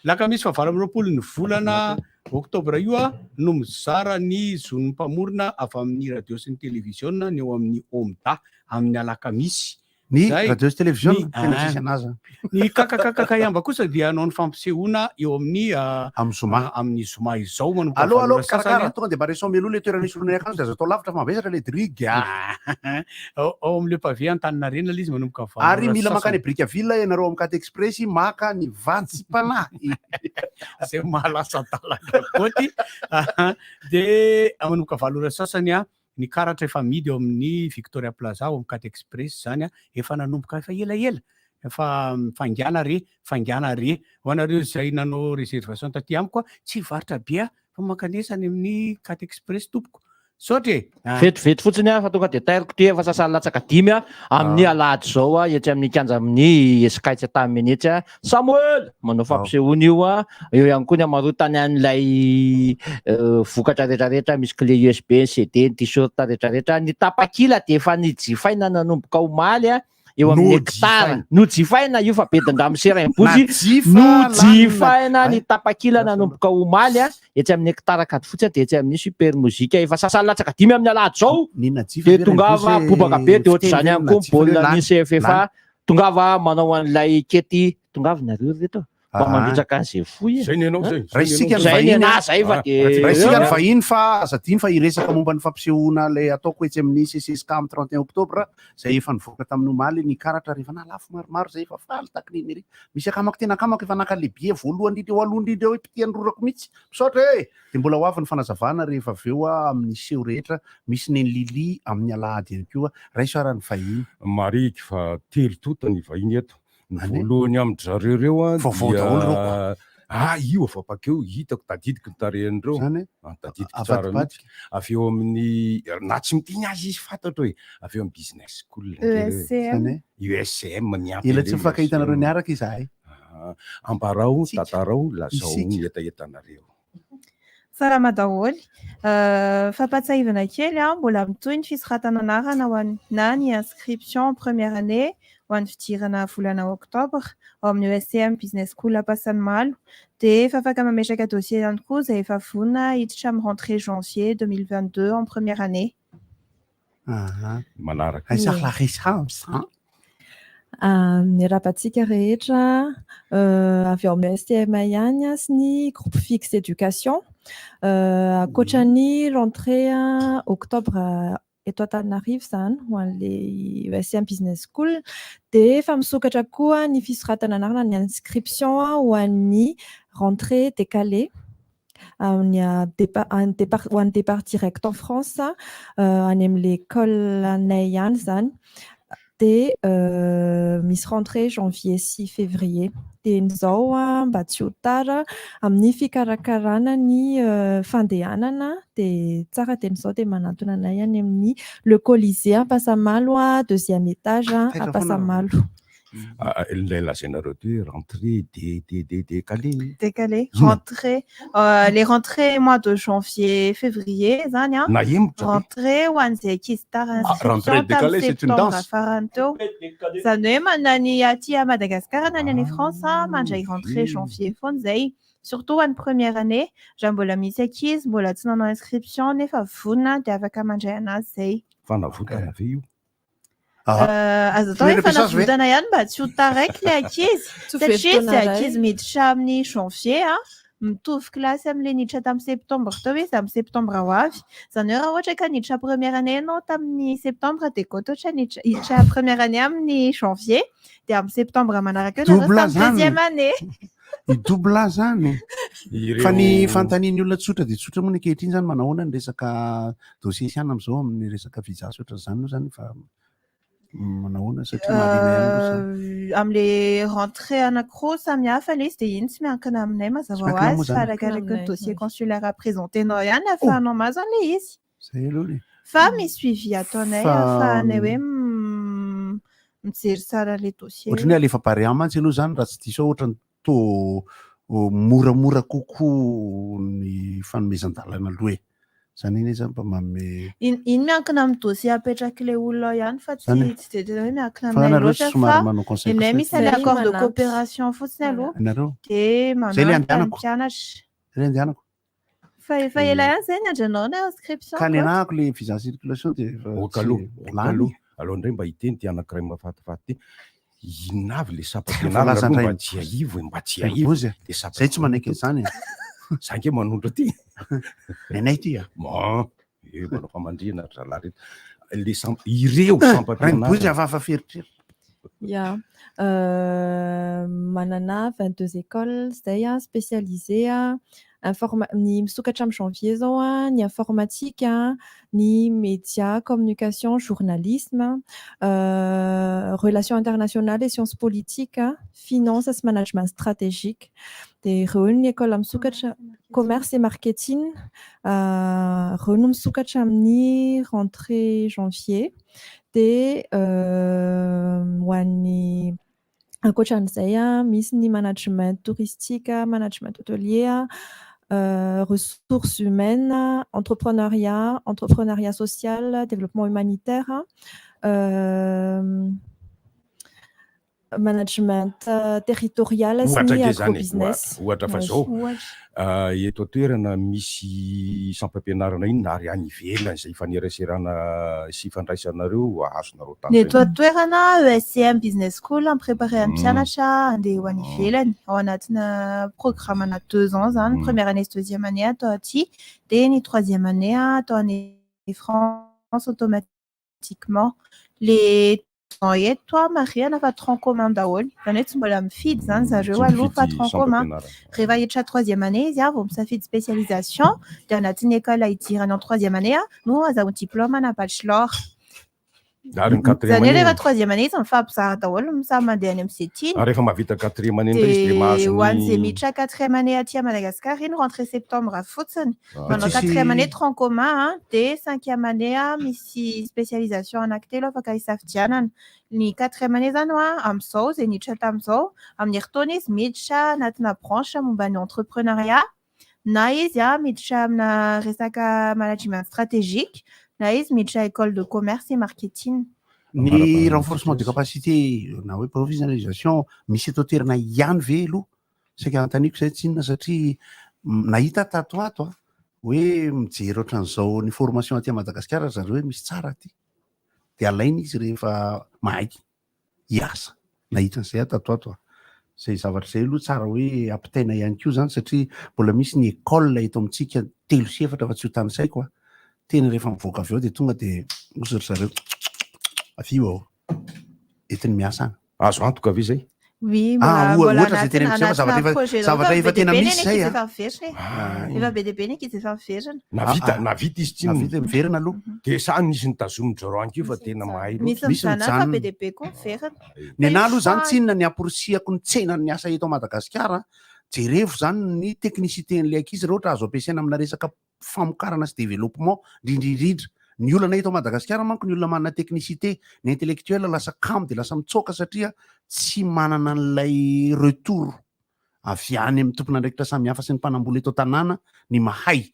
C: lakamisy fa 20 ny volana oktobra io a no mizara ny zon'ny mpamorona avy amin'ny radio sy ny televisiona ny eo amin'ny omda amin'ny alakamisy
A: ny radio sy televisiona tena sisy anazy
C: ny kakakakaka ihamba kosa dia anao ny fampisehoana eo amin'ny amin'ny zoma izao
A: alo karakara tonga de mba reso melo le toerana isy olona akanjo de azo atao lavitra fa mavesatra le drigue
C: ao amin'le pavé Antaninarenina le izy manomboka
A: ary mila makany Brickaville ianareo amin'ny Cate Express maka ny vatsy-panahy
C: zay mahalasa talaka koty de manomboka 7 ora sasany a ny karatra efa midy eo amin'ny Victoria Plaza ao amin'ny Cate Express zany a efa nanomboka efa elaela efa fangana re ho anareo izay nanao réservation taty amiko tsy varotra be fa makanesany amin'ny Cate Express tompoko saotra
B: vetivety fotsiny fa tonga de tairiko ty efa sasany latsaka 10 amin'ny alahady zao etsy amin'ny kanja amin'ny eskaitsy taminetsy Samuel manao fampisehoana io eo ihany koa ny amarotany an'ilay vokatra rehetrarehetra misy clé USB CD t-shirt rehetrarehetra ny tapakila de efa nijifaina nanomboka omaly eo amin'ny hectare nojifaina io fa bedindramo Serimbozy nojifaina ny tapakila nanomboka omaly etsy amin'ny hectare kady fotsy de etsy amin'ny super mozika efa sasany latsaka 10 amin'ny alahady zao de tongava bobaka be de ohatr'izany ihany koa baolina ny CFFA tongava manao an'ilay kety tongava nareo reto mba mandritsaka an'izay foy
A: raisika ny vahiny fa azadiny fa iresaka momba ny fampisehoana le ataoko etsy amin'ny CCSK amin'ny 31 oktobra zay efa nivoaka tamin'ny omaly ny karatra rehefa nalafo maromaro zay efa faly takininy ery misy akamako tena akamako efa nakaleibia voalohany indrindra eo aloha indrindra eo ipitiany rorako mihitsy misaotra de mbola ho avy ny fanazavana rehefa avy eo amin'ny seho rehetra misy ny lili amin'ny alahady ihany koa raisoarany vahiny
D: mariky fa telo tota ny vahiny eto ny voalohany amin'ny zareo reo io efa bakeo hitako tadidiko ny tarehan'ireo tadidiko tsara mihitsy avy eo amin'ny na tsy mitiny azy izy fantatro hoe avy eo amin'ny business school USM
A: ela tsy mifankahitanareo niaraka izahay
D: ambarao tatarao lazao ny etaetanareo
F: salama daholo fampatsahivana kely mbola mitohy ny fisoratana anarana ho na ny inscription première année ho an'ny fidirana volana oktobra ao amin'ny USM business school Ampasanimalo dia efa afaka mametraka dossier ihany koa izay efa vonona hiditra amin'ny rentrée janvier 2022 en première année
D: manaraka
I: miarabantsika rehetra avy ao amin'ny USM ihany sy ny groupe fixe d'éducation ankoatran'ny rentrée octobre eto Antananarivo zany ho an'le USM business school dia efa misokatra koa ny fisoratana anarana ny inscription ho an'ny rentrée décalée ho an'ny départ direct en France any amin'le école anay ihany zany dia misy rentrée janvier sy février dia nizao mba tsy ho tara amin'ny fikarakarana ny fandehanana dia tsara dia nizao dia manantona anay any amin'ny le Colisée Ampasanimalo deuxième étage Ampasanimalo
D: ilay lazainareo ty rentrée
F: décalé rentrée les rentrées mois de janvier février zany rentrée ho an'izay ankizy tara inscription tamin'ny septembre farany teo zany hoe manany aty à Madagascar na any France mandray rentrée janvier foana zay surtout ho an'ny première année raha mbola misy ankizy mbola tsy nanao inscription nefa vonona dia afaka mandray anazy zay
D: fanavotana ve io
F: azo atao hoe fanavodana ihany mba tsy ho taraiky le ankizy satria sy ankizy miditra amin'ny janvier mitovy kilasy amin'le niditra tamin'ny septembre tao izy amin'ny septembre ho avy zany hoe raha ohatra ka niditra première année ianao tamin'ny septembre dia koa ohatra niditra première année amin'ny janvier dia amin'ny septembre manaraka eo nareo tamin'ny deuxième année
A: idobla zany fa ny fanontanian'ny olona tsotra dia tsotra moa ny ankehitriny zany manahoana ny resaka dossier siana amin'izao amin'ny resaka visa sy ohatran'izany moa zany fa manahoana satria
F: amin'le rentrée anankiroa samy hafa le izy dia iny tsy miankina aminay mazava ho azy fa arakaraka ny dossier consulaire présentenao ihany ahafahanao mazo an'le izy
A: zay aloha
F: fa misy suivi ataonay ahafahanay hoe mijery tsara le dossier
A: ohatrany hoe alefa pare mantsy aloha zany raha tsy diso ohatrany to moramora kokoa ny fanomezan-dalana aloha e zany iny zany mba manome
F: iny miankina amin'ny dossier apetraky le olona ihany fa tsy de hoe miankina aminay loatra fa inay misy le accord de coopération fotsiny aloha dia mampianatra
A: zay le andianako
F: fa efa ela ihany zay ny andranao na inscription
A: ka nianahako le visa circulation dia
D: okaloha aloha indray mba hiteny ty anankiray mafatifaty ty inona avy le sapampianarana aloha mba tsy aivo mba tsy aivo de
A: zay tsy manaiky zany
D: za nke manondra ty
A: nenay ty
D: manao fa mandrina zalareto le ireo sampampianarana
A: afafa feritreritra
I: Ya, manana 22 écoles zay spécialisé ny misokatra amin'ny janvier zao ny informatique ny média communication journalisme relations internationales et sciences politiques finance sy management stratégique de reo ny école misokatra commerce et marketing reo no misokatra amin'ny rentrée janvier de ho an'ny ankoatran'izay misy ny management touristique management hôtelier ressources humaines entrepreneuriat social développement humanitaire management territorial sy ny agrobusiness
D: ohatra fa zao eto toerana misy sampampianarana iny na ary any ivelany zay fanerasirana sy fandraisanareo ahazonareo
F: ny eto toerana ESCM business school préparé amin'ny mpianatra andeha ho any ivelany ao anatina programme ana 2 ans zany première année sy deuxième année atao aty de ny troisième année atao any France automatiquement les eto mariana fa tronc commun daholo zany hoe tsy mbola mifidy zany zareo aloha fa tronc commun rehefa hiditra troisième année izy vao misafidy spécialisation de anatin'ny école idirany en troisième année no azahoany diplôme na bachelor zany hoe rehefa troisième année izy mifampizara daholo samy mandeha any amin'ny setiny
D: rehefa mahavita quatrième année ndray izy de mahazo
F: ho an'izay miditra quatrième année aty à Madagascar iny rentrée septembre fotsiny manao quatrième année tronc commun de cinquième année misy spécialisation anankitelo afaka hisafidianana ny quatrième année zany amin'izao zay niditra tamin'izao amin'ny heritaona izy miditra anatina branche momba ny entrepreneuriat na izy miditra amina resaka management stratégique na izy miditra école de commerce et marketing
A: ny renforcement de capacité na hoe professionnalisation misy eto toerana ihany ve aloha saika antaniko zay tsy inona satria nahita tato ato hoe mijery ohatran'izao ny formation aty Madagasikara zareo hoe misy tsara aty de alaina izy rehefa mahay hiasa nahita an'izay tato ato zay zavatra zay aloha tsara hoe ampitaina ihany koa zany satria mbola misy ny école eto amintsika 3 sy 4 fa tsy ho tany saiko tena rehefa mivoaka avy eo de tonga de osatra zareo afio ao etiny miasa
D: azo antoka ve zay
F: oui
A: ohatra zay tena zavatra efa tena misy zay
F: efa be deabe ny ankizy efa miverina
D: navita izy tsy
A: navita miverina aloha
D: de sa nisy nitazomindreo anko fa tena mahay
F: misy fa be deabe koa miverina
A: ny anahy aloha zany tsy inona ny aporisiako ny tsenany ny asa eto a Madagasikara jerevo zany ny technicité-n'le ankizy rehefa ohatra azo ampiasaina amina resaka famokarana sy développement indrindrindra ny olana eto Madagasikara manko ny olona manana technicité ny intellectuel lasa kamo de lasa mitsoka satria tsy manana an'ilay retour avy any amin'ny tompon'andraikitra samihafa sy ny mpanambola eto tanàna ny mahay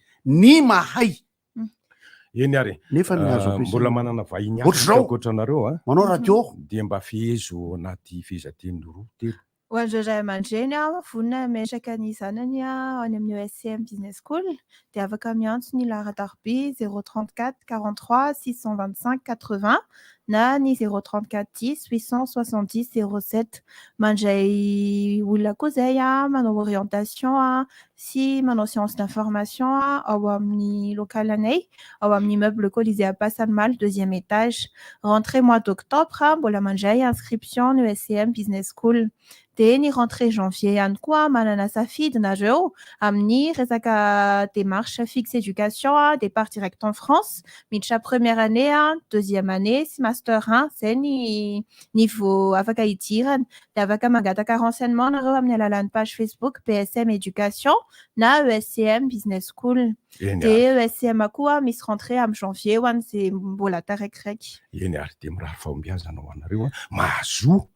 D: eny ary
A: nefa ny azo
D: mbola manana vahiny
A: ankoatranareo manao radio
D: de mba fehezo anaty fehezanteny roa telo
F: ho an'ireo ray aman-dreny vonona metraka ny zanany any amin'ny ESCM business school de afaka miantso ny laharatarby 034 43 625 80 na ny 034 10 870 07 mandray olona koa zay manao orientation sy manao science d'information ao amin'ny local anay ao amin'ny immeuble Colisée à Passanmal 2e étage rentrée mois d'octobre mbola mandray inscription ny ESCM business school de ny rentrée janvier ihany koa manana safidinareo amin'ny resaka démarche fixe éducation départ direct en France miditra première année deuxième année sy master 1 zay ny niveau afaka hidirana de afaka mangataka renseignement nareo amin'ny alalan'ny page Facebook PSM éducation na ESCM business school de ESCM koa misy rentrée amin'ny janvier ho an'izay mbola taraikiraiky
D: eny ary de mirary fahombiazana ho anareo mahazo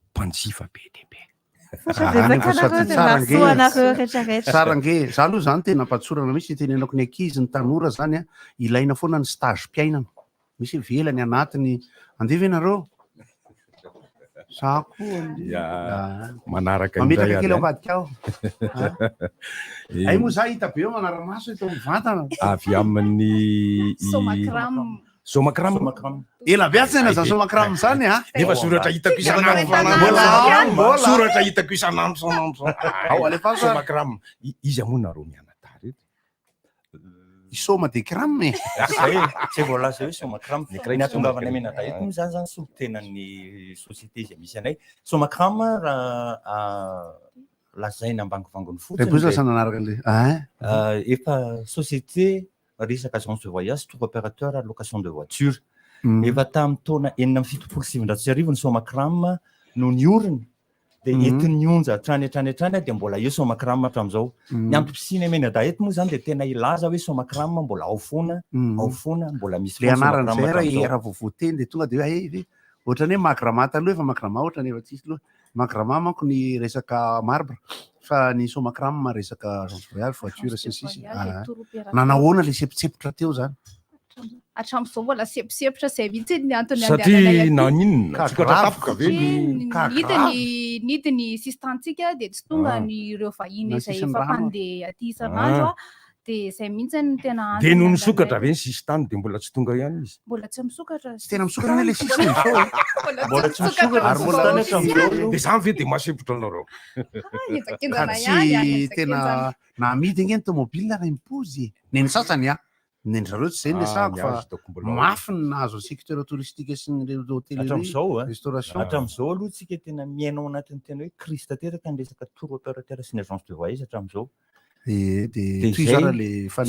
D: mpanjifa be deabe
A: tsara nge za aloha zany tena mpatsorana misy tenenako ny ankizy ny tanora zany ilaina foana ny stage mpiainana misy velany anatiny andevy nareo
D: manaraka
A: mametaka kely ambadika ao ay moa za hita be eo manaramaso eto mivantana
D: avy amin'ny somakram
A: ela biatsana za somakram zany a
D: nefa soratra hitako soratra hitako isanandro
A: ao alefa
D: somakram izy amona ro mianatary
A: isoma de kram
J: tsy voalaza hoe somakram ny atongavanay menada eto moa zany zany solitenan'ny société izay misy anay somakram raha lazaina ambangovangony
A: fotsiny
J: efa société resaka agence de voyage tour opérateur location de voiture efa tamin'ny taona 777 ny somakram no niorina de entin'ny onja hatrany de mbola eo somakram hatramin'izao ny antom-pisina menada eto moa zany de tena ilaza hoe somakram mbola ao foana mbola misy
A: le anaran'izay raha vovoateny de tonga de hoe ohatrany hoe magramata aloha efa magrama ohatrany efa tsisy loha magrama manko ny resaka marbre fa ny somakram resaka voyage voiture sisy nanahoana le sepitsepotra teo zany
K: hatramin'izao mbola seposepotra zay mihitsy ny antony
D: satria naninona tsokatra ve
K: nidiny sistantsika de tsy tonga ny ireo vahiny zay efa mpandeha aty isan'andro de zay mihitsy ny tena
D: de no nisokatra ve ny sistany de mbola tsy tonga ihany izy
K: mbola tsy misokatra
A: tsy tena misokatra le sistany
K: mbola tsy misokatra
D: de zany ve de masepotra anareo
A: tsy tena namidy ngeny tomobile raha impozy neny sasany a neny zareo tsy zay lesako fa mafy ny nahazo secteur touristique sy ny hôtellerie restauration
J: hatramin'izao aloha tsika tena miainao anatin'ny tena hoe crise tanteraka ny resaka tour opérateur sy ny agence de voyage hatramin'izao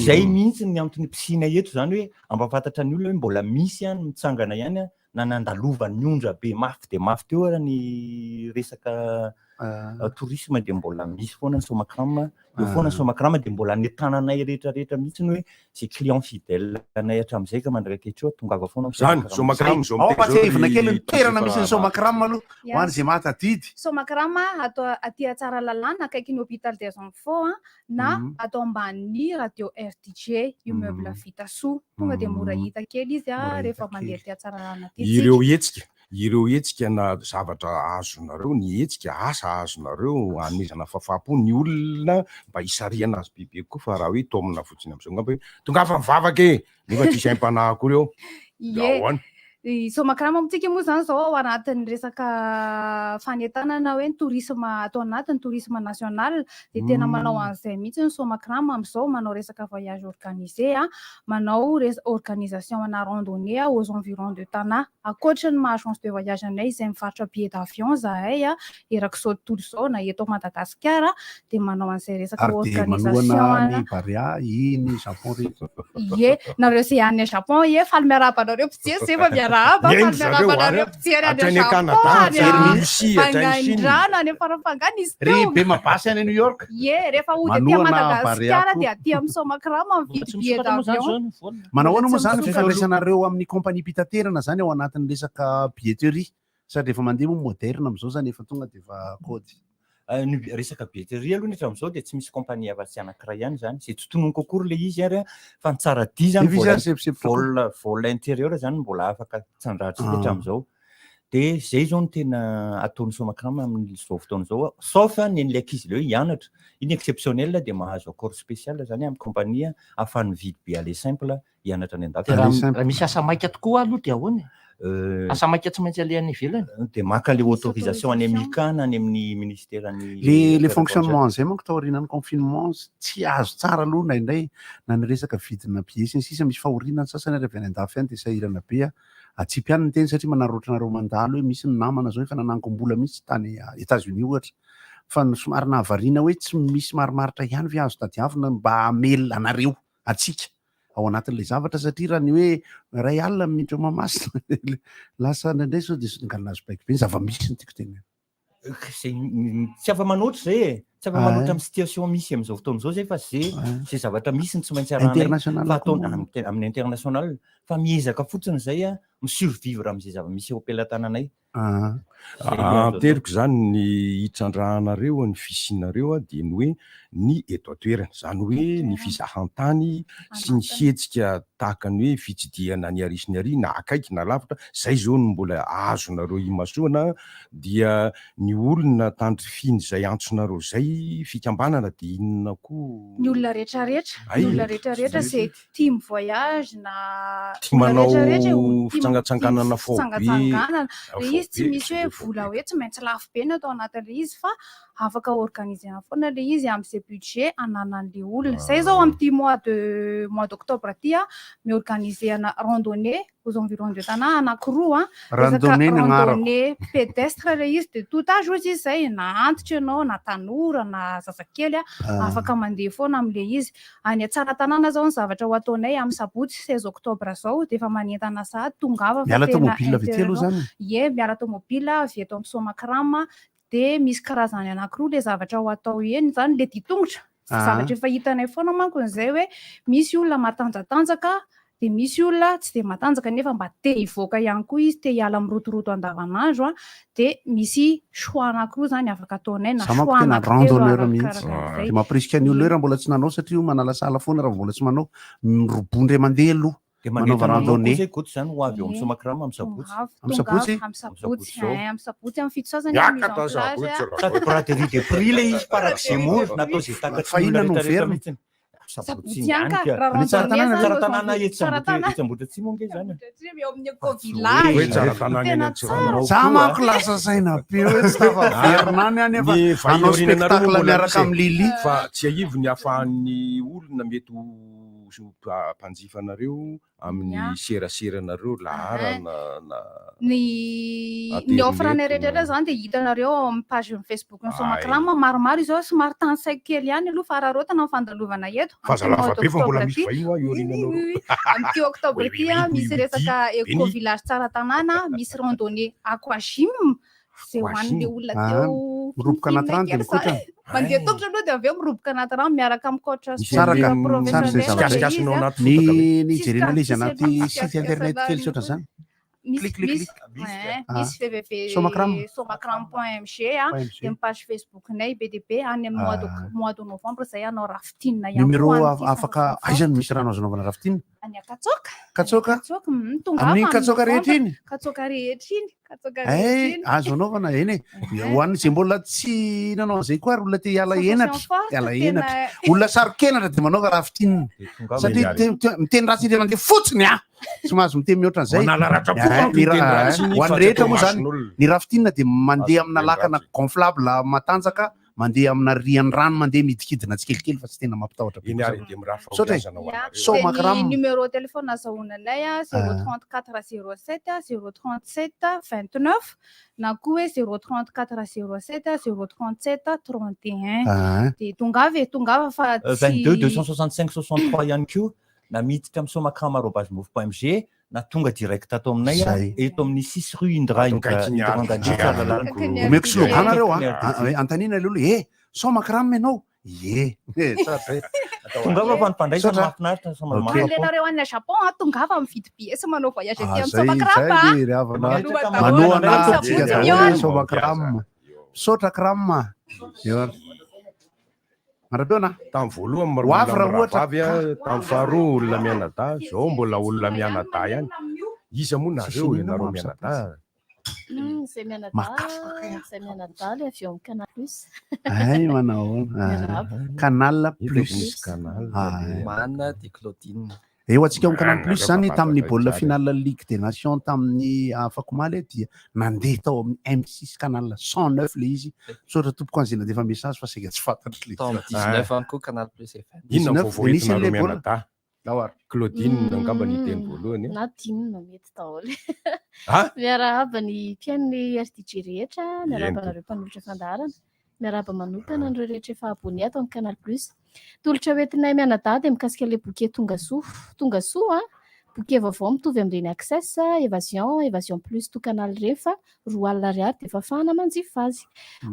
J: zay mihitsy ny antony pisina eto zany hoe ampafantatra ny olona hoe mbola misy any mitsangana ihany na nandalova ny ondra be mafy de mafy teo ara ny resaka tourisme de mbola misy foana ny somakram eo foana ny somakram de mbola ny tananay rehetrarehetra mihitsy ny hoe c'est client fidèle anay hatramin'izay ka mandraketra tongava foana
D: zany somakram
A: ao patsevina kely ny toerana misy ny somakram aloha ho any zay mahatadidy
K: somakram atao aty Tsara lalàna akaiky ny hôpital des enfants na atao ambanin'ny radio RTG immeuble vita soa tonga de mora hita kely izy rehefa mandeha aty Tsara lalàna aty
D: ireo hetsika na zavatra azonareo ny hetsika asa azonareo anomezana fafapo ny olona mba hisariana azy bebe koa fa raha hoe tomina fotsiny am'izao ngamba hoe tonga fa mivavaka nefa tsisy aim-panahy akory eo ahoana
K: somakram amintsika moa zany zao ao anatin'ny resaka fanentanana hoe ny tourisme atao anatin'ny tourisme national de tena manao an'izay mihitsy ny somakram amin'izao manao resaka voyage organisé manao organisation ana randonnée aux environs de Tana akoatra ny agence de voyage anay izay mivarotra billet d'avion zahay eraky zao tontolo zao na eto Madagasikara de manao an'izay resaka organisation
A: Paria iny Japon reto
K: nareo zay any Japon faly miarahaba anareo mpijery zay fa miarahaba miarahaba mpijery any Japon any farafangana izy teo
A: be mabasy any New York
K: rehefa ody aty Madagasikara de aty amin'ny somakram mividy billet d'avion
A: manahoana moa zany fifandraisanareo amin'ny compagnie mpitaterana zany ao anatin'ny resaka billetterie sady efa mandeha moa moderne am'izao zany efa tonga de efa kody
J: resaka billetterie aloha ny hatramin'izao de tsy misy compagnie afa-tsy anankiray ihany zany zay totononiko akory le izy ary fa ny tsara dia zany vol intérieur zany mbola afaka tsandrahantsika hatramin'izao de zay zao no tena ataon'ny somakram amin'izao fotoana zao sauf ny an'ilay ankizy leo hianatra iny exceptionnel de mahazo accord spécial zany amin'ny compagnie afahany vidy be aller simple hianatra ny andafy
B: raha misy asa maika tokoa aloha de ahoana asa maika tsy maintsy alehan'ny ivelany
J: de maka le autorisation any amikana any amin'ny ministère any
A: le fonctionnement zay manko taorianany confinement tsy azo tsara aloha naindray na ny resaka vidina billet sy ny sisa misy fahorinany sasany ary avy any andafy any de sahirana be atsipy any ny teny satria manaroatranareo mandalo hoe misy ny namana zao efa nanankom-bola mihitsy tany États-Unis ohatra fa somary nahavariana hoe tsy misy marimaritra ihany ve azo tadiavina mba amela anareo atsika ao anatin'le zavatra satria raha ny hoe ray alina midro mamasina lasa ndraindray sao de ngalinazo baiky be zava-misy ny tiako tena
J: tsy afa-manoatra zay tsy afa-manoatra amin'ny situation misy amin'izao fotoana izao zay fa zay zavatra misy ny tsy maintsy amin'ny international fa miezaka fotsiny zay misurvivre amin'izay zava-misy eo am-pelantananay
D: Teriko zany ny hitrandrahanareo ny fisianareo dia ny hoe ny eto atoerana zany hoe ny fizahantany sy ny hetsika tahaka ny hoe fitsidihana ny arisy ny ary na akaiky na lavitra zay zao no mbola azonareo imasoana dia ny olona tandrifiny zay antsonareo zay fikambanana dia inona koa
K: ny olona rehetrarehetra ny olona rehetrarehetra zay tia mivoyage na
D: tia manao fitsangatsanganana
K: fitsangatsanganana le izy tsy misy hoe vola hoe tsy maintsy lafo be ny atao anatin'le izy fa afaka organiser foana le izy amin'izay budget ananan'le olona zay zao amin'ity mois d'octobre ty miorganiser randonnée aux environs de tana anankiroa randonnée pédestre le izy de tout âge ozy izy zay na antitra ianao na tanora na zazakely afaka mandeha foana amin'le izy any Tsaratanàna zao ny zavatra ho ataonay amin'ny sabotsy 16 octobre zao de efa manentana sahady tongava
A: miala tomobile avy aloha zany
K: miala tomobile avy eto amin'ny Somakrama de misy karazany anankiroa le zavatra ho atao eny zany le ditongotra zavatra efa hitanay foana manko n'izay hoe misy olona matanjatanjaka de misy olona tsy de matanjaka nefa mba te hivoaka ihany koa izy te hiala mirotoroto andavanandro de misy choix anankiroa zany afaka ataonay na choix
A: randonneur mihitsy mampirisika ny olona raha mbola tsy nanao satria manala sala foana raha mbola tsy manao robondre mandeha aloha
J: manaova randonnée zay koa zany ho avy eo amin'ny Somakrama amin'ny sabotsy
K: amin'ny sabotsy amin'ny fito sasany
J: sady braderie de prix le izy parakzemour natao zay
A: fahina no verina
K: sabotsy ihany ka
J: Tsaratanàna Etsambotra tsy monge zany
K: eo amin'ny éco-village
A: za manko lasa saina be hoe tsy tafaverinany any efa anao spectacle miaraka amin'ny Lili
D: fa tsy ahivo ny afahan'ny olona mety mpanjifanareo amin'ny seraseranareo laharana
K: ny offre-nay rehetrarehetra zany de hitanareo amin'ny page Facebook ny Somakrama maromaro izy ao somary tany saiko kely ihany aloha fa raharotana fandalovana eto
D: fazalafa-be fa mbola misy vahiny iorinanao
K: amin'ty octobre ty misy resaka éco-village Tsaratanàna misy randonnée aquagym zay hoan'le olona teo
A: miroboka anaty rano de mikotra
K: mandeha tongotra aloha de avy eo miroboka anaty rano miaraka amin'ny coach
A: ny jerena le izy anaty site internet kely tsotra zany
K: misy www.somakram.mg de ny page Facebook nay BDP any amin'ny mois de novembre zay anao raftinina
A: numéro afaka aizany misy rano azonavana raftinina
K: any Katsoka
A: amin'ny Katsoka rehetra iny
K: Katsoka rehetra iny
A: azo anaovana eny hoan'ny zay mbola tsy nanao zay koa ary olona te hiala enatra olona sarokenatra de manaova raftinina satria miteny ratsy ire mandeha fotsiny tsy mahazo miteny mihoatra an'izay hoan'ny rehetra moa zany ny raftinina de mandeha amina lakana gonflable matanjaka mandeha amina rian'ny rano mandeha midikidina tsikelikely fa tsy tena mampitahotra
K: Somakrama numéro téléphone azahoananay 034 07 037 29 na koa hoe 034 07 037 31 de tongava fa
J: 22 265 63 ihany koa na miditra amin'ny somakrama@move.mg na tonga direct ato aminay eto amin'ny 6 rue Indraindra
A: omeko slogan nareo antanina le olo Somakrama ianao
J: tongava fa ny mpandraisana mahafinaritra
K: mandehanareo any Japon tongava mividy pièce manao voyage aty amin'ny Somakrama
A: Somakrama Sotrakrama marabeona
D: tamin'ny voalohany maromavavy tamin'ny faharoa olona mianada zao mbola olona mianada ihany iza moa nareo ianareo mianada
E: zay mianada le avy eo amin'ny Canal Plus
A: manao Canal Plus
O: Mana de Claudine
A: eo antsika amin'ny Canal Plus zany tamin'ny baolina finale Ligue des Nations tamin'ny afakomaly dia nandeha tao amin'ny M6 Canal 109 le izy sotra tompoko an'izay na defa message fa sega tsy fantatry le
O: 19 any koa Canal Plus FM
D: inona vovô entinareo mianada Claudine angamba ny teny voalohany
E: na dinina mety daholo miarahaba ny mpiain'ny RTG rehetra miarahaba nareo mpanolotra fandarana miarahaba manokana an'ireo rehetra efa abonné ato amin'ny Canal Plus tolotra hoentinay mianada dia mikasika le bouquet tonga soa bouquet vaovao mitovy amin'ireny access évasion plus tout canal rehefa 2 alina ariary dia efa afahana manjifa azy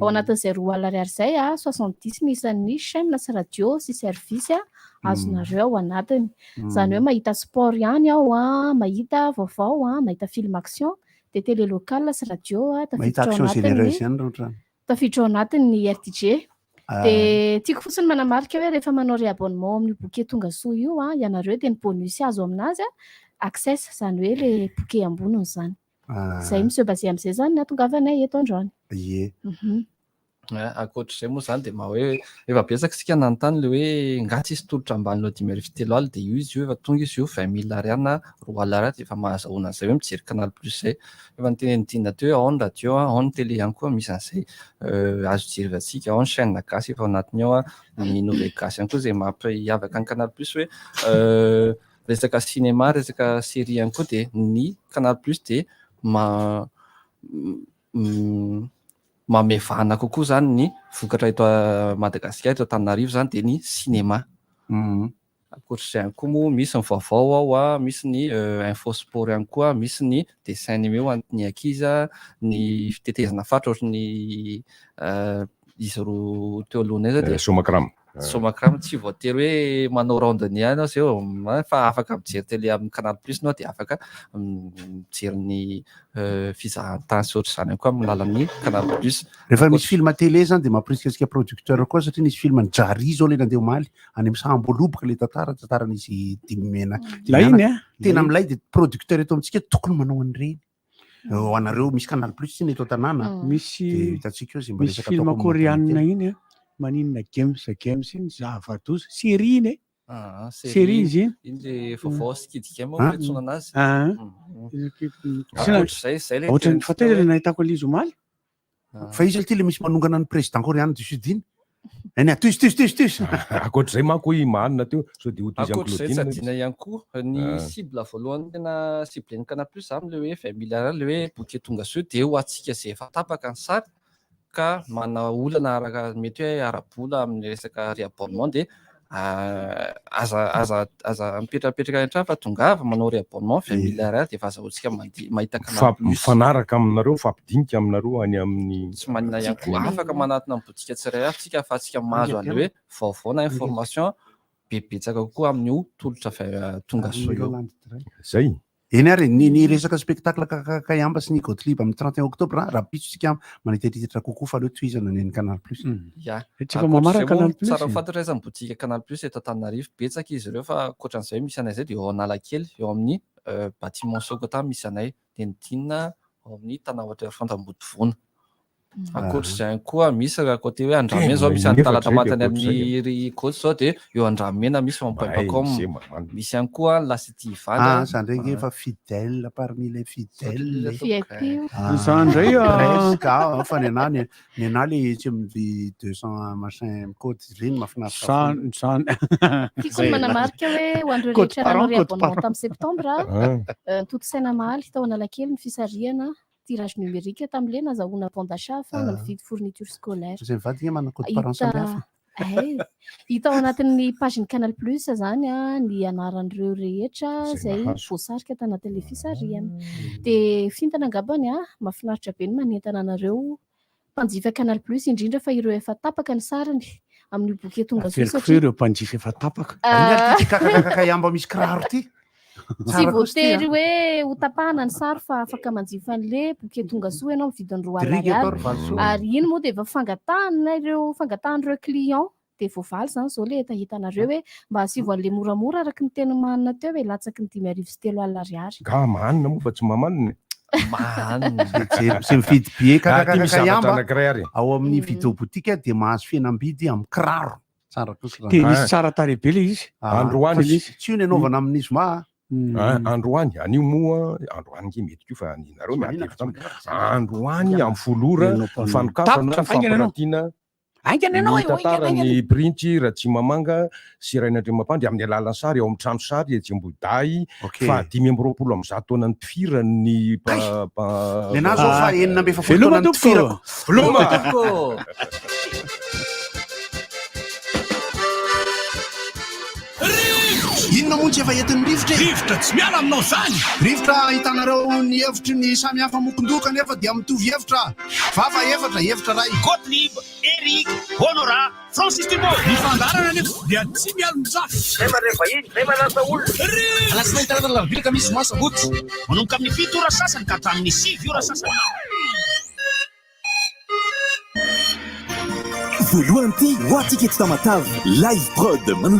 E: ao anatin'izay 2 alina ariary zay 70 misan'ny chaîne sy radio sy service azonareo ao anatiny zany hoe mahita sport ihany ao mahita vaovao mahita film action dia télé locale sy radio
A: mahita action généreuse ihany roatra
E: tafiditra ao anatin'ny RTG. Dia tiako fotsiny manamarika hoe rehefa manao réabonnement amin'ny bouquet tonga soa io ianareo dia ny bonus azo aminazy access izany hoe le bouquet amboniny izany. Izay monsieur Bazia amin'izay zany nahatongavanay eto androany.
A: Ie.
O: Ankoatr'izay moa zany dia hoe efa betsaka isika nanontany le hoe nga tsisy tolotra ambany lo 5,7 alina dia io izy io efa tonga izy io 20 000 ariary 3 alina dia efa mahazahoana an'izay hoe mijery canal plus zay. Efa nitenenidina teo ao ny radio ao ny télé ihany koa misy an'izay azo jerevantsika ao ny chaîne gasy efa ao anatiny ao ny nouvelle gasy ihany koa izay mampiavaka ny canal plus hoe resaka cinéma resaka série ihany koa dia ny canal plus dia mamevana kokoa zany ny vokatra eto Madagasikara eto Antananarivo zany dia ny cinéma. Ankoatr'izay ihany koa moa misy ny vaovao ao misy ny info sport ihany koa misy ny dessin animé ho an'ny ankizy ny fitetezana fatra ohatry ny izy roa teo alohana dia Somakram tsy voatery hoe manao randonnée ianao zay fa afaka mijery télé amin'ny canal plus anao dia afaka mijery ny fizahantany sy ohatr'izany ihany koa amin'ny lalan'ny canal plus.
A: Rehefa misy film télé zany dia mampirisika antsika producteur koa satria nisy film Jari zao le nandeha omaly any amin'ny Samboloboka le tantaran'izy Dimena tena amilay dia producteur eto amintsika tokony manao an'ireny. Ho anareo misy canal plus sy ny eto an-tanàna
C: misy film coréenne iny maninona games iny zava-doza série iny série izy
O: iny le vaovao sy kids game fetsona anazy.
C: Ohatrany fatezana nahitako alizy omaly
A: fa izy ty le misy manongana ny président coréen du sud iny eny tus
D: akoatr'izay manko manina teo so dia
O: akoatr'izay tsy adina ihany koa ny cible voalohany tena cible ny canal plus zany le hoe 20 000 ariary le hoe bouquet tonga soa dia ho antsika zay efa tapaka ny sary ka mana olana araka mety hoe arabola amin'ny resaka réabonnement dia aza mipetrapetraka an-trano fa tongava manao réabonnement 20 000 ariary dia efa azahoantsika mahita canal plus
D: mifanaraka aminareo mifampidinika aminareo any amin'ny
O: tsy manina ihany koa afaka manatona amin'ny bodika tsiray avy tsika fa tsika mahazo an'le hoe vaovao na information bebetsaka kokoa amin'io tolotra tonga soa io
D: zay.
A: Eny ary ny resaka spectacle kakayamba sy ny Gottlieb amin'ny 31 oktobra raha pitsotsika maniterititra kokoa fa aleo tohizana ny canal plus.
O: Tsara fantatra izany bodika canal plus eto Antananarivo betsaka izy ireo fa ankoatran'izay misy anay zay dia eo Analakely eo amin'ny bâtiment Sokota misy anay dia ny dinina ao amin'ny Tanahotera Fantambodivona. Ankoatr'izay koa misy raha kote hoe Andramena zao misy any talata matany amin'ny gauche zao dia eo Andramena misy Pampacom misy ihany koa Lasity Ivana
A: zany ndray efa fidèle parmi les fidèles
C: zany ndray
A: presque fa ny anay le tsy amin'ny 200 machin code ireny mahafinaritra
C: zany
E: tiako manamarika hoe ho andreo rehetra nanao réabonnement tamin'ny septembre Toto-tsaina Mahaly tao Analakely ny fisarihana tirage numérique tamin'ile nazahoana bon d'achat fa mividy fourniture scolaire.
A: Zay mivady mana code parent samihafa.
E: Hita ao anatin'ny paginy canal plus zany ny anaran'ireo rehetra izay voasarika tao anatin'le fisarihana. Dia fintana angambany mahafinaritra be ny manentana anareo mpanjifa canal plus indrindra fa ireo efa tapaka ny sarany amin'ny bouquet tonga soa
C: satria ireo mpanjifa efa tapaka.
A: Kakayamba misy kiraro ty.
E: Tsy voatery hoe ho tapahana ny sary fa afaka manjifa an'le bouquet tonga soa ianao mividy ny 2 ariary ary iny moa dia efa fangatahan'ireo client dia voavaly zany zao le hitanareo hoe mba hasivo an'le moramora araka ny teny manina teo hoe latsaky ny 5,3 alina ariary.
D: Ga manina moa fa tsy mamanina.
A: Tsy mividy bie kakayamba ao amin'ny vidéo boutique dia mahazo fihenam-bidy amin'ny kiraro.
C: Dia misy tsara tarehy be le izy.
D: Androany
A: tsy io ny anaovana amin'ny zoma.
D: Androany anio moa androany nge mety ko fa ninareo miatevitra androany amin'ny folora fanokafana fampirantiana ny tantara ny printy Ratsimamanga sy Rainandriamampandry amin'ny alalan'ny sary ao amin'ny trano sary Jemboday fa 520 amin'ny taonany mpifira ny
A: nenazy fa 9 taonany mpifirako
D: veloma
H: inona
A: namontsy efa entin'ny rivotra
D: rivotra tsy miala aminao zany
A: rivotra hitanareo ny hevitry ny samy hafa mokondoka nefa dia mitovy hevitra vafa hevitra ray
Y: Gottlieb, Eric, Honora, Francis Thibault.
D: Ny fandarana nefa dia tsy miala mijafy
Y: Zay mareva iny, zay manasa olona
D: alasinainy taratana laviraka misy masa goty
Y: manomboka amin'ny 7 ora sasany ka hatramin'ny 6 ora sasany
H: voalohany ty ho atika eto Tamatave live prod